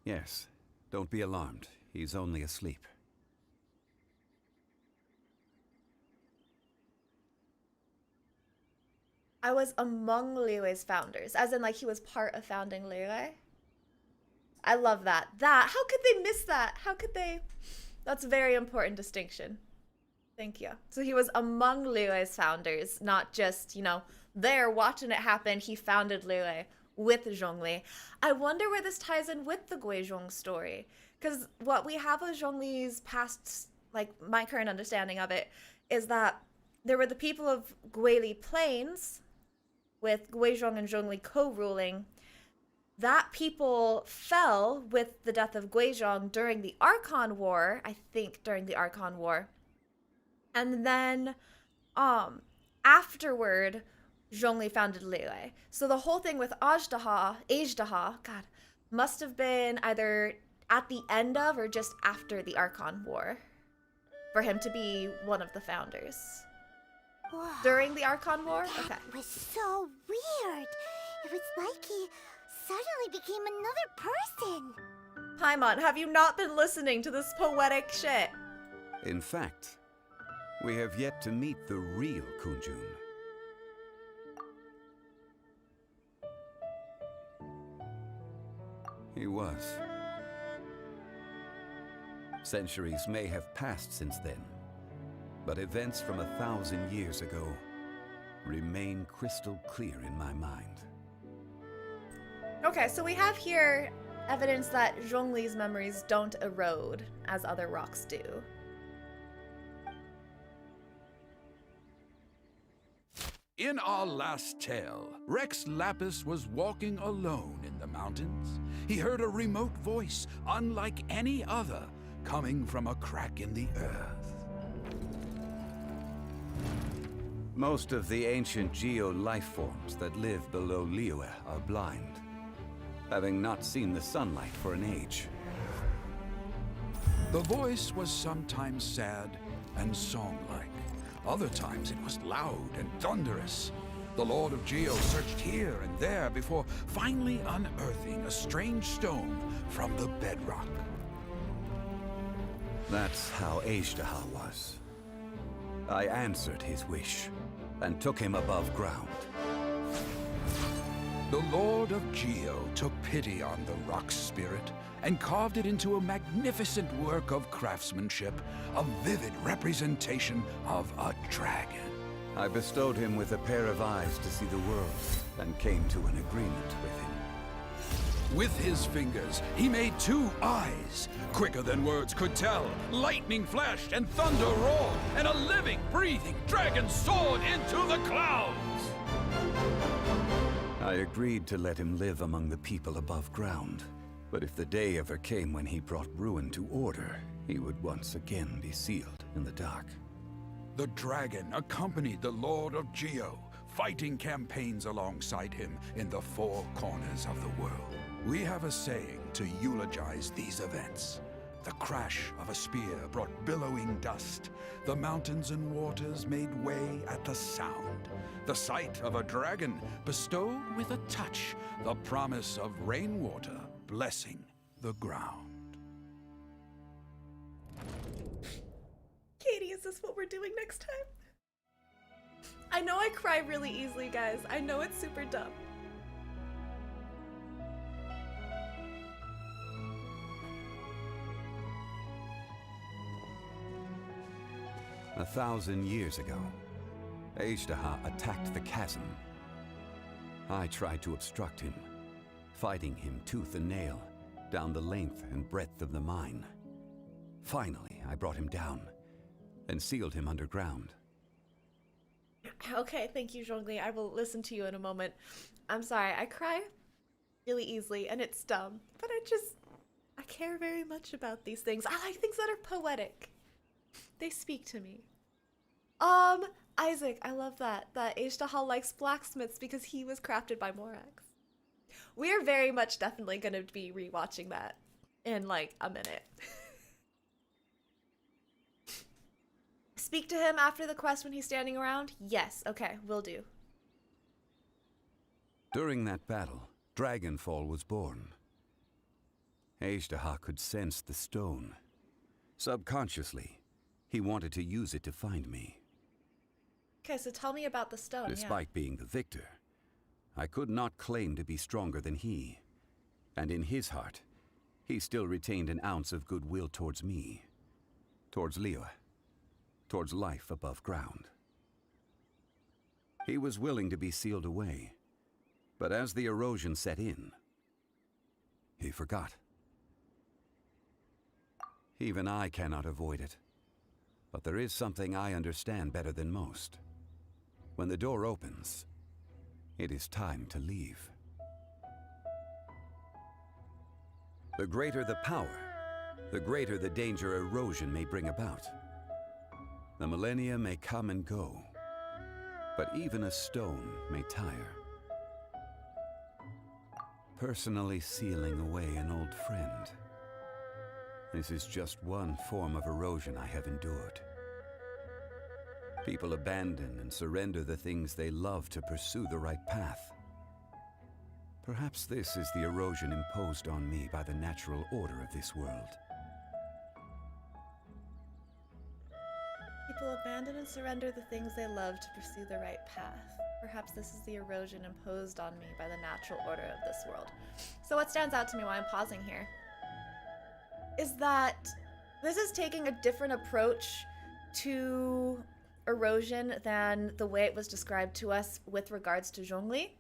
Speaker 5: Yes. Don't be alarmed. He's only asleep.
Speaker 9: I was among Liyue's founders, as in like he was part of founding Liyue. I love that. How could they miss that? How could they? That's a very important distinction. Thank you. So he was among Liyue's founders, not just, there watching it happen. He founded Liyue with Zhongli. I wonder where this ties in with the Guizhong story. Because what we have of Zhongli's past, like my current understanding of it, is that there were the people of Guili Plains, with Guizhong and Zhongli co-ruling. That people fell with the death of Guizhong during the Archon War, I think during the Archon War. And then afterward, Zhongli founded Liyue. So the whole thing with Azhdaha, God, must have been either at the end of or just after the Archon War for him to be one of the founders.
Speaker 6: Whoa.
Speaker 9: During the Archon War?
Speaker 6: That
Speaker 9: Okay.
Speaker 6: was so weird. It was like he suddenly became another person.
Speaker 9: Paimon, have you not been listening to this poetic shit?
Speaker 5: In fact, we have yet to meet the real Kunjun. He was. Centuries may have passed since then, but events from 1,000 years ago remain crystal clear in my mind.
Speaker 9: Okay, so we have here evidence that Zhongli's memories don't erode as other rocks do.
Speaker 18: In our last tale, Rex Lapis was walking alone in the mountains. He heard a remote voice, unlike any other, coming from a crack in the earth.
Speaker 5: Most of the ancient geo life forms that live below Liyue are blind, having not seen the sunlight for an age.
Speaker 18: The voice was sometimes sad and song-like. Other times it was loud and thunderous. The Lord of Geo searched here and there before finally unearthing a strange stone from the bedrock.
Speaker 5: That's how Azhdaha was. I answered his wish and took him above ground.
Speaker 18: The Lord of Geo took pity on the rock spirit and carved it into a magnificent work of craftsmanship, a vivid representation of a dragon.
Speaker 5: I bestowed him with a pair of eyes to see the world and came to an agreement with him.
Speaker 18: With his fingers, he made 2 eyes, quicker than words could tell. Lightning flashed and thunder roared, and a living, breathing dragon soared into the clouds.
Speaker 5: I agreed to let him live among the people above ground. But if the day ever came when he brought ruin to order, he would once again be sealed in the dark.
Speaker 18: The dragon accompanied the Lord of Geo, fighting campaigns alongside him in the four corners of the world. We have a saying to eulogize these events. The crash of a spear brought billowing dust. The mountains and waters made way at the sound. The sight of a dragon bestowed with a touch the promise of rainwater blessing the ground.
Speaker 9: Katie, is this what we're doing next time? I know I cry really easily, guys. I know it's super dumb.
Speaker 5: A 1,000 years ago, Azhdaha attacked the chasm. I tried to obstruct him, fighting him tooth and nail down the length and breadth of the mine. Finally, I brought him down and sealed him underground.
Speaker 9: Okay, thank you, Zhongli. I will listen to you in a moment. I'm sorry, I cry really easily, and it's dumb. But I care very much about these things. I like things that are poetic. They speak to me. Isaac, I love that Azhdaha likes blacksmiths because he was crafted by Morax. We are very much definitely going to be rewatching that in like a minute. Speak to him after the quest when he's standing around? Yes, okay, will do.
Speaker 5: During that battle, Dragonfall was born. Azhdaha could sense the stone. Subconsciously, he wanted to use it to find me.
Speaker 9: Okay, so tell me about the stone.
Speaker 5: Despite being the victor, I could not claim to be stronger than he. And in his heart, he still retained an ounce of goodwill towards me, towards Liyue, towards life above ground. He was willing to be sealed away, but as the erosion set in, he forgot. Even I cannot avoid it, but there is something I understand better than most. When the door opens, it is time to leave. The greater the power, the greater the danger erosion may bring about. The millennia may come and go, but even a stone may tire. Personally sealing away an old friend. This is just one form of erosion I have endured. People abandon and surrender the things they love to pursue the right path. Perhaps this is the erosion imposed on me by the natural order of this world.
Speaker 9: People abandon and surrender the things they love to pursue the right path. Perhaps this is the erosion imposed on me by the natural order of this world. So what stands out to me while I'm pausing here is that this is taking a different approach to erosion than the way it was described to us with regards to Zhongli.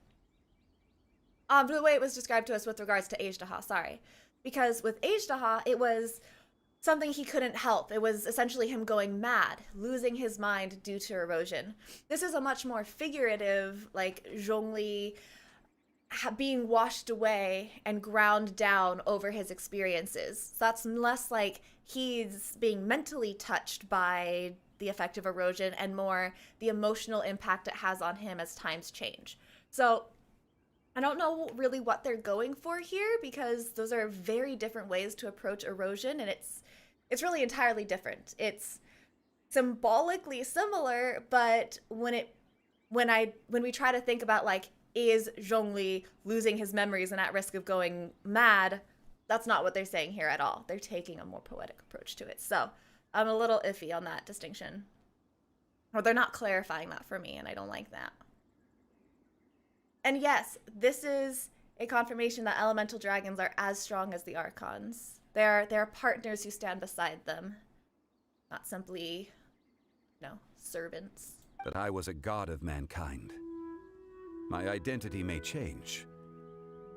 Speaker 9: The way it was described to us with regards to Azhdaha, sorry. Because with Azhdaha, it was something he couldn't help. It was essentially him going mad, losing his mind due to erosion. This is a much more figurative, like Zhongli being washed away and ground down over his experiences. So that's less like he's being mentally touched by the effect of erosion and more the emotional impact it has on him as times change. So I don't know really what they're going for here because those are very different ways to approach erosion, and it's really entirely different. It's symbolically similar, but when we try to think about like, is Zhongli losing his memories and at risk of going mad, that's not what they're saying here at all. They're taking a more poetic approach to it. So I'm a little iffy on that distinction. Or they're not clarifying that for me, and I don't like that. And yes, this is a confirmation that elemental dragons are as strong as the archons. They're partners who stand beside them, not simply, servants.
Speaker 5: But I was a god of mankind. My identity may change,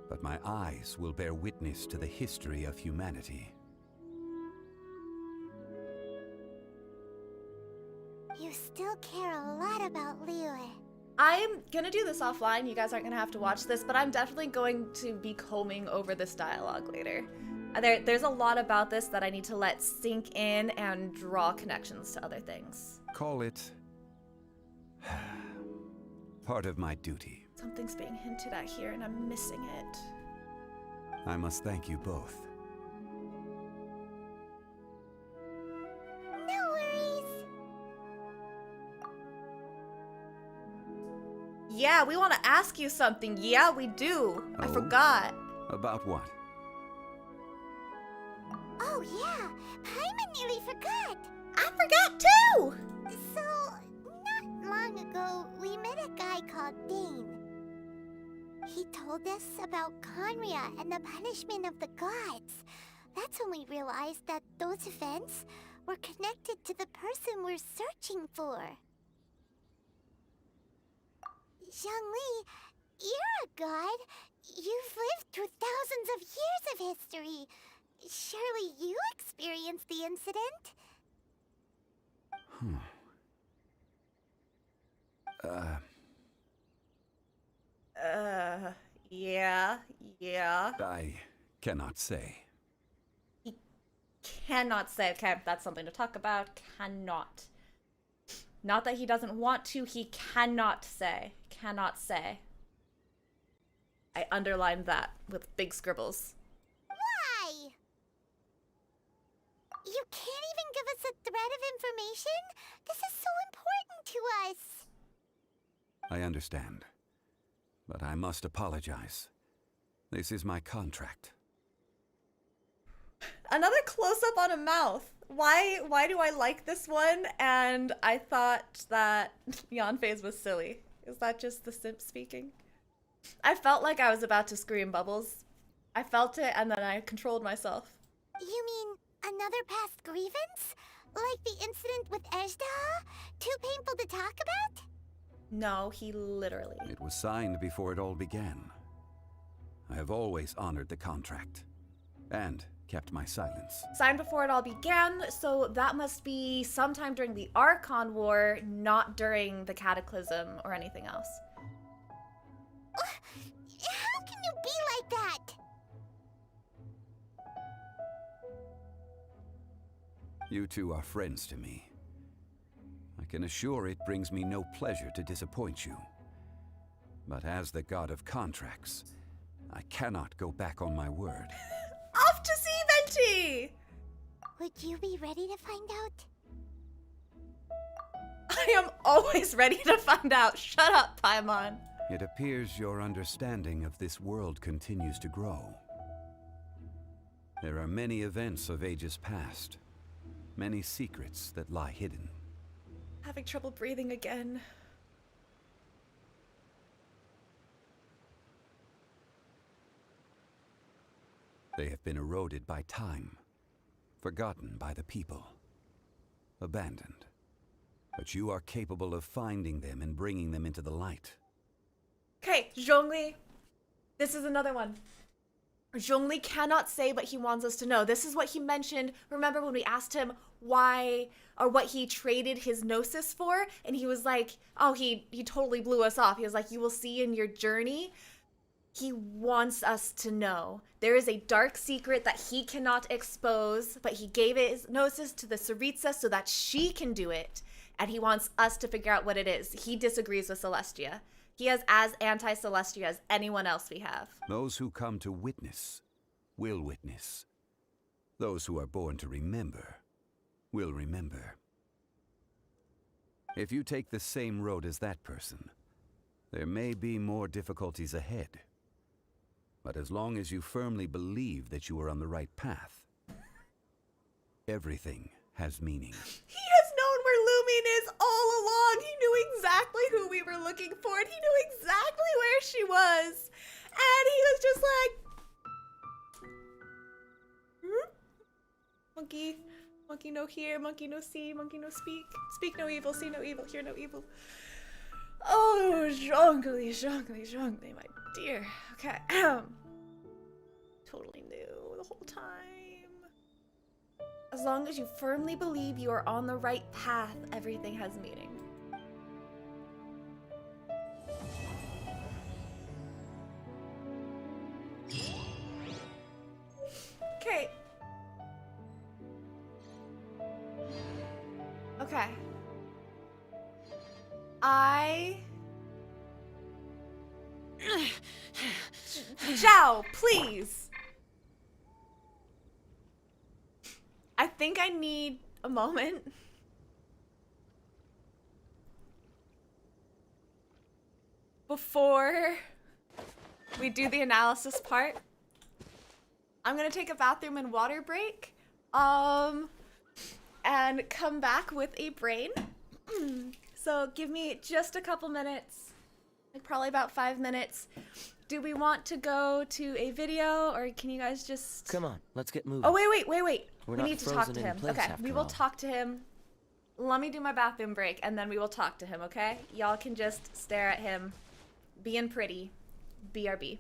Speaker 5: but my eyes will bear witness to the history of humanity.
Speaker 6: You still care a lot about Liyue.
Speaker 9: I'm gonna do this offline. You guys aren't gonna have to watch this, but I'm definitely going to be combing over this dialogue later. There's a lot about this that I need to let sink in and draw connections to other things.
Speaker 5: Call it part of my duty.
Speaker 9: Something's being hinted at here and I'm missing it.
Speaker 5: I must thank you both.
Speaker 6: No worries.
Speaker 9: Yeah, we want to ask you something. Yeah, we do. I
Speaker 5: Oh?
Speaker 9: forgot.
Speaker 5: About what?
Speaker 6: Oh yeah, Paimon nearly forgot.
Speaker 9: I forgot too!
Speaker 6: So, not long ago, we met a guy called Dane. He told us about Conria and the punishment of the gods. That's when we realized that those events were connected to the person we're searching for. Zhongli, you're a god. You've lived through thousands of years of history. Surely you experienced the incident?
Speaker 9: Yeah.
Speaker 5: I cannot say.
Speaker 9: Cannot say. Okay, that's something to talk about. Cannot. Not that he doesn't want to, he cannot say. Cannot say. I underlined that with big scribbles.
Speaker 6: Why? You can't even give us a thread of information? This is so important to us.
Speaker 5: I understand. But I must apologize. This is my contract.
Speaker 9: Another close-up on a mouth. Why do I like this one? And I thought that Yanfei's was silly. Is that just the simp speaking? I felt like I was about to scream bubbles. I felt it and then I controlled myself.
Speaker 6: You mean another past grievance? Like the incident with Azhdaha? Too painful to talk about?
Speaker 9: No, he literally.
Speaker 5: It was signed before it all began. I have always honored the contract. And kept my silence.
Speaker 9: Signed before it all began, so that must be sometime during the Archon War, not during the Cataclysm or anything else.
Speaker 6: How can you be like that?
Speaker 5: You two are friends to me. I can assure it brings me no pleasure to disappoint you. But as the god of contracts, I cannot go back on my word.
Speaker 9: Off to see Venti!
Speaker 6: Would you be ready to find out?
Speaker 9: I am always ready to find out. Shut up, Paimon.
Speaker 5: It appears your understanding of this world continues to grow. There are many events of ages past, many secrets that lie hidden.
Speaker 9: Having trouble breathing again.
Speaker 5: They have been eroded by time, forgotten by the people, abandoned. But you are capable of finding them and bringing them into the light.
Speaker 9: Okay, Zhongli. This is another one. Zhongli cannot say, but he wants us to know. This is what he mentioned. Remember when we asked him why or what he traded his gnosis for? And he was like, oh, he totally blew us off. He was like, you will see in your journey. He wants us to know. There is a dark secret that he cannot expose, but he gave his gnosis to the Tsaritsa so that she can do it. And he wants us to figure out what it is. He disagrees with Celestia. He is as anti-Celestia as anyone else we have.
Speaker 5: Those who come to witness will witness. Those who are born to remember will remember. If you take the same road as that person, there may be more difficulties ahead. But as long as you firmly believe that you are on the right path, everything has meaning.
Speaker 9: He has known where Lumine is all along. He knew exactly who we were looking for, and he knew exactly where she was. And he was just like, monkey, monkey no hear, monkey no see, monkey no speak. Speak no evil, see no evil, hear no evil. Oh, Zhongli, Zhongli, Zhongli, my dear. Okay. Totally knew the whole time. As long as you firmly believe you are on the right path, everything has meaning. Okay. Okay. I Zhao, please. I think I need a moment. Before we do the analysis part, I'm gonna take a bathroom and water break, and come back with a brain. So give me just a couple minutes, like probably about 5 minutes. Do we want to go to a video, or can you guys just...
Speaker 19: Come on, let's get moving.
Speaker 9: Oh, wait.
Speaker 19: We're
Speaker 9: We
Speaker 19: not
Speaker 9: need to talk
Speaker 19: frozen
Speaker 9: to
Speaker 19: in
Speaker 9: him.
Speaker 19: place
Speaker 9: Okay,
Speaker 19: after
Speaker 9: we will
Speaker 19: all.
Speaker 9: talk to him. Let me do my bathroom break, and then we will talk to him, okay? Y'all can just stare at him, being pretty. BRB.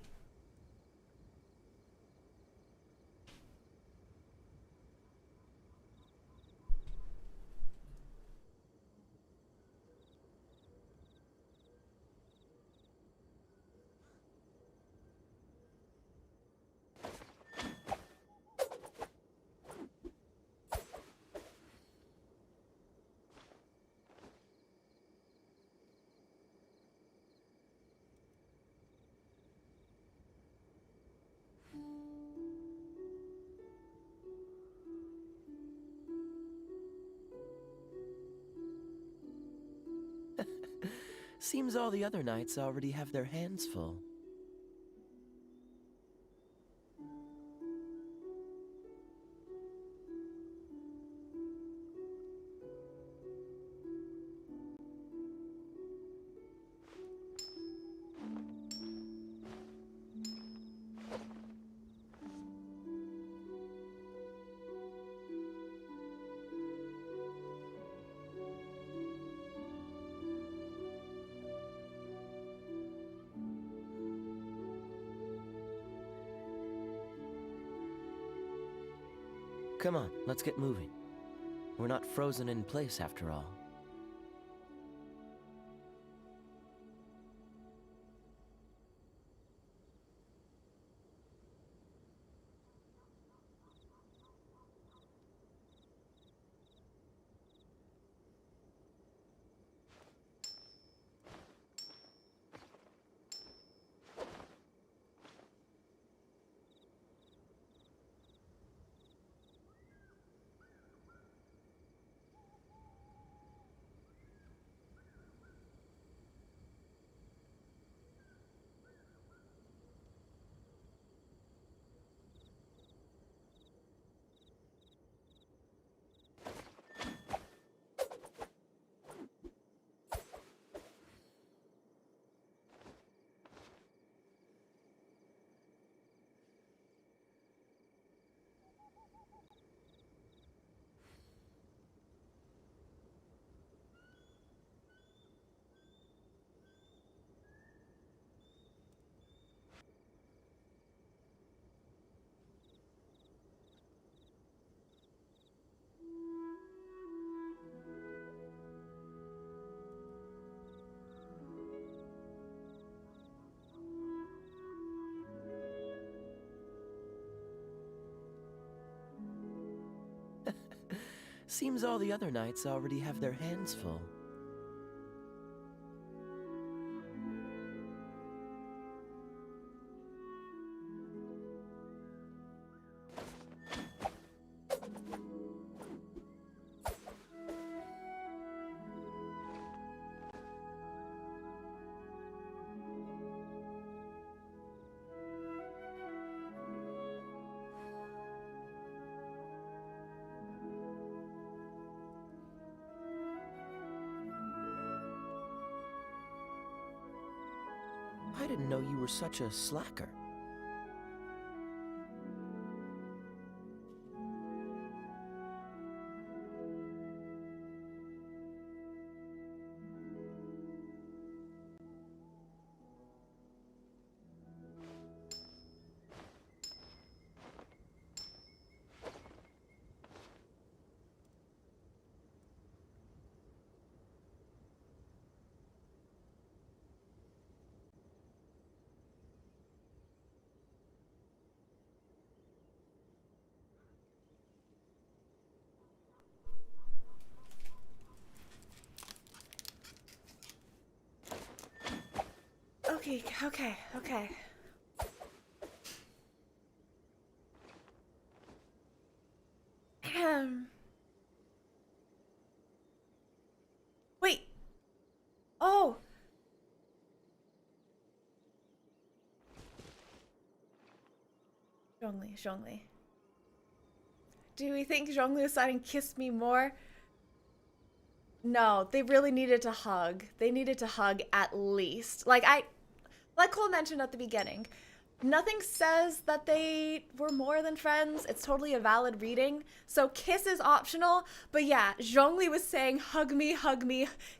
Speaker 19: Seems all the other knights already have their hands full. Come on, let's get moving. We're not frozen in place after all. Seems all the other knights already have their hands full. I didn't know you were such a slacker.
Speaker 9: Okay. Zhongli. Do we think Zhongli was signing Kiss Me More? No, they really needed to hug. They needed to hug at least. Like Cole mentioned at the beginning, nothing says that they were more than friends. It's totally a valid reading. So kiss is optional. But yeah, Zhongli was saying, hug me,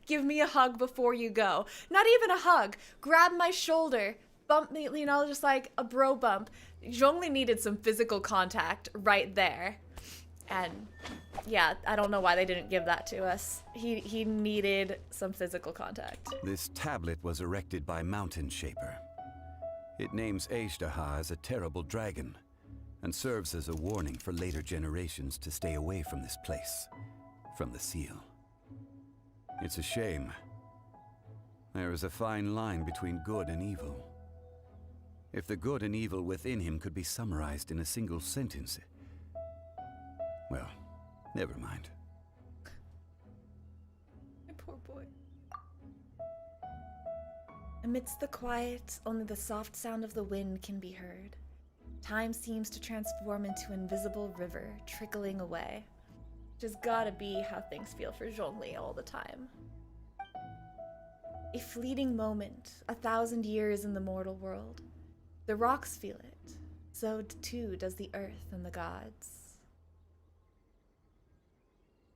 Speaker 9: give me a hug before you go. Not even a hug. Grab my shoulder, bump me, you know, just like a bro bump. Zhongli needed some physical contact right there. And yeah, I don't know why they didn't give that to us. He needed some physical contact.
Speaker 5: This tablet was erected by Mountain Shaper. It names Azhdaha as a terrible dragon, and serves as a warning for later generations to stay away from this place, from the seal. It's a shame. There is a fine line between good and evil. If the good and evil within him could be summarized in a single sentence, well, never mind.
Speaker 9: My poor boy. Amidst the quiet, only the soft sound of the wind can be heard. Time seems to transform into an invisible river, trickling away. Which has gotta be how things feel for Zhongli all the time. A fleeting moment, 1,000 years in the mortal world. The rocks feel it, so too does the earth and the gods.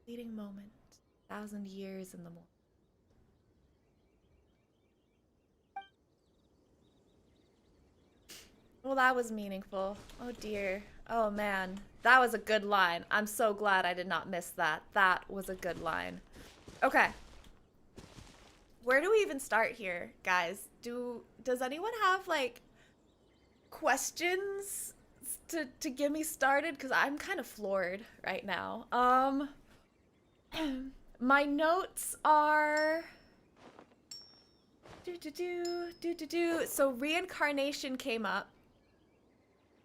Speaker 9: Fleeting moment, 1,000 years in the morning. Well, that was meaningful. Oh dear. Oh man, that was a good line. I'm so glad I did not miss that. That was a good line. Okay. Where do we even start here, guys? Does anyone have like questions to get me started? Because I'm kind of floored right now. My notes are so reincarnation came up.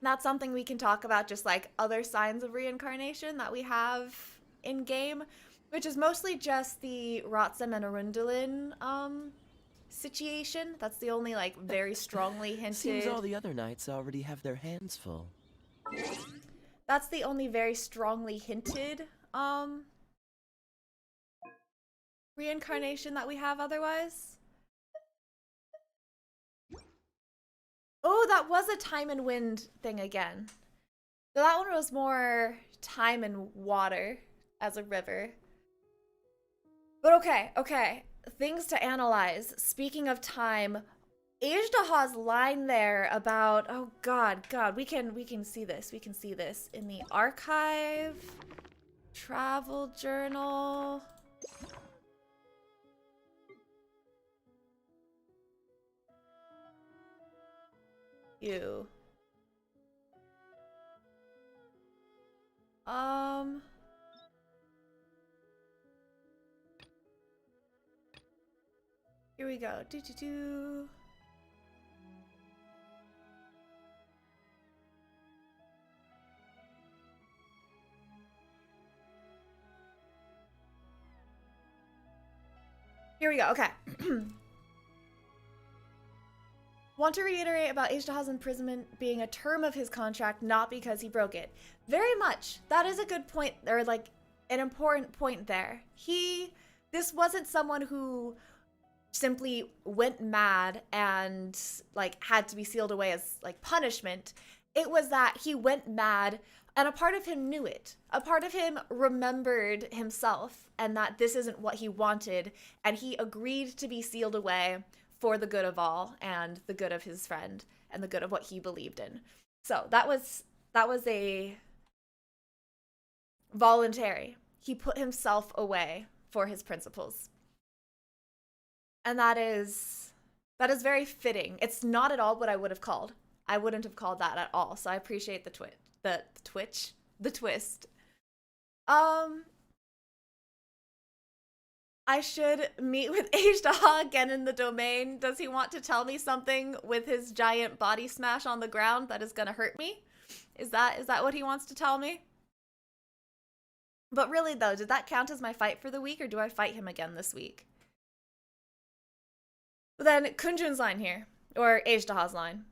Speaker 9: That's something we can talk about, just like other signs of reincarnation that we have in game, which is mostly just the Rotsam and Arundulin situation. That's the only like very strongly hinted.
Speaker 19: Seems all the other knights already have their hands full.
Speaker 9: That's the only very strongly hinted reincarnation that we have otherwise. Oh, that was a time and wind thing again. So that one was more time and water as a river. But okay. Things to analyze. Speaking of time, Azhdaha's line there about, oh God, we can see this. We can see this in the archive, travel journal. You. Here we go. Here we go. Okay. Want to reiterate about Azhdaha's imprisonment being a term of his contract, not because he broke it. Very much. That is a good point, or like an important point there. This wasn't someone who simply went mad and like had to be sealed away as like punishment. It was that he went mad and a part of him knew it. A part of him remembered himself and that this isn't what he wanted, and he agreed to be sealed away for the good of all and the good of his friend and the good of what he believed in. So that was a voluntary. He put himself away for his principles. And that is very fitting. It's not at all what I would have called. I wouldn't have called that at all. So I appreciate the twist. I should meet with Azhdaha again in the domain. Does he want to tell me something with his giant body smash on the ground that is gonna hurt me? Is that what he wants to tell me? But really though, did that count as my fight for the week, or do I fight him again this week? But then Kunjun's line here, or Azhdaha's line.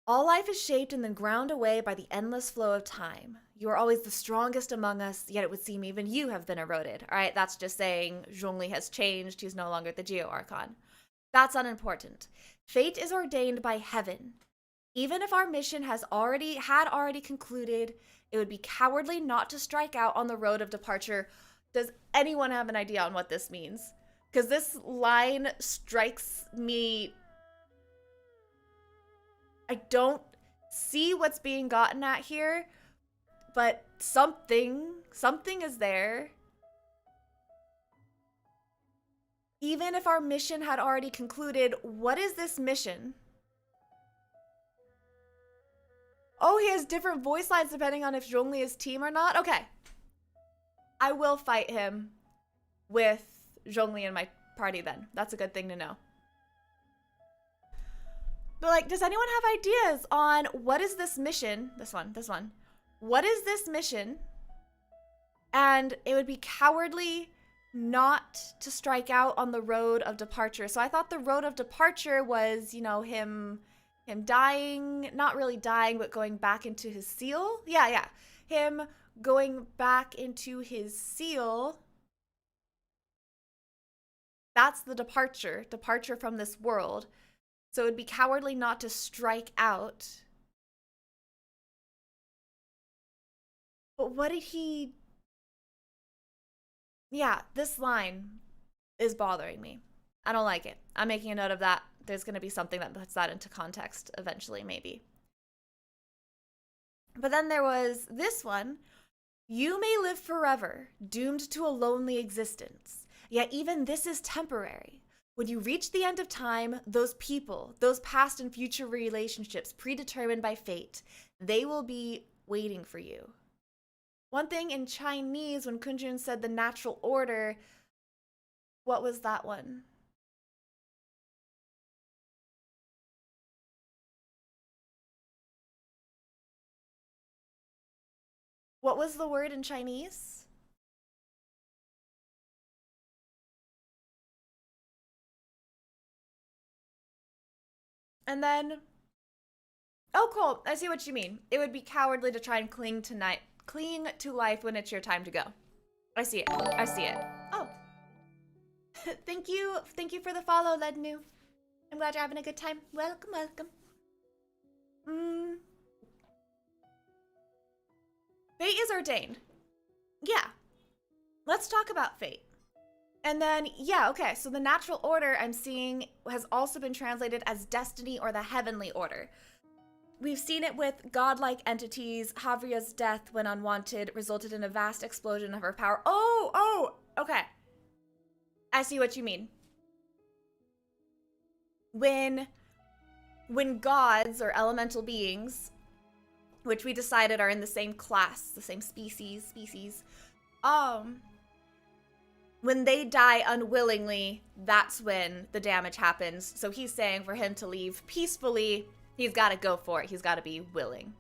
Speaker 9: All life is shaped and then ground away by the endless flow of time. You are always the strongest among us, yet it would seem even you have been eroded. All right, that's just saying Zhongli has changed. He's no longer the Geo Archon. That's unimportant. Fate is ordained by heaven. Even if our mission had already concluded, it would be cowardly not to strike out on the road of departure. Does anyone have an idea on what this means? Because this line strikes me. I don't see what's being gotten at here, but something is there. Even if our mission had already concluded, what is this mission? Oh, he has different voice lines depending on if Zhongli is team or not? Okay. I will fight him with Zhongli in my party then. That's a good thing to know. But like, does anyone have ideas on what is this mission? This one. What is this mission? And it would be cowardly not to strike out on the road of departure. So I thought the road of departure was, you know, him dying, not really dying, but going back into his seal. Yeah. Him going back into his seal. That's the departure from this world. So it would be cowardly not to strike out. But what did he... Yeah, this line is bothering me. I don't like it. I'm making a note of that. There's going to be something that puts that into context eventually, maybe. But then there was this one. You may live forever, doomed to a lonely existence. Yet even this is temporary. When you reach the end of time, those people, those past and future relationships predetermined by fate, they will be waiting for you. One thing in Chinese, when Kunjun said the natural order, what was that one? What was the word in Chinese? And then, oh cool, I see what you mean. It would be cowardly to try and cling to life when it's your time to go. I see it. Oh. Thank you for the follow, Lednu. I'm glad you're having a good time. Welcome. Fate is ordained. Yeah. Let's talk about fate. And then, yeah, okay, so the natural order I'm seeing has also been translated as destiny or the heavenly order. We've seen it with godlike entities. Havria's death, when unwanted, resulted in a vast explosion of her power. Oh, okay. I see what you mean. When gods or elemental beings, which we decided are in the same class, the same species, when they die unwillingly, that's when the damage happens. So he's saying for him to leave peacefully, he's got to go for it. He's got to be willing.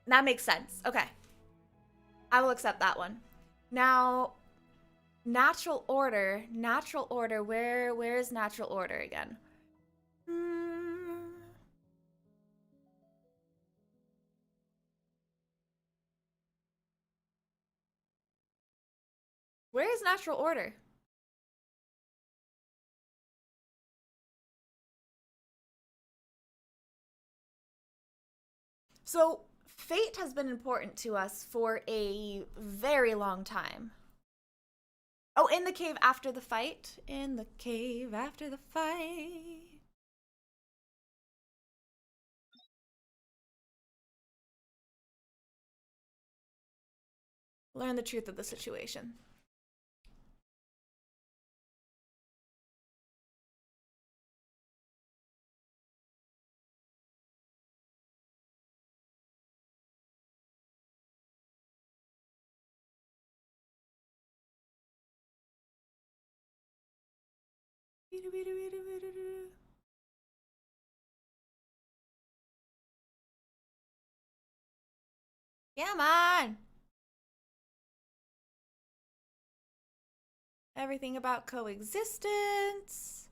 Speaker 9: That makes sense. Okay. I will accept that one. Now, natural order. Where is natural order again? Where is natural order? So, fate has been important to us for a very long time. Oh, in the cave after the fight. In the cave after the fight. Learn the truth of the situation. Come on! Everything about coexistence.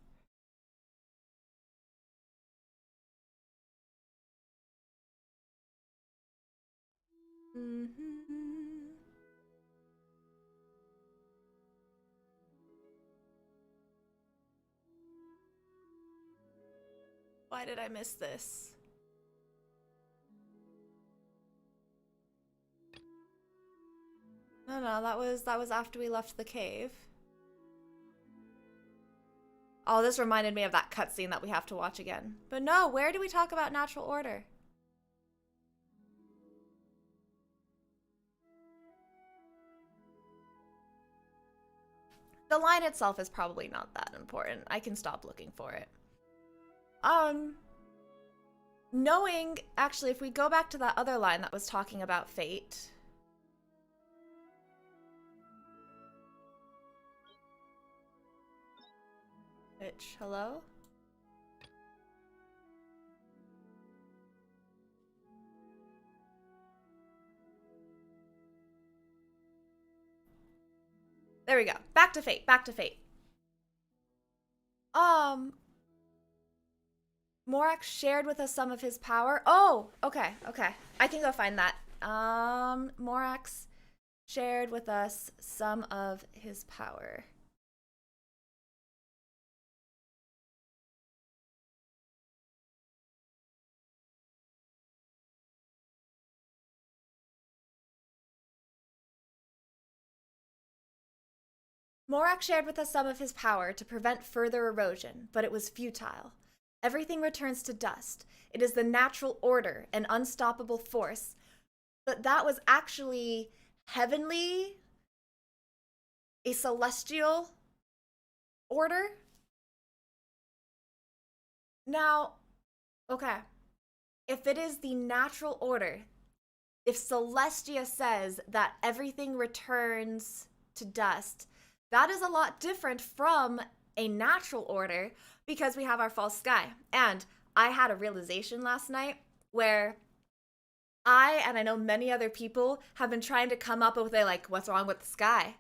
Speaker 9: Why did I miss this? No, that was after we left the cave. Oh, this reminded me of that cutscene that we have to watch again. But no, where do we talk about natural order? The line itself is probably not that important. I can stop looking for it. Knowing, actually, if we go back to that other line that was talking about fate. Which, hello? There we go. Back to fate, back to fate. Morak shared with us some of his power. Oh, okay. I can go find that. Morax shared with us some of his power. Morak shared with us some of his power to prevent further erosion, but it was futile. Everything returns to dust. It is the natural order, an unstoppable force. But that was actually heavenly, a celestial order. Now, okay, if it is the natural order, if Celestia says that everything returns to dust, that is a lot different from a natural order because we have our false sky. And I had a realization last night where and I know many other people, have been trying to come up with what's wrong with the sky?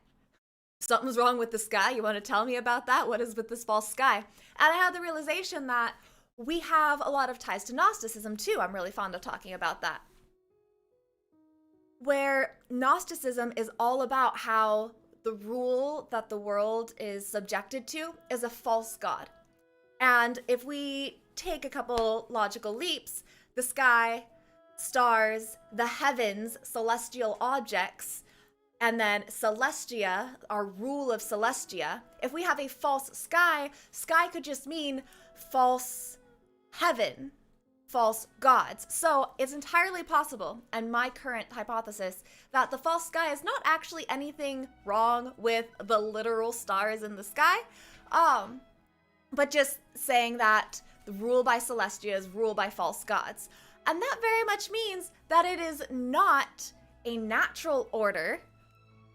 Speaker 9: Something's wrong with the sky. You want to tell me about that? What is with this false sky? And I had the realization that we have a lot of ties to Gnosticism too. I'm really fond of talking about that. Where Gnosticism is all about how the rule that the world is subjected to is a false god. And if we take a couple logical leaps, the sky, stars, the heavens, celestial objects, and then Celestia, our rule of Celestia, if we have a false sky, sky could just mean false heaven, false gods. So it's entirely possible, and my current hypothesis, that the false sky is not actually anything wrong with the literal stars in the sky, but just saying that the rule by Celestia is rule by false gods. And that very much means that it is not a natural order.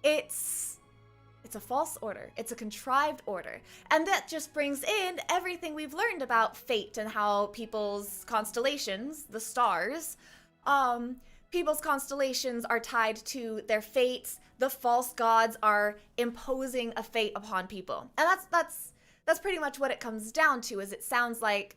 Speaker 9: It's a false order. It's a contrived order. And that just brings in everything we've learned about fate and how people's constellations, the stars, people's constellations are tied to their fates. The false gods are imposing a fate upon people. And that's pretty much what it comes down to, is it sounds like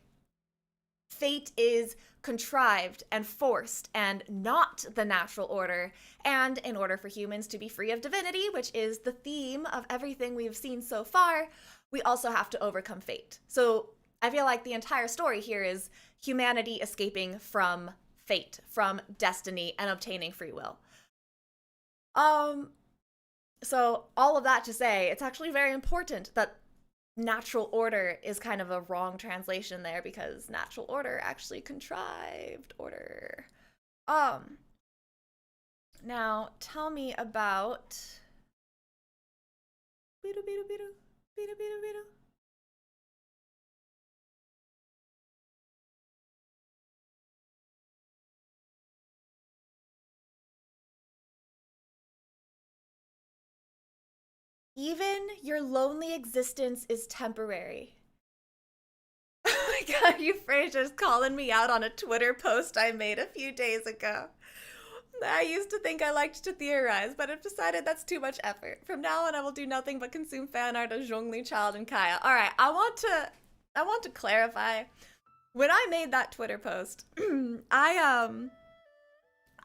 Speaker 9: fate is contrived and forced and not the natural order. And in order for humans to be free of divinity, which is the theme of everything we've seen so far, we also have to overcome fate. So I feel like the entire story here is humanity escaping from fate, from destiny, and obtaining free will. So all of that to say, it's actually very important that natural order is kind of a wrong translation there, because natural order actually contrived order. Now tell me about even your lonely existence is temporary. Oh my god, Euphrasia calling me out on a Twitter post I made a few days ago. I used to think I liked to theorize, but I've decided that's too much effort. From now on, I will do nothing but consume fan art of Zhongli, Child, and Kaya. Alright, I want to clarify. When I made that Twitter post, I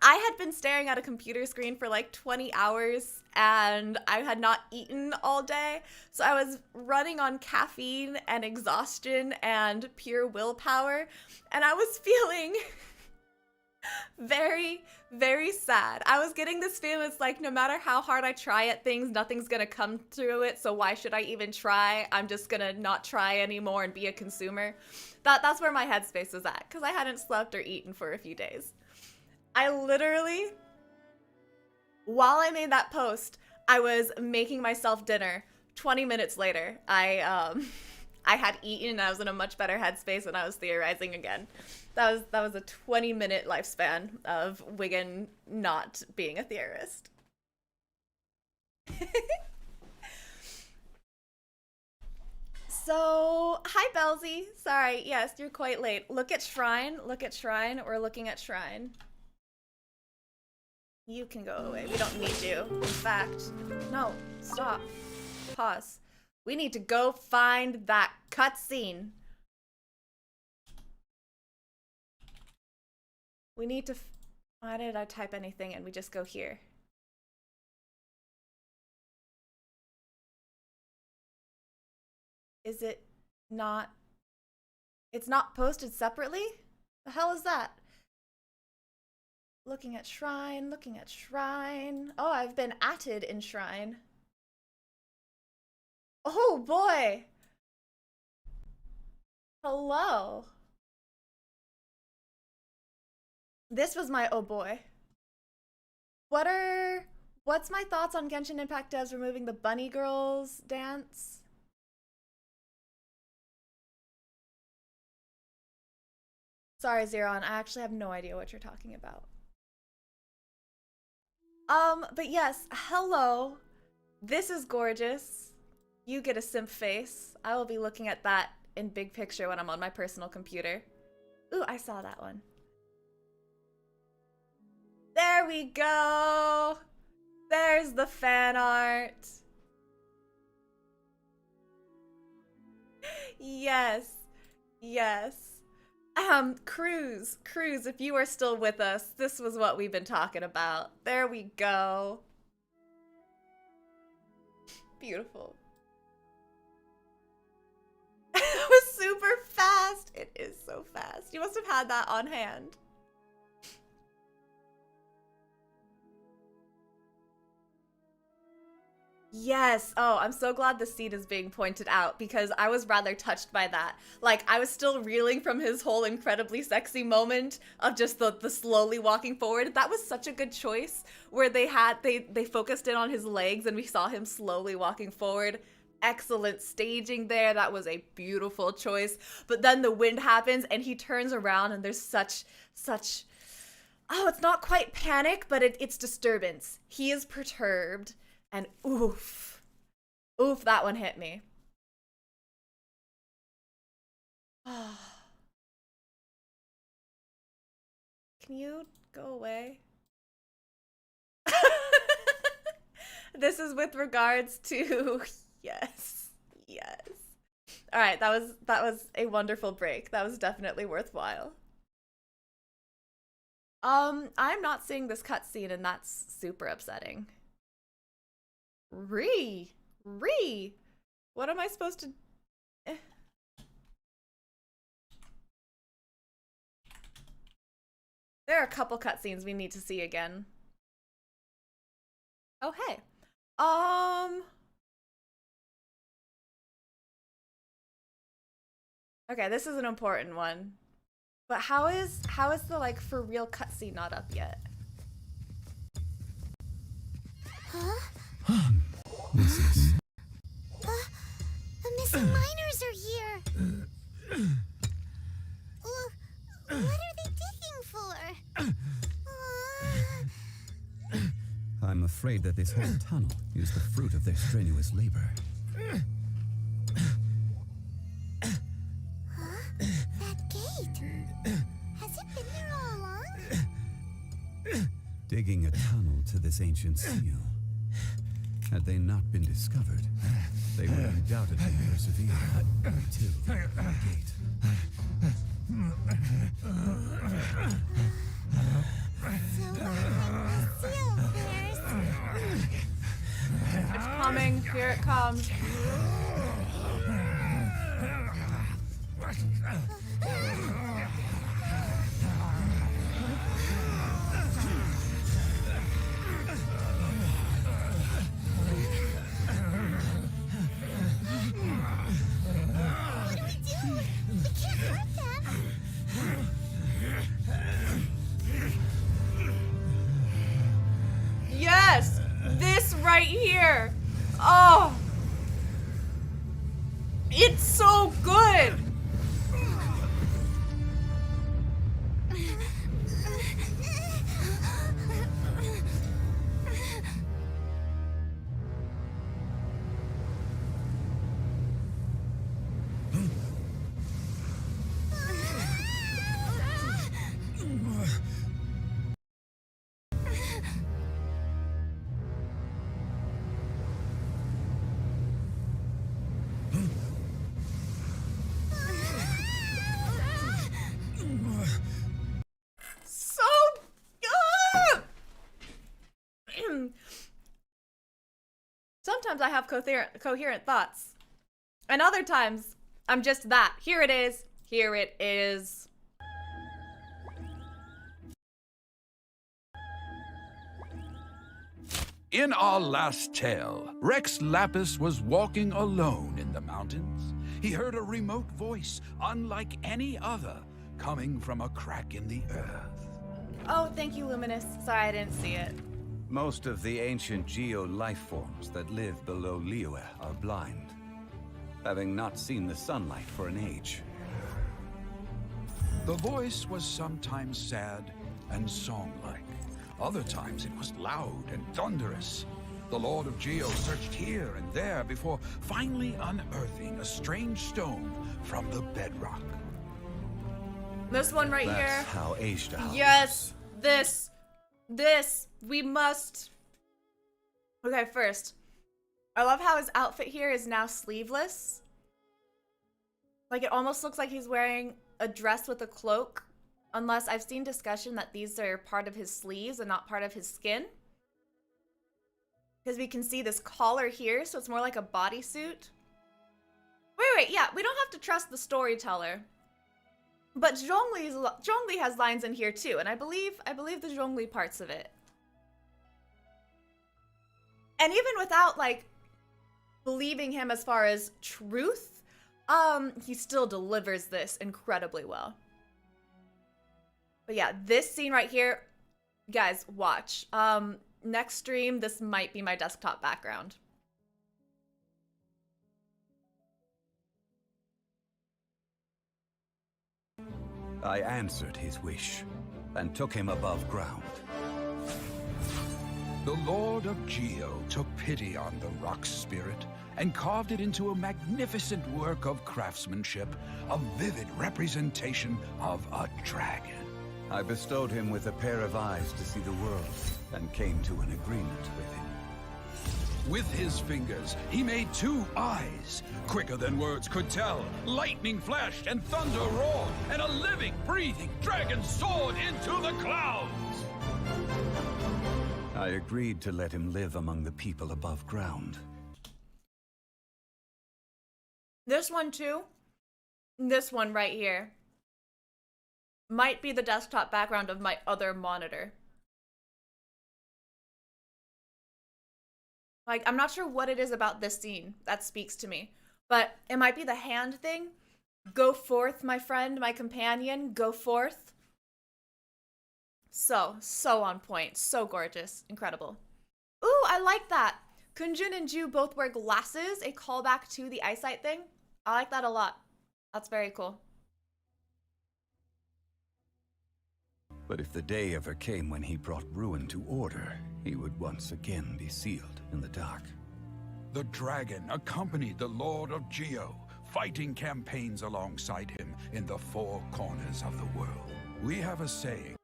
Speaker 9: I had been staring at a computer screen for like 20 hours and I had not eaten all day. So I was running on caffeine and exhaustion and pure willpower. And I was feeling very, very sad. I was getting this feeling, it's like no matter how hard I try at things, nothing's gonna come through it. So why should I even try? I'm just gonna not try anymore and be a consumer. That's where my headspace was at, because I hadn't slept or eaten for a few days. I literally, while I made that post, I was making myself dinner. 20 minutes later, I had eaten and I was in a much better headspace and I was theorizing again. That was a 20-minute lifespan of Wigan not being a theorist. So, hi Belzy. Sorry, yes, you're quite late. Look at Shrine. Look at Shrine. We're looking at Shrine. You can go away. We don't need you. In fact, no, stop. Pause. We need to go find that cutscene. We need to. Why did I type anything and we just go here? Is it not? It's not posted separately? The hell is that? Looking at Shrine, looking at Shrine. Oh, I've been atted in Shrine. Oh boy. Hello. This was my oh boy. What's my thoughts on Genshin Impact devs removing the bunny girls dance? Sorry, Zeron, I actually have no idea what you're talking about. But yes, hello. This is gorgeous. You get a simp face. I will be looking at that in big picture when I'm on my personal computer. Ooh, I saw that one. There we go. There's the fan art. Yes. Yes. Cruz, if you are still with us, this was what we've been talking about. There we go. Beautiful. It was super fast. It is so fast. You must have had that on hand. Yes. Oh, I'm so glad the scene is being pointed out because I was rather touched by that. Like, I was still reeling from his whole incredibly sexy moment of just the slowly walking forward. That was such a good choice where they focused in on his legs and we saw him slowly walking forward. Excellent staging there. That was a beautiful choice. But then the wind happens and he turns around and there's such, oh, it's not quite panic, but it's disturbance. He is perturbed. And oof, that one hit me. Can you go away? This is with regards to, yes. All right, that was a wonderful break. That was definitely worthwhile. I'm not seeing this cutscene and that's super upsetting. What am I supposed to... There are a couple cutscenes we need to see again. Oh, hey. Okay, this is an important one. But how is the, like, for real cutscene not up yet?
Speaker 6: Huh?
Speaker 17: This is...
Speaker 6: The missing miners are here! What are they digging for?
Speaker 5: I'm afraid that this whole tunnel is the fruit of their strenuous labor.
Speaker 6: Huh? That gate! Has it been there all along?
Speaker 5: Digging a tunnel to this ancient seal. Had they not been discovered, they would undoubtedly persevere to the gate.
Speaker 6: So
Speaker 9: coming. Here it comes. Yes! This right here! Oh! It's so good! So good! Sometimes I have coherent thoughts. And other times, I'm just that. Here it is. Here it is.
Speaker 18: In our last tale, Rex Lapis was walking alone in the mountains. He heard a remote voice, unlike any other, coming from a crack in the earth.
Speaker 9: Oh, thank you, Luminous. Sorry, I didn't see it.
Speaker 5: Most of the ancient Geo life forms that live below Liyue are blind, having not seen the sunlight for an age.
Speaker 18: The voice was sometimes sad and song-like. Other times it was loud and thunderous. The Lord of Geo searched here and there before finally unearthing a strange stone from the bedrock.
Speaker 9: This one right
Speaker 5: That's
Speaker 9: here.
Speaker 5: how Azhdaha
Speaker 9: Yes, this. We must. Okay, first, I love how his outfit here is now sleeveless. Like, it almost looks like he's wearing a dress with a cloak, unless I've seen discussion that these are part of his sleeves and not part of his skin. Because we can see this collar here, so it's more like a bodysuit. Wait, yeah, we don't have to trust the storyteller. But Zhongli has lines in here too, and I believe the Zhongli parts of it. And even without, like, believing him as far as truth, he still delivers this incredibly well. But yeah, this scene right here, guys, watch. Next stream, this might be my desktop background.
Speaker 5: I answered his wish and took him above ground.
Speaker 18: The Lord of Geo took pity on the rock spirit and carved it into a magnificent work of craftsmanship, a vivid representation of a dragon.
Speaker 5: I bestowed him with a pair of eyes to see the world and came to an agreement with him.
Speaker 18: With his fingers, he made 2 eyes, quicker than words could tell. Lightning flashed and thunder roared, and a living, breathing dragon soared into the clouds.
Speaker 5: I agreed to let him live among the people above ground.
Speaker 9: This one too, this one right here, might be the desktop background of my other monitor. Like, I'm not sure what it is about this scene that speaks to me, but it might be the hand thing. Go forth, my friend, my companion, go forth. So on point, so gorgeous, incredible. Ooh, I like that. Kunjun and Ju both wear glasses, a callback to the eyesight thing. I like that a lot. That's very cool.
Speaker 5: But if the day ever came when he brought ruin to order, he would once again be sealed in the dark.
Speaker 18: The dragon accompanied the Lord of Geo, fighting campaigns alongside him in the 4 corners of the world. We have a saying.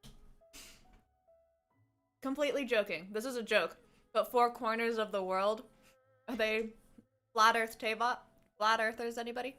Speaker 9: Completely joking. This is a joke. But 4 corners of the world? Are they Flat Earth Tavot? Flat Earthers, anybody?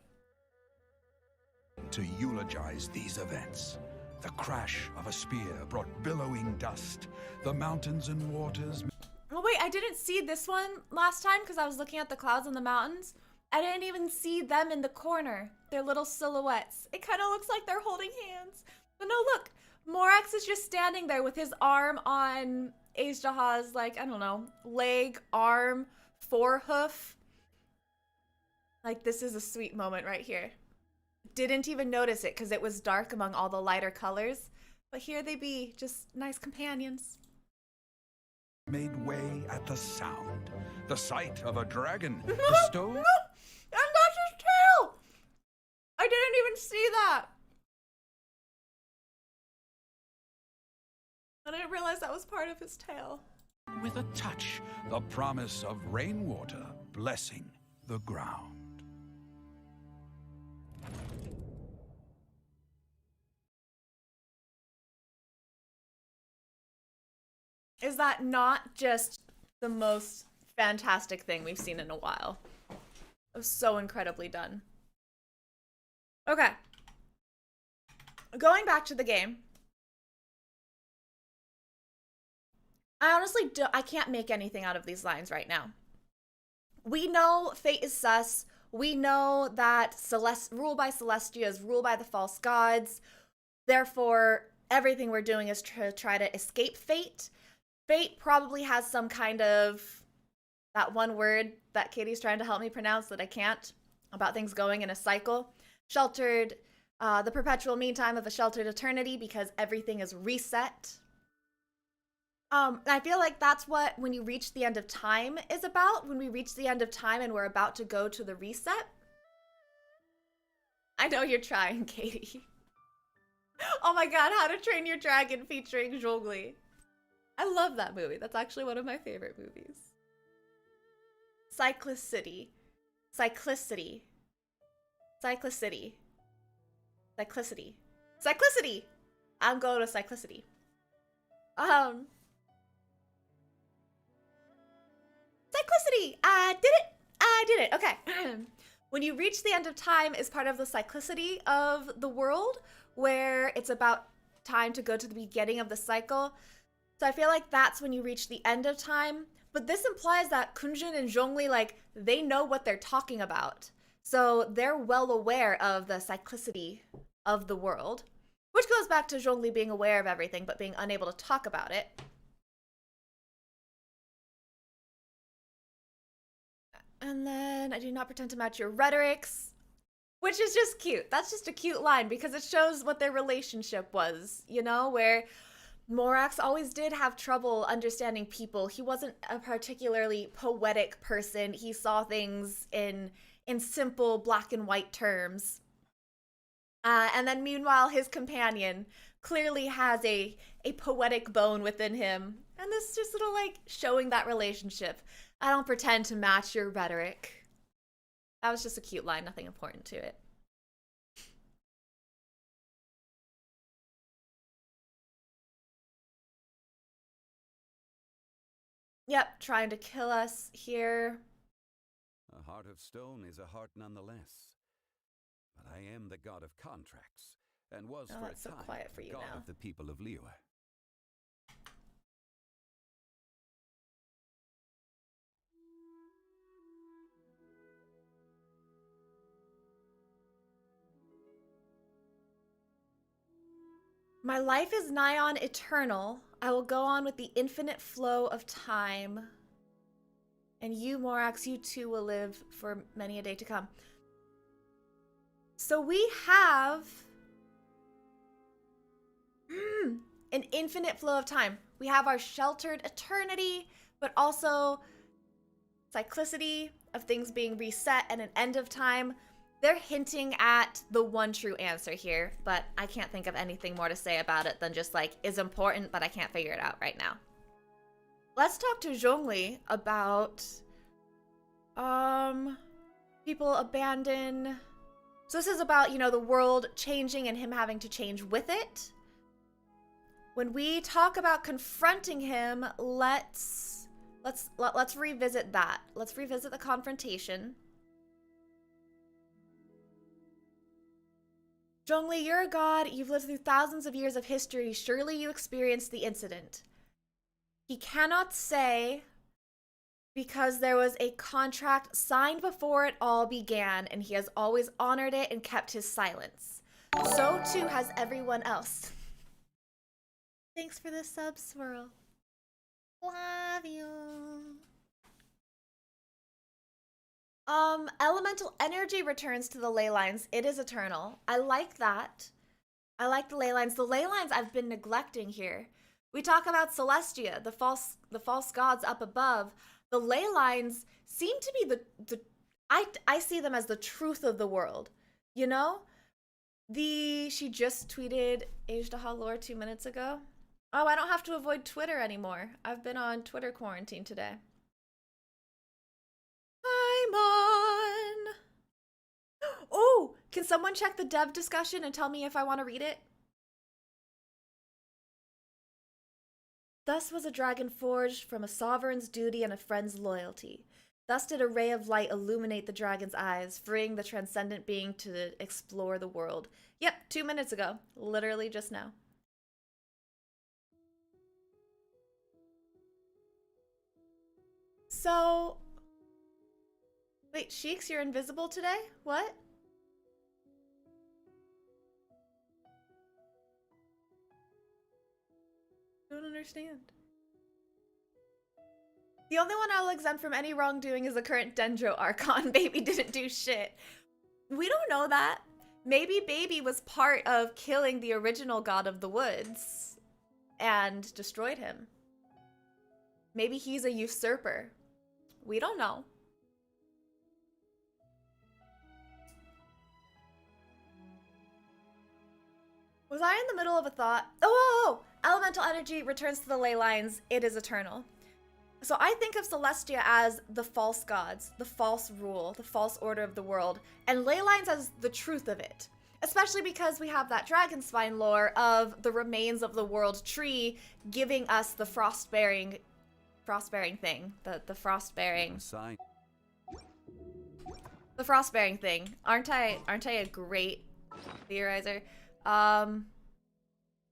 Speaker 18: To eulogize these events. The crash of a spear brought billowing dust. The mountains and waters...
Speaker 9: Oh, Oh wait, I didn't see this one last time because I was looking at the clouds on the mountains. I didn't even see them in the corner. Their little silhouettes. It kind of looks like they're holding hands. But no, look. Morax is just standing there with his arm on Azhdaha's, like, I don't know, leg, arm, forehoof. Like, this is a sweet moment right here. Didn't even notice it because it was dark among all the lighter colors. But here they be, just nice companions.
Speaker 18: Made way at the sound. The sight of a dragon
Speaker 9: No,
Speaker 18: bestowed.
Speaker 9: no, and that's his tail! I didn't even see that. I didn't realize that was part of his tail.
Speaker 18: With a touch, the promise of rainwater blessing the ground.
Speaker 9: Is that not just the most fantastic thing we've seen in a while? It was so incredibly done. Okay. Going back to the game. I honestly I can't make anything out of these lines right now. We know fate is sus. We know that rule by Celestia is rule by the false gods. Therefore, everything we're doing is to try to escape fate. Fate probably has some kind of, that one word that Katie's trying to help me pronounce that I can't, about things going in a cycle. Sheltered, the perpetual meantime of a sheltered eternity because everything is reset. I feel like that's what when you reach the end of time is about. When we reach the end of time and we're about to go to the reset. I know you're trying, Katie. Oh my god, How to Train Your Dragon featuring Zhongli. I love that movie. That's actually one of my favorite movies. Cyclicity. Cyclicity. Cyclicity. Cyclicity. Cyclicity! I'm going to cyclicity. Cyclicity! I did it! I did it! Okay. When you reach the end of time is part of the cyclicity of the world, where it's about time to go to the beginning of the cycle. So I feel like that's when you reach the end of time. But this implies that Kunjin and Zhongli, like, they know what they're talking about. So they're well aware of the cyclicity of the world. Which goes back to Zhongli being aware of everything, but being unable to talk about it. And then, I do not pretend to match your rhetorics. Which is just cute. That's just a cute line because it shows what their relationship was, you know? Where Morax always did have trouble understanding people. He wasn't a particularly poetic person. He saw things in simple black and white terms. And then meanwhile, his companion clearly has a poetic bone within him. And this is just little, like, showing that relationship. I don't pretend to match your rhetoric. That was just a cute line, nothing important to it. Yep, trying to kill us here.
Speaker 5: A heart of stone is a heart nonetheless. But I am the god of contracts, and was for a
Speaker 9: so
Speaker 5: time
Speaker 9: quiet for
Speaker 5: the
Speaker 9: you
Speaker 5: god
Speaker 9: now.
Speaker 5: of the people of Liyue.
Speaker 9: My life is nigh on eternal. I will go on with the infinite flow of time. And you, Morax, you too will live for many a day to come. So we have an infinite flow of time. We have our sheltered eternity, but also cyclicity of things being reset and an end of time. They're hinting at the one true answer here, but I can't think of anything more to say about it than just like, is important, but I can't figure it out right now. Let's talk to Zhongli about people abandon. So this is about, you know, the world changing and him having to change with it. When we talk about confronting him, let's revisit that. Let's revisit the confrontation. Zhongli, you're a god. You've lived through thousands of years of history. Surely you experienced the incident. He cannot say because there was a contract signed before it all began, and he has always honored it and kept his silence. So too has everyone else. Thanks for the sub, Swirl. Love you. Elemental energy returns to the ley lines. It is eternal. I like that. I like the ley lines. The ley lines I've been neglecting here. We talk about Celestia, the false gods up above. The ley lines seem to be I see them as the truth of the world. You know? She just tweeted Azhdaha lore 2 minutes ago. Oh, I don't have to avoid Twitter anymore. I've been on Twitter quarantine today. I'm on. Oh, can someone check the dev discussion and tell me if I want to read it? Thus was a dragon forged from a sovereign's duty and a friend's loyalty. Thus did a ray of light illuminate the dragon's eyes, freeing the transcendent being to explore the world. Yep, 2 minutes ago. Literally just now. So... Wait, Sheiks, you're invisible today? What? Don't understand. The only one I'll exempt from any wrongdoing is the current Dendro Archon. Baby didn't do shit. We don't know that. Maybe Baby was part of killing the original god of the woods and destroyed him. Maybe he's a usurper. We don't know. Was I in the middle of a thought? Oh! Elemental energy returns to the ley lines. It is eternal. So I think of Celestia as the false gods, the false rule, the false order of the world, and ley lines as the truth of it. Especially because we have that dragon spine lore of the remains of the world tree giving us the frostbearing thing. The frostbearing. The frostbearing thing. Aren't I a great theorizer?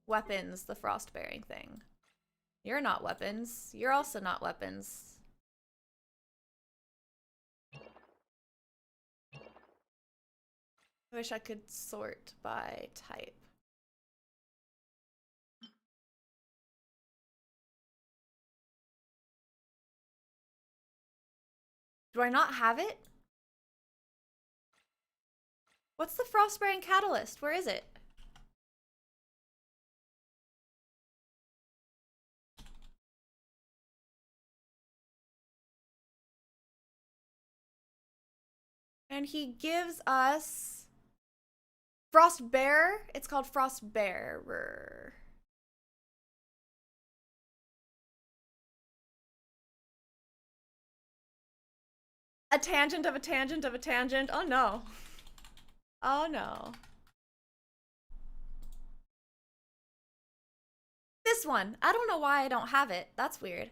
Speaker 9: Weapons, the frostbearing thing. You're not weapons. You're also not weapons. I wish I could sort by type. Do I not have it? What's the frostbearing catalyst? Where is it? And he gives us Frostbearer. It's called Frostbearer. A tangent of a tangent of a tangent. Oh no. Oh no. This one. I don't know why I don't have it. That's weird.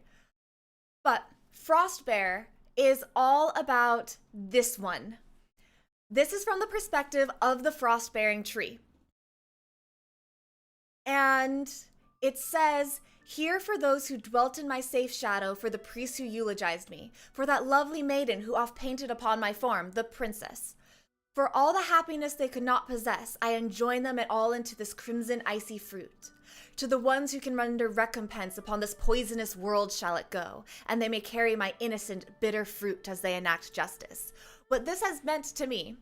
Speaker 9: But Frostbearer is all about this one. This is from the perspective of the frost-bearing tree. And it says, "Here for those who dwelt in my safe shadow, for the priests who eulogized me, for that lovely maiden who oft painted upon my form, the princess. For all the happiness they could not possess, I enjoin them it all into this crimson icy fruit. To the ones who can render recompense upon this poisonous world shall it go, and they may carry my innocent, bitter fruit as they enact justice." What this has meant to me,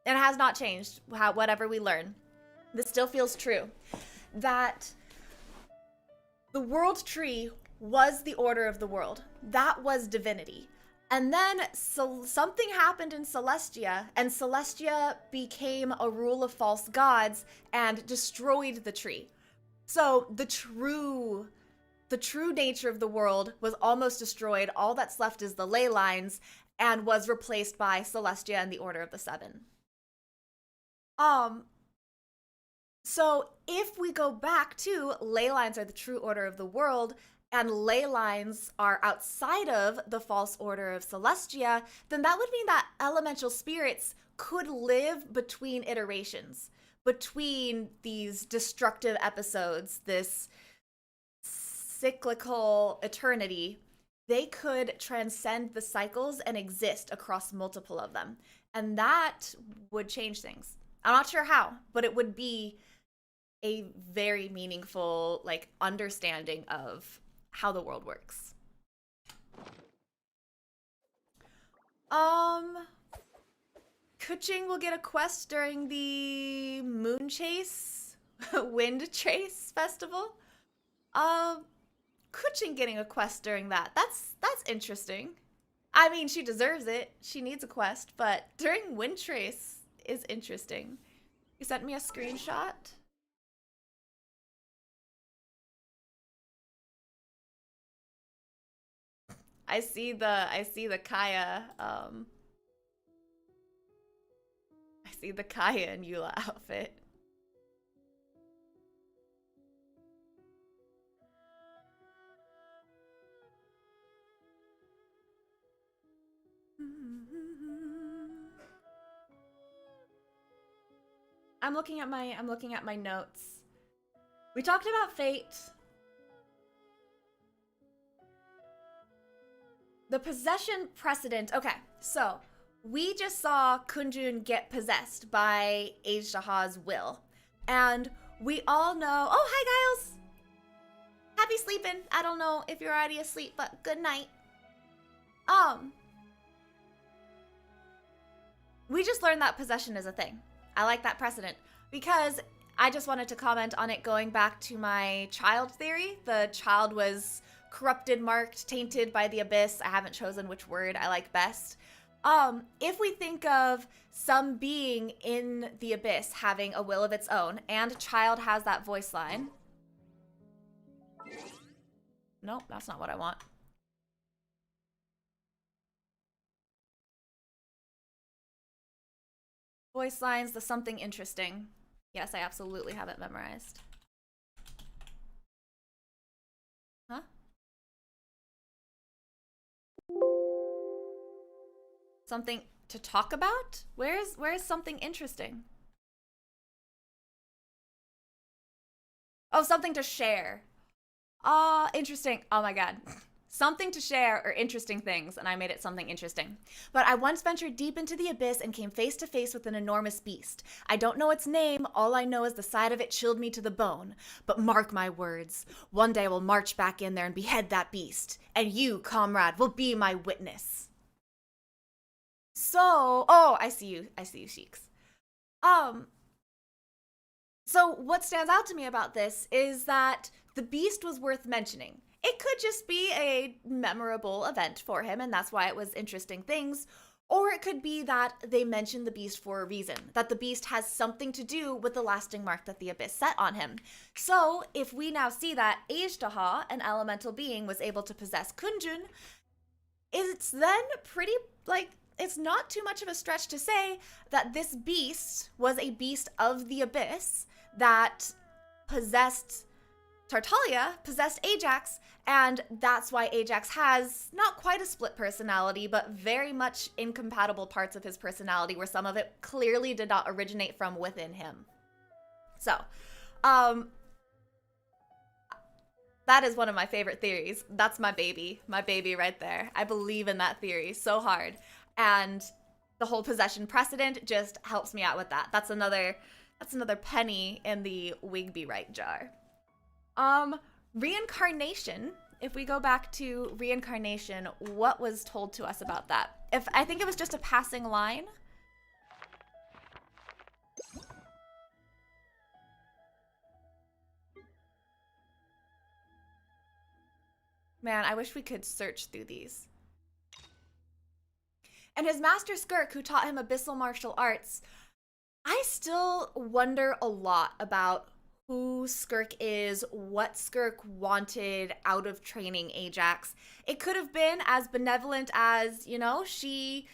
Speaker 9: and it has not changed, whatever we learn, this still feels true, that the world tree was the order of the world. That was divinity. And then something happened in Celestia, and Celestia became a rule of false gods and destroyed the tree. So the true nature of the world was almost destroyed. All that's left is the ley lines, and was replaced by Celestia and the Order of the Seven. So if we go back to ley lines are the true order of the world, and ley lines are outside of the false order of Celestia, then that would mean that elemental spirits could live between iterations, between these destructive episodes, this cyclical eternity, they could transcend the cycles and exist across multiple of them. And that would change things. I'm not sure how, but it would be a very meaningful, like, understanding of how the world works. Kuching will get a quest during the Moon Chase, Wind Chase Festival. Kuching getting a quest during that. That's interesting. I mean, she deserves it. She needs a quest, but during Wind Trace is interesting. You sent me a screenshot. I see the Kaya, I see the Kaya and Eula outfit. I'm looking at my notes. We talked about fate. The possession precedent. Okay, so we just saw Kunjun get possessed by Azhdaha's will. And we all know... Oh, hi, Giles! Happy sleeping. I don't know if you're already asleep, but good night. We just learned that possession is a thing. I like that precedent because I just wanted to comment on it going back to my child theory. The child was corrupted, marked, tainted by the abyss. I haven't chosen which word I like best. If we think of some being in the abyss having a will of its own, and child has that voice line. Nope, that's not what I want. Voice lines, the something interesting. Yes, I absolutely have it memorized. Huh? Something to talk about? Where's something interesting? Oh, something to share. Interesting. Oh my god. Something to share or interesting things, and I made it something interesting. But I once ventured deep into the abyss and came face to face with an enormous beast. I don't know its name, all I know is the sight of it chilled me to the bone. But mark my words, one day I will march back in there and behead that beast, and you, comrade, will be my witness. So, oh, I see you, Sheiks. So what stands out to me about this is that the beast was worth mentioning. It could just be a memorable event for him, and that's why it was interesting things. Or it could be that they mentioned the beast for a reason, that the beast has something to do with the lasting mark that the abyss set on him. So if we now see that Azhdaha, an elemental being, was able to possess Kunjun, it's then pretty, like, it's not too much of a stretch to say that this beast was a beast of the abyss that possessed Tartaglia, possessed Ajax, and that's why Ajax has not quite a split personality, but very much incompatible parts of his personality where some of it clearly did not originate from within him. So, that is one of my favorite theories. That's my baby right there. I believe in that theory so hard. And the whole possession precedent just helps me out with that. That's another penny in the Wigby right jar. Reincarnation. If we go back to reincarnation, what was told to us about that? I think it was just a passing line. Man, I wish we could search through these. And his master Skirk, who taught him abyssal martial arts, I still wonder a lot about who Skirk is, what Skirk wanted out of training Ajax. It could have been as benevolent as, you know, she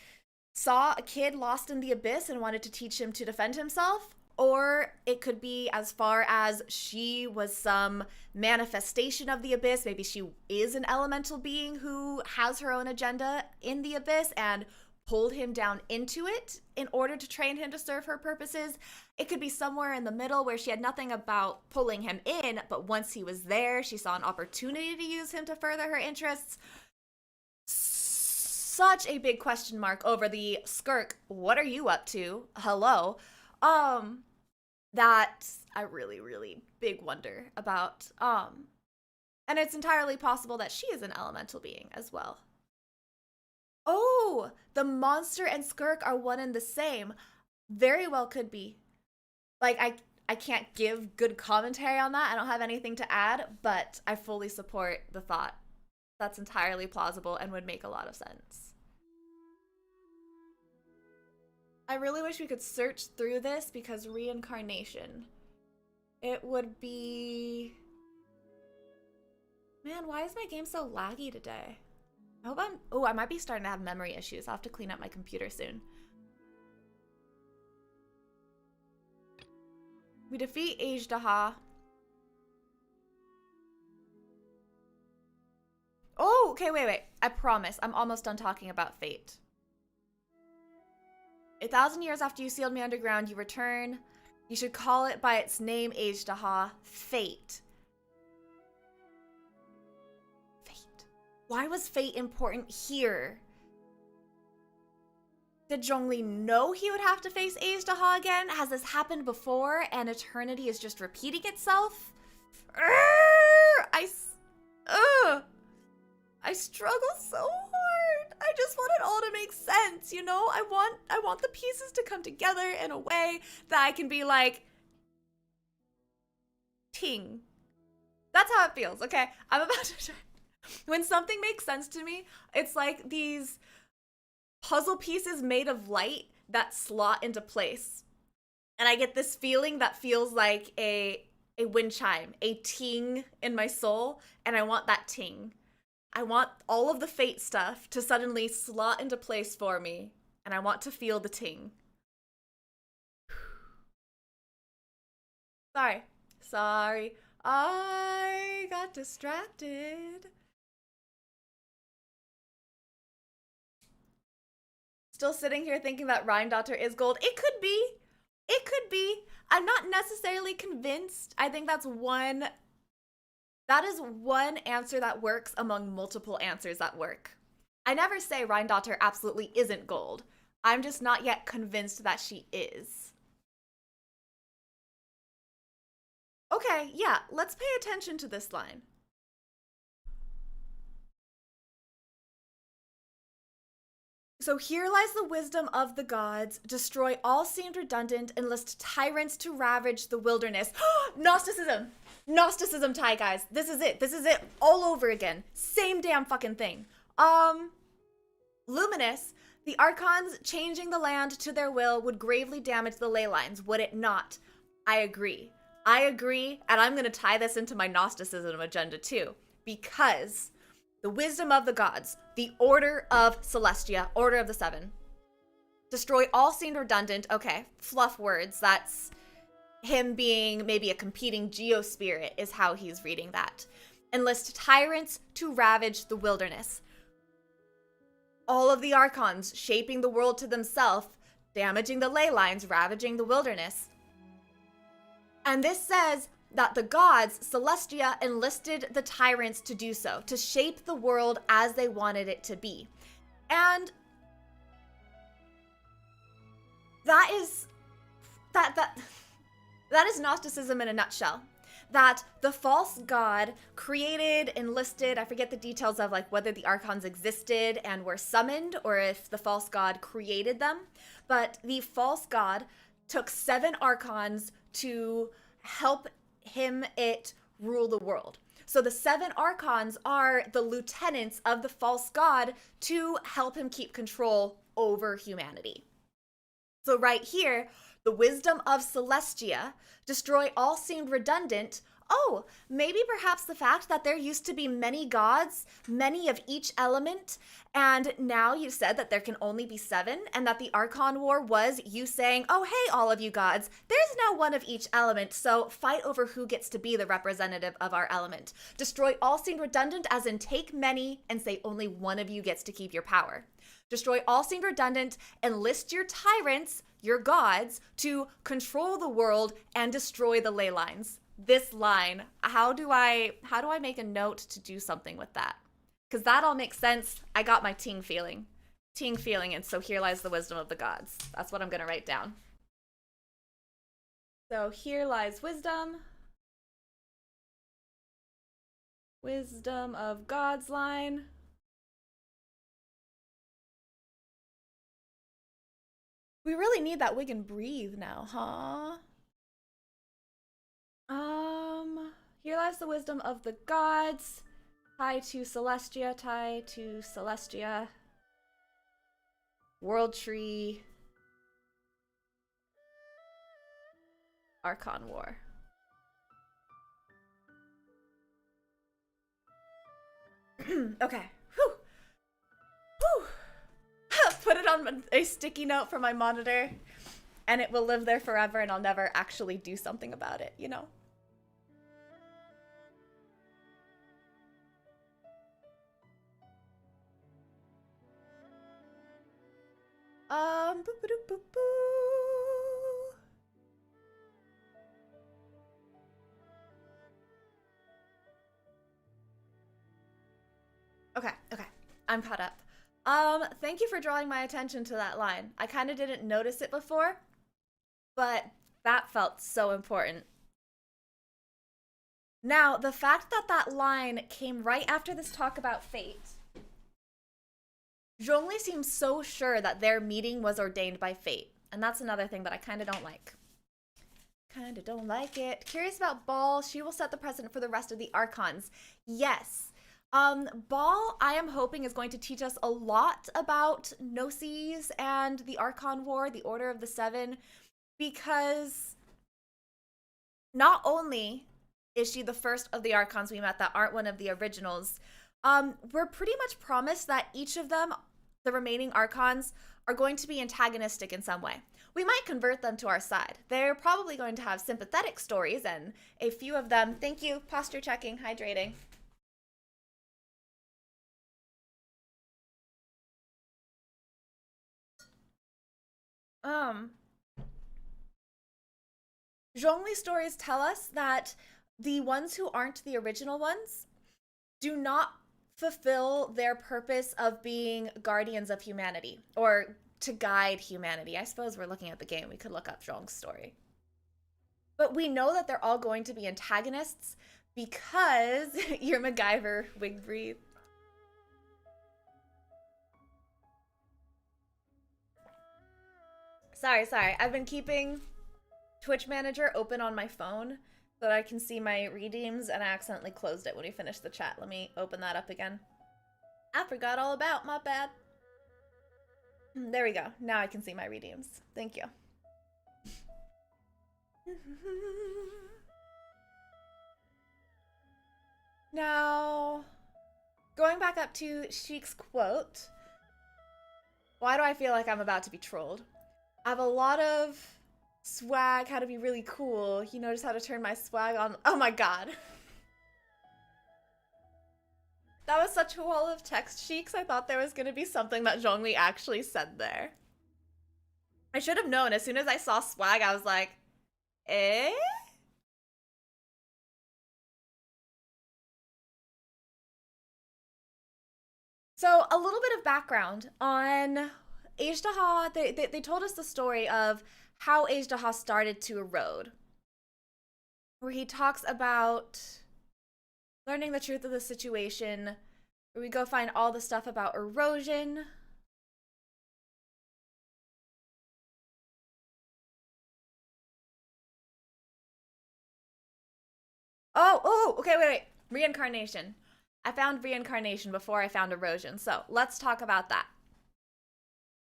Speaker 9: saw a kid lost in the abyss and wanted to teach him to defend himself. Or it could be as far as she was some manifestation of the abyss. Maybe she is an elemental being who has her own agenda in the abyss and pulled him down into it in order to train him to serve her purposes. It could be somewhere in the middle where she had nothing about pulling him in, but once he was there, she saw an opportunity to use him to further her interests. such a big question mark over the Skirk, what are you up to? Hello. That's a really, really big wonder about. And it's entirely possible that she is an elemental being as well. Oh, the monster and Skirk are one and the same. Very well could be. Like, I can't give good commentary on that. I don't have anything to add, but I fully support the thought. That's entirely plausible and would make a lot of sense. I really wish we could search through this because reincarnation. It would be... Man, why is my game so laggy today? I hope I'm... Oh, I might be starting to have memory issues. I'll have to clean up my computer soon. We defeat Azhdaha. Oh, okay, wait. I promise. I'm almost done talking about fate. 1,000 years after you sealed me underground, you return. You should call it by its name, Azhdaha. Fate. Fate. Why was fate important here? Did Zhongli know he would have to face Azhdaha again? Has this happened before and eternity is just repeating itself? I struggle so hard. I just want it all to make sense, you know? I want the pieces to come together in a way that I can be like, ting. That's how it feels, okay? I'm about to try. When something makes sense to me, it's like these puzzle pieces made of light that slot into place. And I get this feeling that feels like a wind chime, a ting in my soul, and I want that ting. I want all of the fate stuff to suddenly slot into place for me, and I want to feel the ting. Sorry. I got distracted. Still sitting here thinking that Reindotter is gold. It could be. It could be. I'm not necessarily convinced. I think that is one answer that works among multiple answers that work. I never say Reindotter absolutely isn't gold. I'm just not yet convinced that she is. Okay, yeah, let's pay attention to this line. So here lies the wisdom of the gods. Destroy all seemed redundant, enlist tyrants to ravage the wilderness. Gnosticism! Gnosticism tie, guys. This is it. This is it all over again. Same damn fucking thing. Luminous, the Archons changing the land to their will would gravely damage the ley lines, would it not? I agree, and I'm gonna tie this into my Gnosticism agenda too, because the wisdom of the gods, the order of Celestia, order of the seven. Destroy all seemed redundant. Okay, fluff words. That's him being maybe a competing geospirit is how he's reading that. Enlist tyrants to ravage the wilderness. All of the Archons shaping the world to themselves, damaging the ley lines, ravaging the wilderness. And this says that the gods, Celestia, enlisted the tyrants to do so, to shape the world as they wanted it to be. And that is Gnosticism in a nutshell. That the false god created, enlisted, I forget the details of like whether the Archons existed and were summoned or if the false god created them, but the false god took 7 Archons to help it rule the world. So the 7 Archons are the lieutenants of the false god to help him keep control over humanity. So right here, the wisdom of Celestia, destroy all seemed redundant. Oh, maybe perhaps the fact that there used to be many gods, many of each element, and now you said that there can only be 7, and that the Archon War was you saying, oh, hey, all of you gods, there's now one of each element, so fight over who gets to be the representative of our element. Destroy all seemed redundant, as in take many and say only one of you gets to keep your power. Destroy all seemed redundant, enlist your tyrants, your gods, to control the world and destroy the ley lines. This line, how do I make a note to do something with that? Because that all makes sense. I got my ting feeling. Teeing feeling, and so here lies the wisdom of the gods. That's what I'm gonna write down. So here lies wisdom. Wisdom of gods line. We really need that wig and breathe now, huh? Here lies the wisdom of the gods. Tie to Celestia, tie to Celestia. World tree. Archon war. Okay. Whew. Whew. Put it on a sticky note for my monitor, and it will live there forever, and I'll never actually do something about it, you know? Boo-ba-doo-boo-boo. Okay, I'm caught up. Thank you for drawing my attention to that line. I kind of didn't notice it before, but that felt so important. Now, the fact that that line came right after this talk about fate, Zhongli seems so sure that their meeting was ordained by fate, and that's another thing that I kind of don't like. Kind of don't like it. Curious about Ball. She will set the precedent for the rest of the Archons. Yes. Ball, I am hoping, is going to teach us a lot about Gnosis and the Archon War, the Order of the Seven, because not only is she the first of the Archons we met that aren't one of the originals, we're pretty much promised that each of them, the remaining Archons, are going to be antagonistic in some way. We might convert them to our side. They're probably going to have sympathetic stories, and a few of them, thank you, posture checking, hydrating. Zhongli stories tell us that the ones who aren't the original ones do not fulfill their purpose of being guardians of humanity, or to guide humanity. I suppose we're looking at the game. We could look up Zhong's story. But we know that they're all going to be antagonists because you're MacGyver, wig breathe. Sorry. I've been keeping Twitch Manager open on my phone so that I can see my redeems, and I accidentally closed it when we finished the chat. Let me open that up again. I forgot all about, my bad. There we go. Now I can see my redeems. Thank you. Now, going back up to Sheik's quote. Why do I feel like I'm about to be trolled? I have a lot of swag, how to be really cool. You notice how to turn my swag on. Oh my god. That was such a wall of text, Sheiks. I thought there was going to be something that Zhongli actually said there. I should have known. As soon as I saw swag, I was like, eh? So, a little bit of background on Azhdaha. They told us the story of how Azhdaha started to erode, where he talks about learning the truth of the situation, where we go find all the stuff about erosion. Oh, okay, wait. Reincarnation. I found reincarnation before I found erosion, so let's talk about that.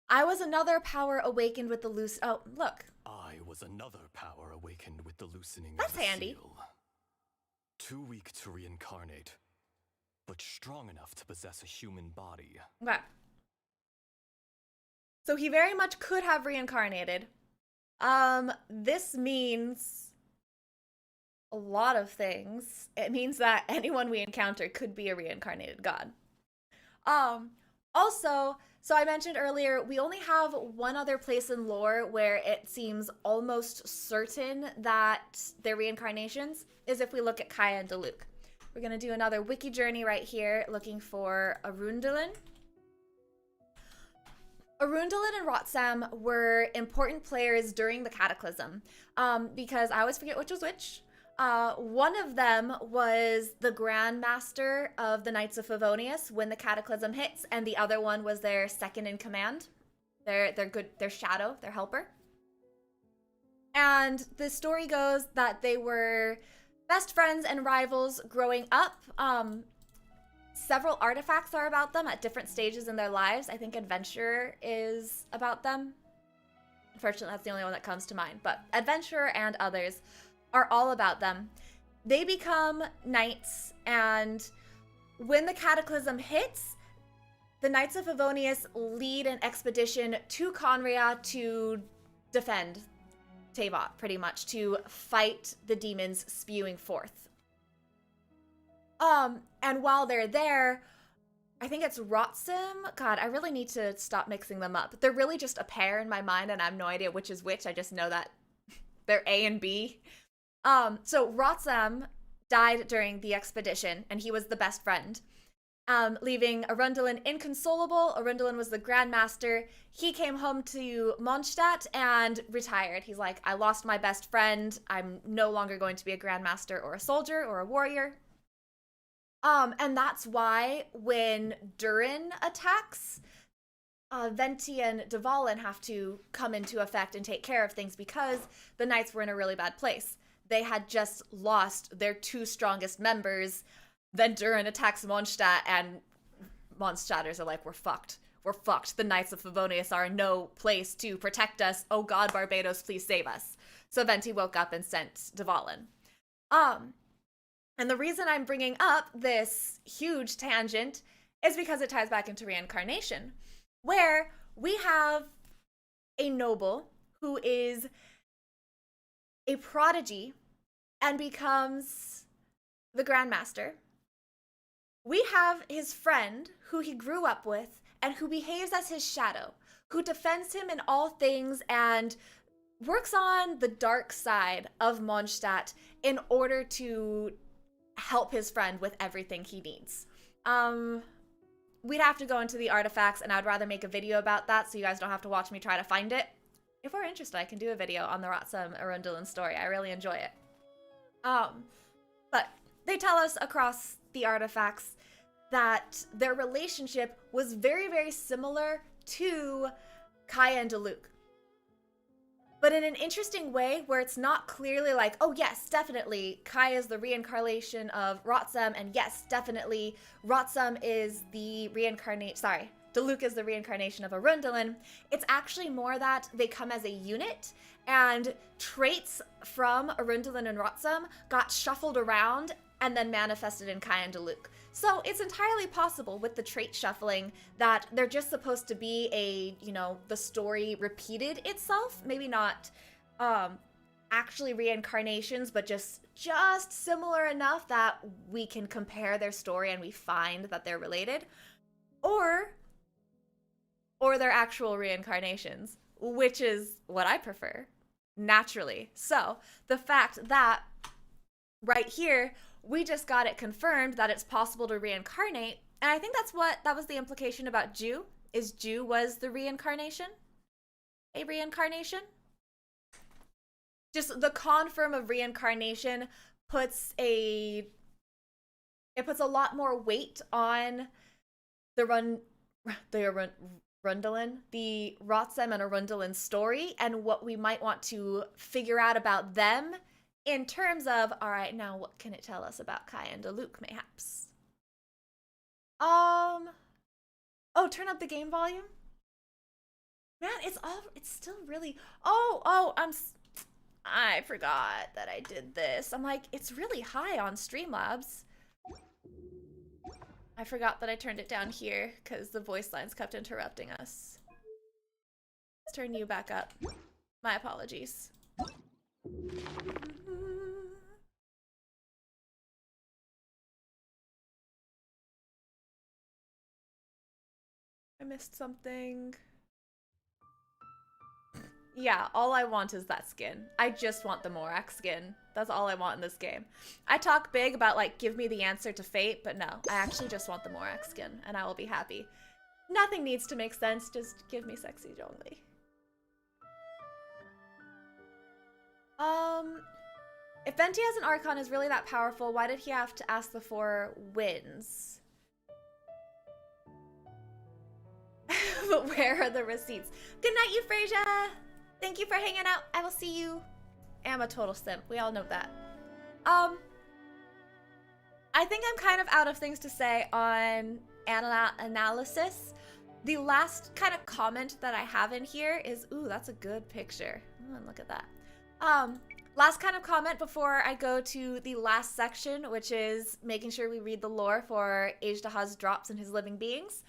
Speaker 9: I was another power awakened with the loose. Oh, look.
Speaker 17: I was another power awakened with the loosening
Speaker 9: That's
Speaker 17: of the
Speaker 9: handy.
Speaker 17: seal. Too weak to reincarnate, but strong enough to possess a human body.
Speaker 9: Okay. So he very much could have reincarnated. This means a lot of things. It means that anyone we encounter could be a reincarnated god. Also, so I mentioned earlier, we only have one other place in lore where it seems almost certain that they're reincarnations, is if we look at Kaya and Diluc. We're gonna do another wiki journey right here, looking for Arundelen. Arundel and Rotsam were important players during the Cataclysm, because I always forget which was which. One of them was the Grand Master of the Knights of Favonius when the Cataclysm hits, and the other one was their second in command. Their shadow, their helper. And the story goes that they were best friends and rivals growing up. Several artifacts are about them at different stages in their lives. I think Adventurer is about them. Unfortunately, that's the only one that comes to mind. But Adventurer and others are all about them. They become knights, and when the Cataclysm hits, the Knights of Favonius lead an expedition to Conria to defend Teyvat, pretty much, to fight the demons spewing forth. And while they're there, I think it's Rotsam. God, I really need to stop mixing them up. They're really just a pair in my mind, and I have no idea which is which. I just know that they're A and B. So Rotsam died during the expedition, and he was the best friend, leaving Arundelin inconsolable. Arundelin was the Grand Master. He came home to Mondstadt and retired. He's like, I lost my best friend. I'm no longer going to be a Grand Master or a soldier or a warrior. And that's why when Durin attacks, Venti and Dvalin have to come into effect and take care of things because the knights were in a really bad place. They had just lost their two strongest members. Then Durin attacks Mondstadt, and Mondstadters are like, we're fucked. We're fucked. The Knights of Favonius are in no place to protect us. Oh God, Barbados, please save us. So Venti woke up and sent Dvalin. And the reason I'm bringing up this huge tangent is because it ties back into reincarnation, where we have a noble who is a prodigy and becomes the Grand Master. We have his friend who he grew up with and who behaves as his shadow, who defends him in all things and works on the dark side of Mondstadt in order to help his friend with everything he needs. We'd have to go into the artifacts, and I'd rather make a video about that so you guys don't have to watch me try to find it. If we're interested, I can do a video on the Rotsam Arundelin story. I really enjoy it. But they tell us across the artifacts that their relationship was very, very similar to Kaya and Diluc. But in an interesting way where it's not clearly like, oh yes, definitely, Kaya is the reincarnation of Rotsam, and yes, definitely, Rotsam is the Diluc is the reincarnation of Arundelin. It's actually more that they come as a unit, and traits from Arundelin and Rotsam got shuffled around and then manifested in Kaya and Diluc. So it's entirely possible with the trait shuffling that they're just supposed to be the story repeated itself. Maybe not actually reincarnations, but just similar enough that we can compare their story and we find that they're related. Or they're actual reincarnations, which is what I prefer, naturally. So the fact that right here, we just got it confirmed that it's possible to reincarnate. And I think that was the implication about Ju, is Ju was the reincarnation. A reincarnation. Just the confirm of reincarnation puts a lot more weight on the Arundelin, the Rotsam and Arundelin story, and what we might want to figure out about them in terms of, all right, now what can it tell us about Kaya and Diluc, mayhaps? Oh, turn up the game volume. Man, it's still really, I forgot that I did this. I'm like, it's really high on Streamlabs. I forgot that I turned it down here because the voice lines kept interrupting us. Let's turn you back up. My apologies. I missed something. Yeah, all I want is that skin. I just want the Morak skin. That's all I want in this game. I talk big about, like, give me the answer to fate, but no. I actually just want the Morak skin, and I will be happy. Nothing needs to make sense, just give me sexy Zhongli. If Venti as an Archon is really that powerful, why did he have to ask the 4 winds? But where are the receipts? Good night, Euphrasia! Thank you for hanging out. I will see you. I'm a total simp. We all know that. I think I'm kind of out of things to say on analysis. The last kind of comment that I have in here is, ooh, that's a good picture. Ooh, look at that. Last kind of comment before I go to the last section, which is making sure we read the lore for Azhdaha's drops and his living beings,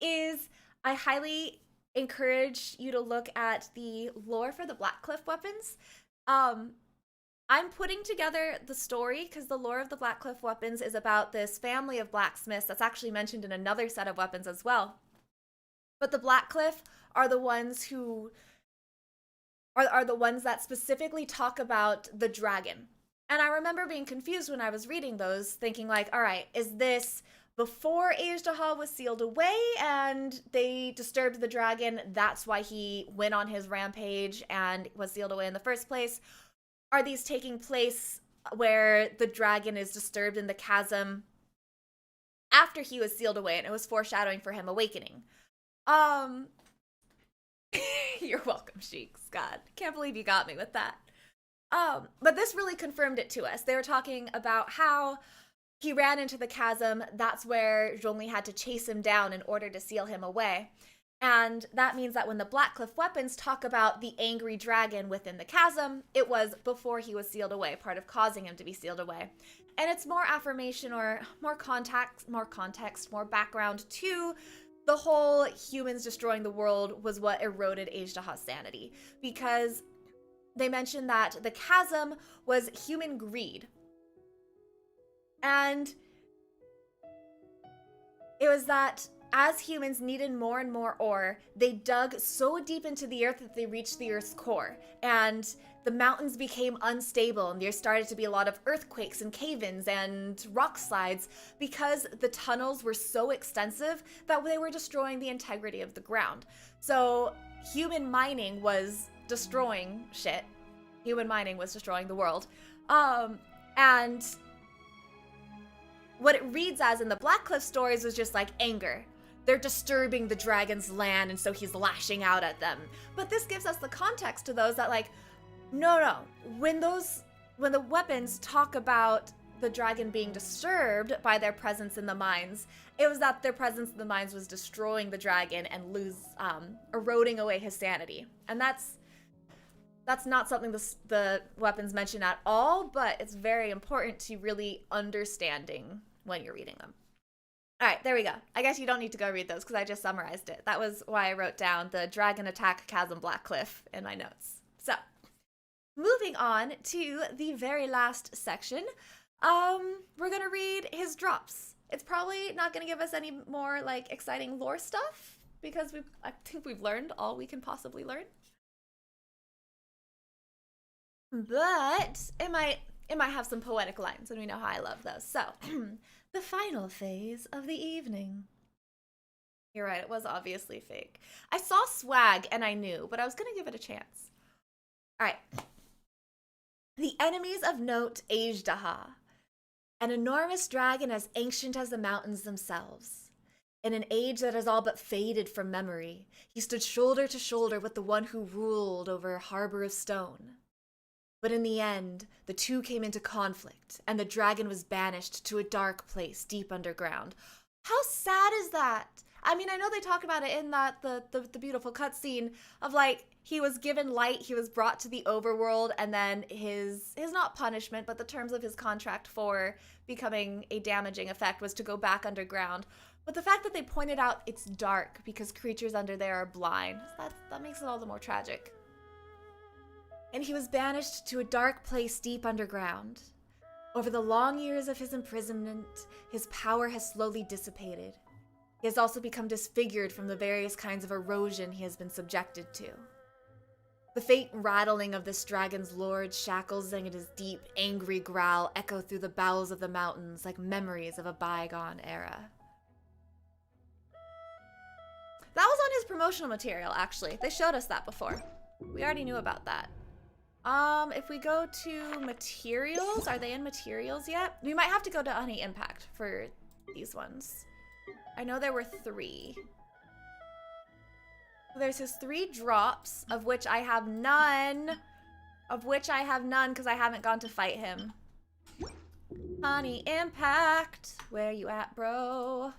Speaker 9: is I highly encourage you to look at the lore for the Blackcliff weapons. I'm putting together the story because the lore of the Blackcliff weapons is about this family of blacksmiths that's actually mentioned in another set of weapons as well. But the Blackcliff are the ones who are the ones that specifically talk about the dragon. And I remember being confused when I was reading those, thinking like, all right, is this before Azhdaha was sealed away and they disturbed the dragon, that's why he went on his rampage and was sealed away in the first place? Are these taking place where the dragon is disturbed in the chasm after he was sealed away and it was foreshadowing for him awakening? You're welcome, Sheiks. God, can't believe you got me with that. But this really confirmed it to us. They were talking about how he ran into the chasm. That's where Zhongli had to chase him down in order to seal him away. And that means that when the Blackcliff weapons talk about the angry dragon within the chasm, it was before he was sealed away, part of causing him to be sealed away. And it's more affirmation or more context, more background to the whole humans destroying the world was what eroded Azhdaha's sanity. Because they mentioned that the chasm was human greed. And it was that as humans needed more and more ore, they dug so deep into the earth that they reached the earth's core. And the mountains became unstable and there started to be a lot of earthquakes and cave-ins and rock slides because the tunnels were so extensive that they were destroying the integrity of the ground. So human mining was destroying shit. Human mining was destroying the world. And what it reads as in the Blackcliff stories was just like anger. They're disturbing the dragon's land and so he's lashing out at them. But this gives us the context to those that like, no. When the weapons talk about the dragon being disturbed by their presence in the mines, it was that their presence in the mines was destroying the dragon and eroding away his sanity. And that's not something the weapons mention at all, but it's very important to really understanding when you're reading them. All right, there we go. I guess you don't need to go read those because I just summarized it. That was why I wrote down the Dragon Attack Chasm Blackcliff in my notes. So, moving on to the very last section, we're gonna read his drops. It's probably not gonna give us any more like exciting lore stuff because I think we've learned all we can possibly learn. But it might have some poetic lines, and we know how I love those. So, the final phase of the evening. You're right, it was obviously fake. I saw swag and I knew, but I was gonna give it a chance. All right. The enemies of note, Azhdaha, an enormous dragon as ancient as the mountains themselves. In an age that has all but faded from memory, he stood shoulder to shoulder with the one who ruled over a harbor of stone. But in the end, the two came into conflict, and the dragon was banished to a dark place deep underground. How sad is that? I mean, I know they talk about it in that the beautiful cutscene of like he was given light, he was brought to the overworld, and then his not punishment, but the terms of his contract for becoming a damaging effect was to go back underground. But the fact that they pointed out it's dark because creatures under there are blind, that makes it all the more tragic. And he was banished to a dark place deep underground. Over the long years of his imprisonment, his power has slowly dissipated. He has also become disfigured from the various kinds of erosion he has been subjected to. The faint rattling of this dragon's lord's shackles and his deep, angry growl echo through the bowels of the mountains like memories of a bygone era. promotional material, actually. They showed us that before. We already knew about that. If we go to materials, are they in materials yet? We might have to go to Honey Impact for these ones. I know there were 3. There's his 3 drops, of which I have none. Because I haven't gone to fight him. Honey Impact, where you at, bro?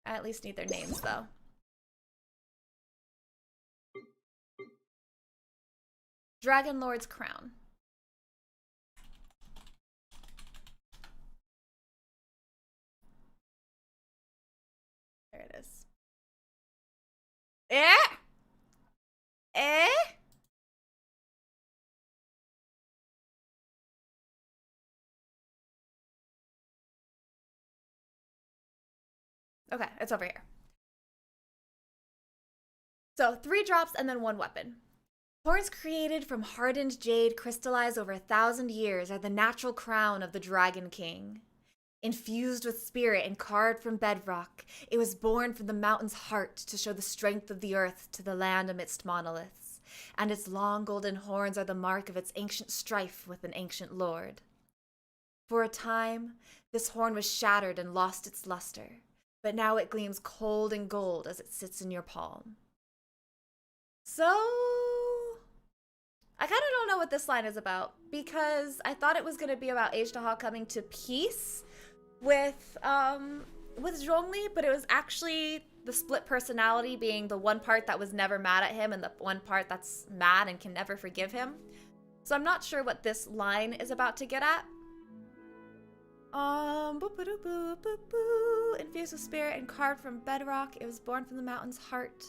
Speaker 9: I at least need their names, though. Dragon Lord's Crown. There it is. Eh? Okay, it's over here. So 3 drops and then 1 weapon. Horns created from hardened jade crystallized over 1,000 years are the natural crown of the Dragon King. Infused with spirit and carved from bedrock, it was born from the mountain's heart to show the strength of the earth to the land amidst monoliths, and its long golden horns are the mark of its ancient strife with an ancient lord. For a time, this horn was shattered and lost its luster, but now it gleams cold and gold as it sits in your palm. So, I kind of don't know what this line is about, because I thought it was going to be about Azhdaha coming to peace with Zhongli, but it was actually the split personality being the one part that was never mad at him and the one part that's mad and can never forgive him. So I'm not sure what this line is about to get at. Infused with spirit and carved from bedrock, it was born from the mountain's heart.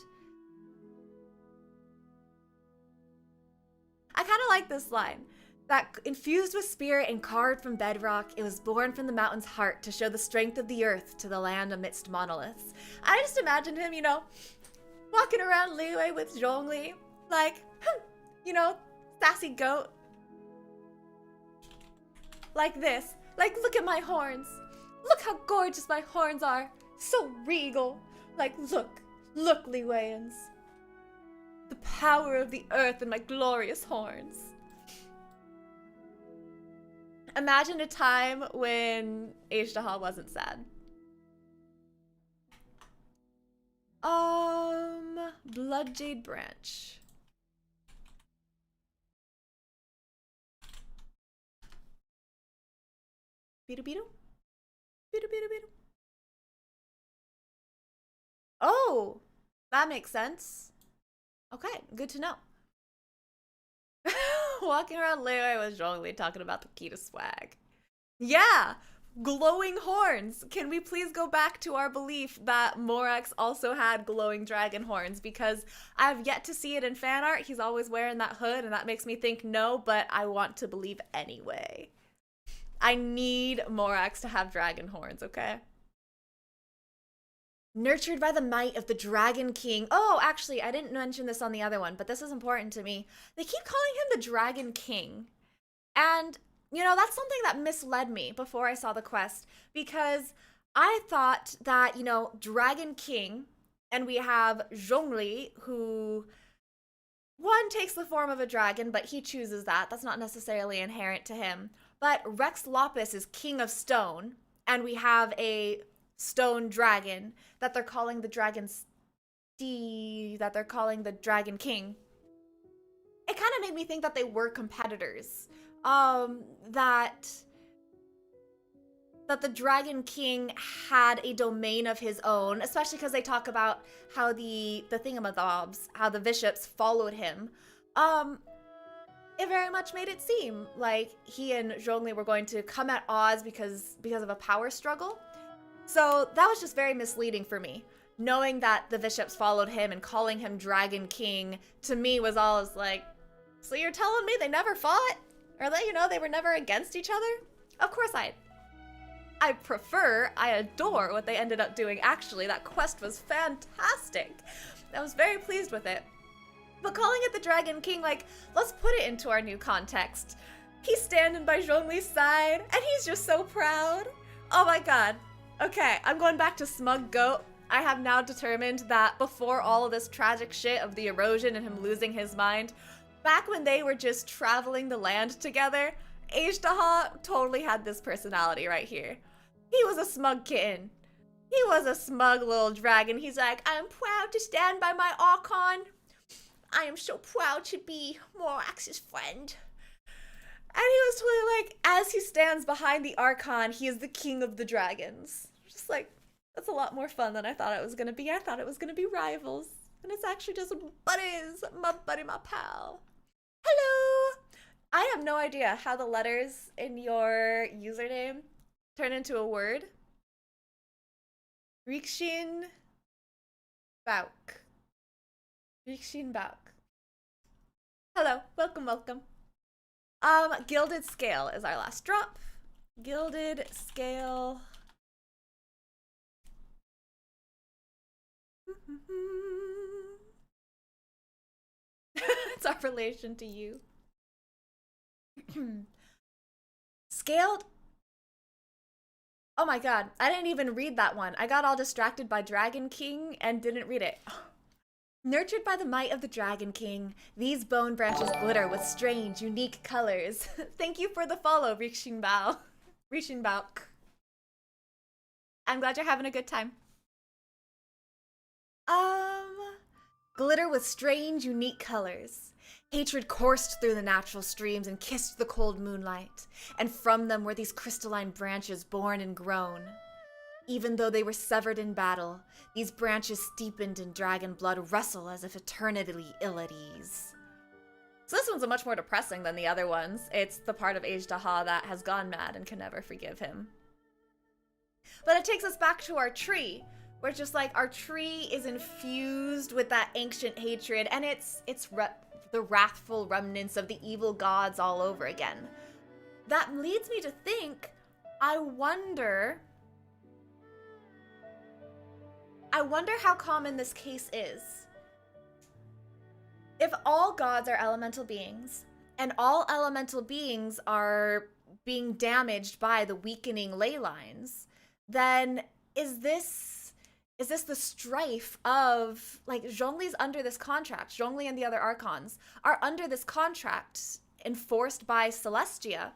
Speaker 9: I kind of like this line. That infused with spirit and carved from bedrock, it was born from the mountain's heart to show the strength of the earth to the land amidst monoliths. I just imagined him, you know, walking around Liyue with Zhongli, like, you know, sassy goat. Like this. Like, look at my horns. Look how gorgeous my horns are. So regal. Like, look Liyueans. The power of the earth in my glorious horns. Imagine a time when Azhdaha wasn't sad. Blood Jade Branch. Beetle beetle? Beetle beetle beetle. Oh! That makes sense. Okay, good to know. Walking around Liyue with Zhongli talking about the key to swag. Yeah! Glowing horns! Can we please go back to our belief that Morax also had glowing dragon horns? Because I have yet to see it in fan art. He's always wearing that hood, and that makes me think no, but I want to believe anyway. I need Morax to have dragon horns, okay? Nurtured by the might of the Dragon King. Oh, actually, I didn't mention this on the other one, but this is important to me. They keep calling him the Dragon King. And, you know, that's something that misled me before I saw the quest. Because I thought that, you know, Dragon King, and we have Zhongli, who, one, takes the form of a dragon, but he chooses that. That's not necessarily inherent to him. But Rex Lapis is King of Stone, and we have a stone dragon that they're calling the Dragon King. It kind of made me think that they were competitors. That the Dragon King had a domain of his own, especially because they talk about how the thingamadobs, how the bishops followed him. It very much made it seem like he and Zhongli were going to come at odds because of a power struggle. So that was just very misleading for me. Knowing that the bishops followed him and calling him Dragon King, to me was always like, so you're telling me they never fought? Or that, you know, they were never against each other? Of course I adore what they ended up doing. Actually, that quest was fantastic. I was very pleased with it. But calling it the Dragon King, like, let's put it into our new context. He's standing by Zhongli's side, and he's just so proud. Oh my god. Okay, I'm going back to Smug Goat. I have now determined that before all of this tragic shit of the erosion and him losing his mind, back when they were just traveling the land together, Azhdaha totally had this personality right here. He was a smug kitten. He was a smug little dragon. He's like, I'm proud to stand by my Archon. I am so proud to be Morax's friend. And he was totally like, as he stands behind the Archon, he is the king of the dragons. Just like, that's a lot more fun than I thought it was going to be. I thought it was going to be rivals. And it's actually just buddies. My buddy, my pal. Hello! I have no idea how the letters in your username turn into a word. Rikshin Bauk. Rikshin Bauk. Hello, welcome, welcome. Gilded Scale is our last drop. Gilded Scale. It's our relation to you. Scaled. Oh my god, I didn't even read that one. I got all distracted by Dragon King and didn't read it. Nurtured by the might of the Dragon King, these bone branches glitter with strange, unique colors. Thank you for the follow, Rikshin Bao. Rikshin Bauk. I'm glad you're having a good time. Glitter with strange, unique colors. Hatred coursed through the natural streams and kissed the cold moonlight, and from them were these crystalline branches born and grown. Even though they were severed in battle, these branches steeped in dragon blood rustle as if eternally ill at ease. So this one's a much more depressing than the other ones. It's the part of Azhdaha that has gone mad and can never forgive him. But it takes us back to our tree, where it's just like our tree is infused with that ancient hatred, and it's the wrathful remnants of the evil gods all over again. That leads me to think, I wonder how common this case is. If all gods are elemental beings, and all elemental beings are being damaged by the weakening ley lines, then is this the strife of, like, Zhongli's under this contract. Zhongli and the other Archons are under this contract enforced by Celestia.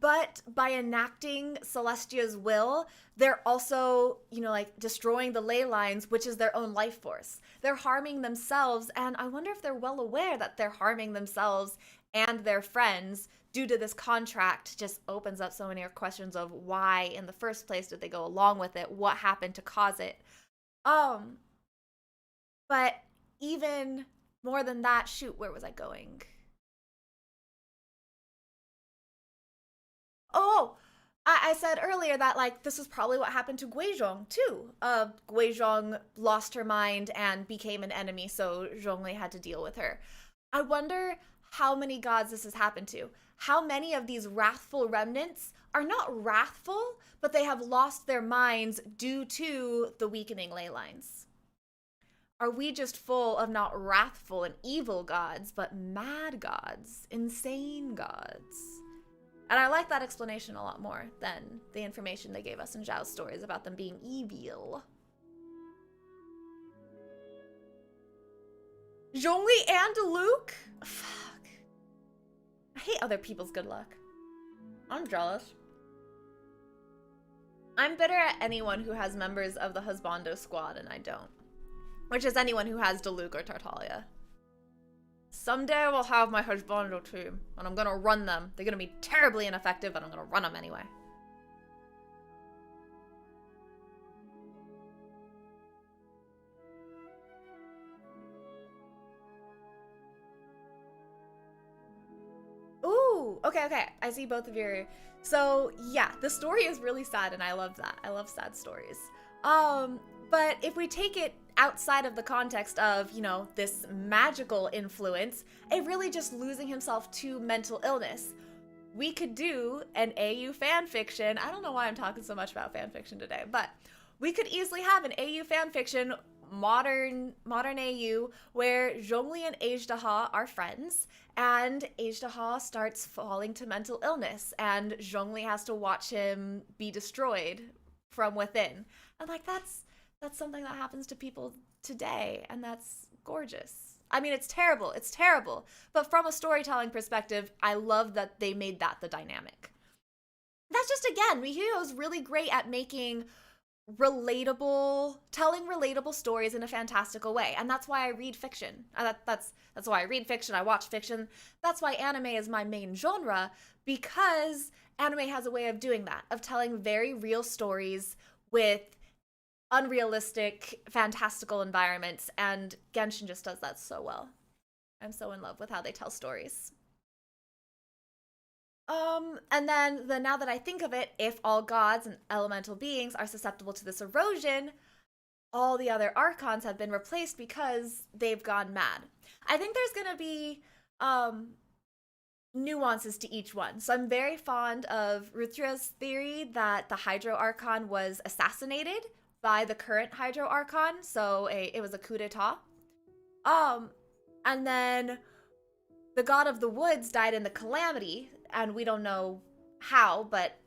Speaker 9: But by enacting Celestia's will, they're also, like, destroying the ley lines, which is their own life force. They're harming themselves, and I wonder if they're well aware that they're harming themselves and their friends due to this contract. Just opens up so many questions of why in the first place did they go along with it? What happened to cause it? But even more than that, shoot, where was I going? Oh, I said earlier that, like, this is probably what happened to Guizhong too. Guizhong lost her mind and became an enemy, so Zhongli had to deal with her. I wonder how many gods this has happened to. How many of these wrathful remnants are not wrathful, but they have lost their minds due to the weakening ley lines? Are we just full of not wrathful and evil gods, but mad gods, insane gods? And I like that explanation a lot more than the information they gave us in Zhao's stories about them being evil. Zhongli and Luke? Fuck. I hate other people's good luck. I'm jealous. I'm bitter at anyone who has members of the Husbando squad and I don't. Which is anyone who has Diluc or Tartaglia. Someday I will have my Husbando team, and I'm gonna run them. They're gonna be terribly ineffective, but I'm gonna run them anyway. Ooh, okay. I see both of your... So, yeah, the story is really sad, and I love that. I love sad stories. But if we take it outside of the context of, this magical influence, it really just losing himself to mental illness. We could do an AU fanfiction. I don't know why I'm talking so much about fanfiction today, but we could easily have an AU fanfiction, modern AU, where Zhongli and Azhdaha are friends, And Azhdaha starts falling to mental illness, and Zhongli has to watch him be destroyed from within. And like that's something that happens to people today, and that's gorgeous. I mean, it's terrible. It's terrible. But from a storytelling perspective, I love that they made that the dynamic. That's just, again, Mihiyo is really great at making telling relatable stories in a fantastical way. And that's why I read fiction. That's why I read fiction, I watch fiction. That's why anime is my main genre, because anime has a way of doing that, of telling very real stories with unrealistic, fantastical environments, and Genshin just does that so well. I'm so in love with how they tell stories. And then now that I think of it, if all gods and elemental beings are susceptible to this erosion, all the other archons have been replaced because they've gone mad. I think there's gonna be nuances to each one. So I'm very fond of Rutra's theory that the Hydro Archon was assassinated by the current Hydro Archon, so it was a coup d'etat. And then the god of the woods died in the calamity, and we don't know how, but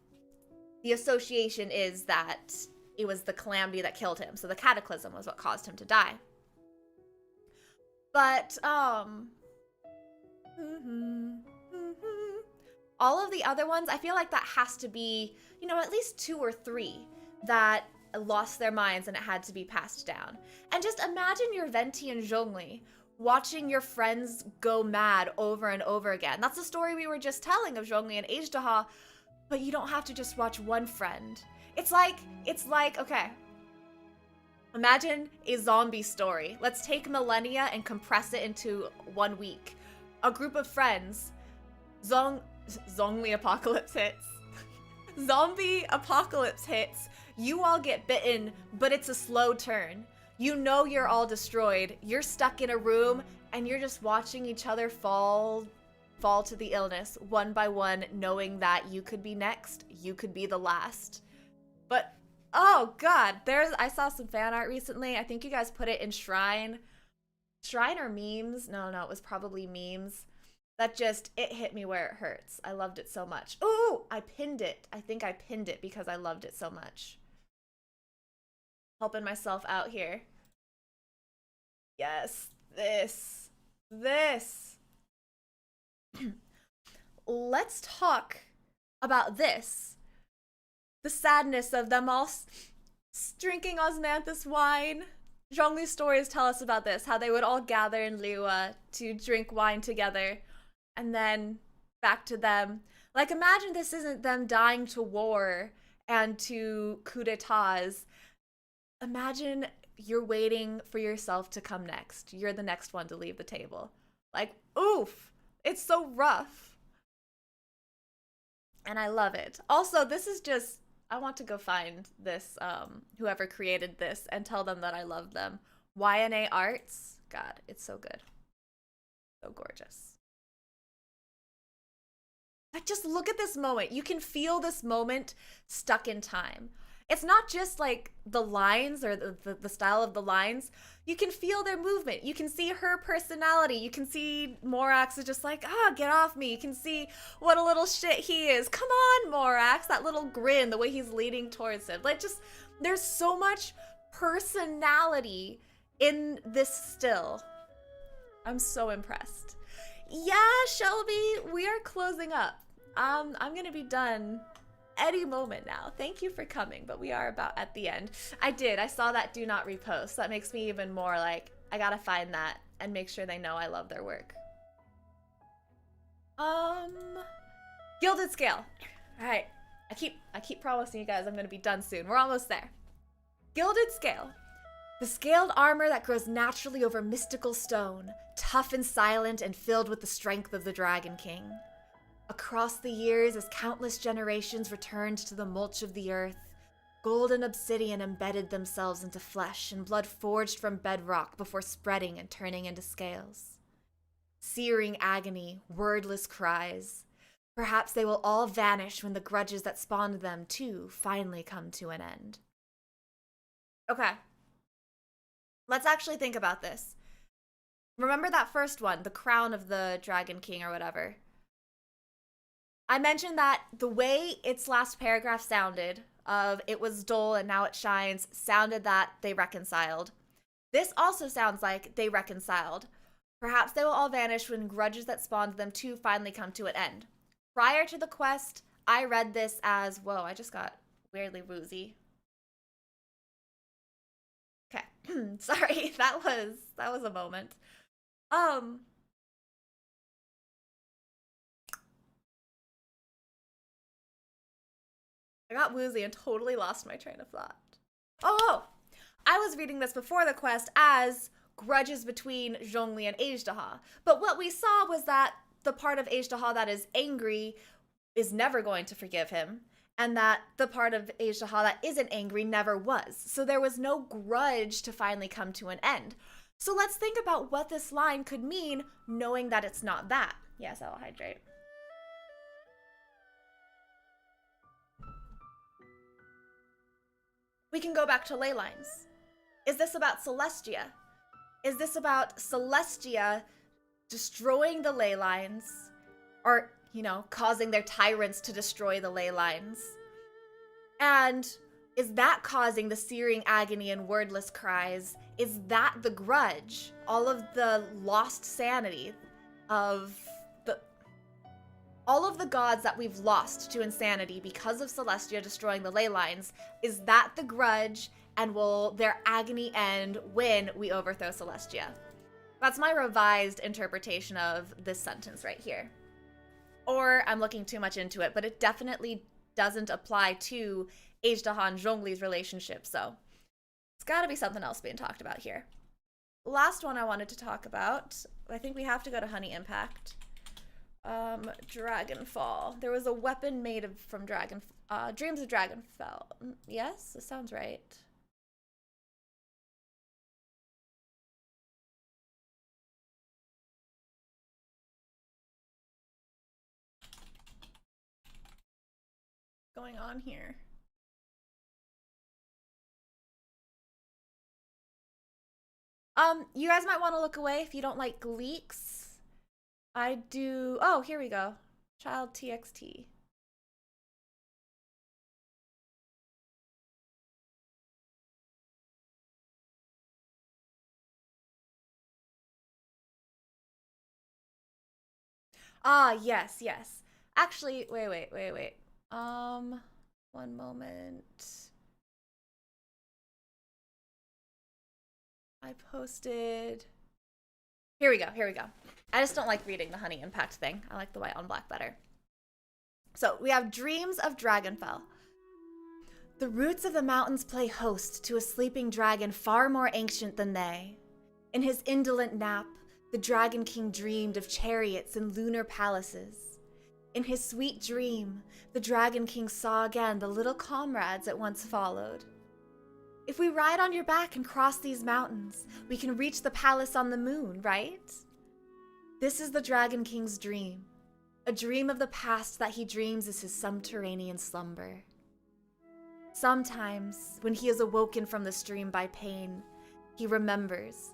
Speaker 9: the association is that it was the calamity that killed him. So the cataclysm was what caused him to die. But, all of the other ones, I feel like that has to be, at least 2 or 3 that lost their minds and it had to be passed down. And just imagine your Venti and Zhongli watching your friends go mad over and over again. That's the story we were just telling of Zhongli and Azhdaha, but you don't have to just watch one friend. It's like, okay, imagine a zombie story. Let's take millennia and compress it into 1 week. A group of friends, Zhongli apocalypse hits. Zombie apocalypse hits. You all get bitten, but it's a slow turn. You know you're all destroyed. You're stuck in a room, and you're just watching each other fall to the illness one by one, knowing that you could be next, you could be the last. But oh god, I saw some fan art recently. I think you guys put it in Shrine or memes. No, it was probably memes. That it hit me where it hurts. I loved it so much. Ooh, I pinned it. I think I pinned it because I loved it so much. Helping myself out here. Yes, this. Let's talk about this. The sadness of them all drinking osmanthus wine. Zhongli's stories tell us about this, how they would all gather in Liyue to drink wine together, and then back to them. Like, imagine this isn't them dying to war and to coup d'etats. Imagine you're waiting for yourself to come next. You're the next one to leave the table. Like, oof, it's so rough. And I love it. Also, this is just, I want to go find this, whoever created this, and tell them that I love them. YNA Arts, God, it's so good. So gorgeous. Like, just look at this moment. You can feel this moment stuck in time. It's not just like the lines or the style of the lines. You can feel their movement. You can see her personality. You can see Morax is just like, get off me. You can see what a little shit he is. Come on, Morax. That little grin, the way he's leaning towards him. Like, just, there's so much personality in this still. I'm so impressed. Yeah, Shelby, we are closing up. I'm gonna be done any moment now. Thank you for coming, but we are about at the end. I saw that do not repost. That makes me even more like, I gotta find that and make sure they know I love their work. Gilded Scale. All right, I keep promising you guys I'm gonna be done soon. We're almost there. Gilded Scale. The scaled armor that grows naturally over mystical stone, tough and silent and filled with the strength of the Dragon King. Across the years, as countless generations returned to the mulch of the earth, gold and obsidian embedded themselves into flesh and blood forged from bedrock before spreading and turning into scales. Searing agony, wordless cries. Perhaps they will all vanish when the grudges that spawned them, too, finally come to an end. Okay. Let's actually think about this. remember that first one, the crown of the Dragon King or whatever. I mentioned that the way its last paragraph sounded, of it was dull and now it shines, sounded that they reconciled. This also sounds like they reconciled. Perhaps they will all vanish when grudges that spawned them too finally come to an end. Prior to the quest, I read this as, whoa, I just got weirdly woozy. Okay, sorry, that was a moment. I got woozy and totally lost my train of thought. Oh, I was reading this before the quest as grudges between Zhongli and Azhdaha. But what we saw was that the part of Azhdaha that is angry is never going to forgive him, and that the part of Azhdaha that isn't angry never was. So there was no grudge to finally come to an end. So let's think about what this line could mean, knowing that it's not that. Yes, I'll hydrate. We can go back to ley lines. Is this about Celestia? Is this about Celestia destroying the ley lines? Or, you know, causing their tyrants to destroy the ley lines? And is that causing the searing agony and wordless cries? Is that the grudge? All of the lost sanity of all of the gods that we've lost to insanity because of Celestia destroying the ley lines, is that the grudge, and will their agony end when we overthrow Celestia? That's my revised interpretation of this sentence right here. Or I'm looking too much into it, but it definitely doesn't apply to Azhdaha and Zhongli's relationship, so it's gotta be something else being talked about here. Last one I wanted to talk about, I think we have to go to Honey Impact. Dragonfall. There was a weapon made from Dreams of Dragonfell. Yes, this sounds right. Going on here? You guys might want to look away if you don't like leaks. I do. Oh, here we go. Child TXT. Ah, yes, yes. Actually, wait. One moment. I posted. Here we go. I just don't like reading the Honey Impact thing. I like the white on black better. So we have Dreams of Dragonfell. The roots of the mountains play host to a sleeping dragon far more ancient than they. In his indolent nap, the Dragon King dreamed of chariots and lunar palaces. In his sweet dream, the Dragon King saw again the little comrades it once followed. If we ride on your back and cross these mountains, we can reach the palace on the moon, right? This is the Dragon King's dream. A dream of the past that he dreams is his subterranean slumber. Sometimes, when he is awoken from the stream by pain, he remembers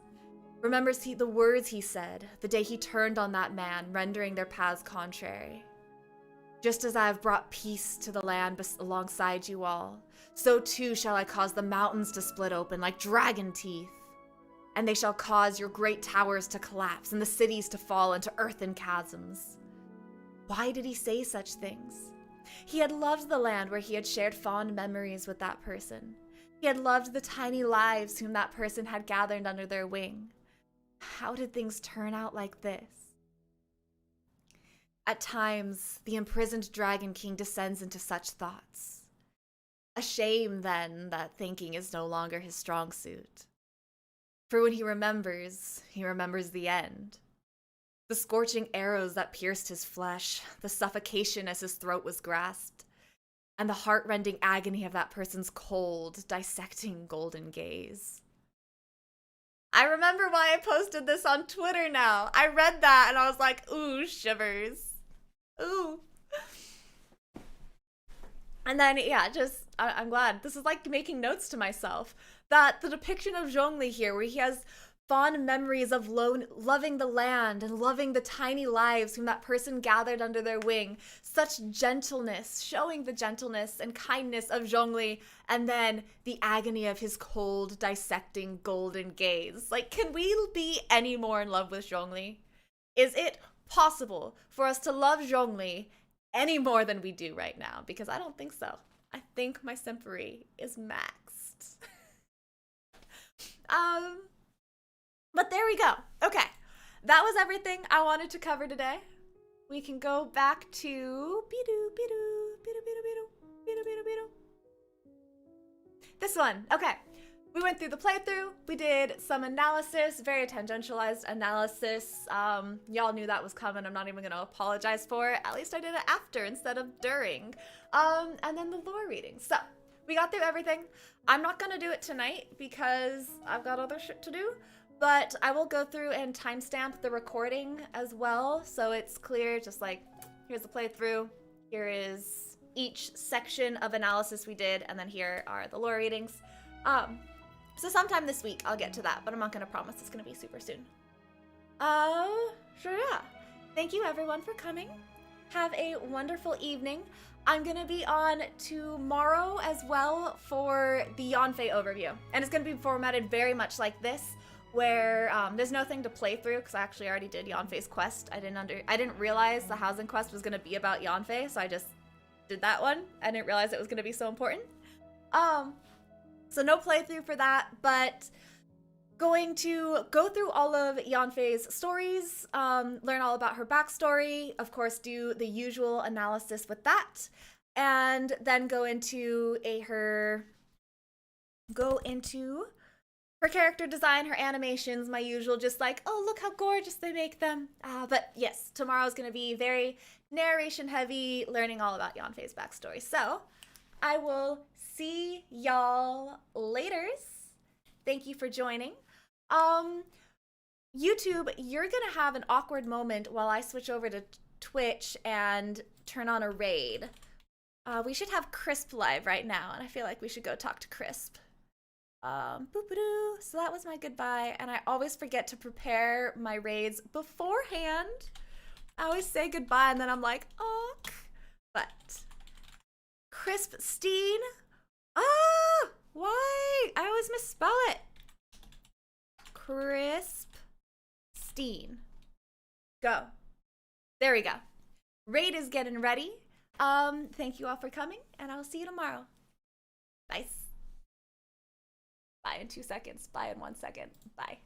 Speaker 9: the words he said the day he turned on that man, rendering their paths contrary. Just as I have brought peace to the land alongside you all, so too shall I cause the mountains to split open like dragon teeth. And they shall cause your great towers to collapse and the cities to fall into earthen chasms. Why did he say such things? He had loved the land where he had shared fond memories with that person. He had loved the tiny lives whom that person had gathered under their wing. How did things turn out like this? At times, the imprisoned Dragon King descends into such thoughts. A shame, then, that thinking is no longer his strong suit. For when he remembers the end. The scorching arrows that pierced his flesh, the suffocation as his throat was grasped, and the heart-rending agony of that person's cold, dissecting golden gaze. I remember why I posted this on Twitter now. I read that and I was like, ooh, shivers. Ooh. And then, yeah, I'm glad. This is like making notes to myself. That the depiction of Zhongli here, where he has fond memories of loving the land and loving the tiny lives whom that person gathered under their wing. Such gentleness, showing the gentleness and kindness of Zhongli, and then the agony of his cold, dissecting, golden gaze. Like, can we be any more in love with Zhongli? Is it possible for us to love Zhongli any more than we do right now? Because I don't think so. I think my simpery is maxed. But there we go. Okay, that was everything I wanted to cover today. We can go back to this one. Okay, we went through the playthrough. We did some analysis, very tangentialized analysis. Y'all knew that was coming. I'm not even gonna apologize for it. At least I did it after instead of during. And then the lore reading. So we got through everything. I'm not gonna do it tonight because I've got other shit to do. But I will go through and timestamp the recording as well, so it's clear, just like, here's the playthrough, here is each section of analysis we did, and then here are the lore readings. So sometime this week I'll get to that, but I'm not gonna promise it's gonna be super soon. Sure, yeah. Thank you everyone for coming. Have a wonderful evening. I'm gonna be on tomorrow as well for the Yanfei overview, and it's gonna be formatted very much like this, where there's nothing to play through because I actually already did Yanfei's quest. I didn't realize the housing quest was gonna be about Yanfei, so I just did that one. I didn't realize it was gonna be so important. So no playthrough for that, but going to go through all of Yanfei's stories, learn all about her backstory, of course do the usual analysis with that, and then go into her character design, her animations, my usual, just like, oh, look how gorgeous they make them. But yes, tomorrow's gonna be very narration heavy, learning all about Yanfei's backstory. So I will see y'all laters. Thank you for joining. YouTube, you're gonna have an awkward moment while I switch over to Twitch and turn on a raid. We should have Crisp live right now, and I feel like we should go talk to Crisp. Boop-a-doo. So that was my goodbye, and I always forget to prepare my raids beforehand. I always say goodbye, and then I'm like, oh. But Crisp Steen. Why? I always misspell it. Crisp Steen. Go. There we go. Raid is getting ready. Thank you all for coming, and I will see you tomorrow. Bye. Bye in 2 seconds. Bye in 1 second. Bye.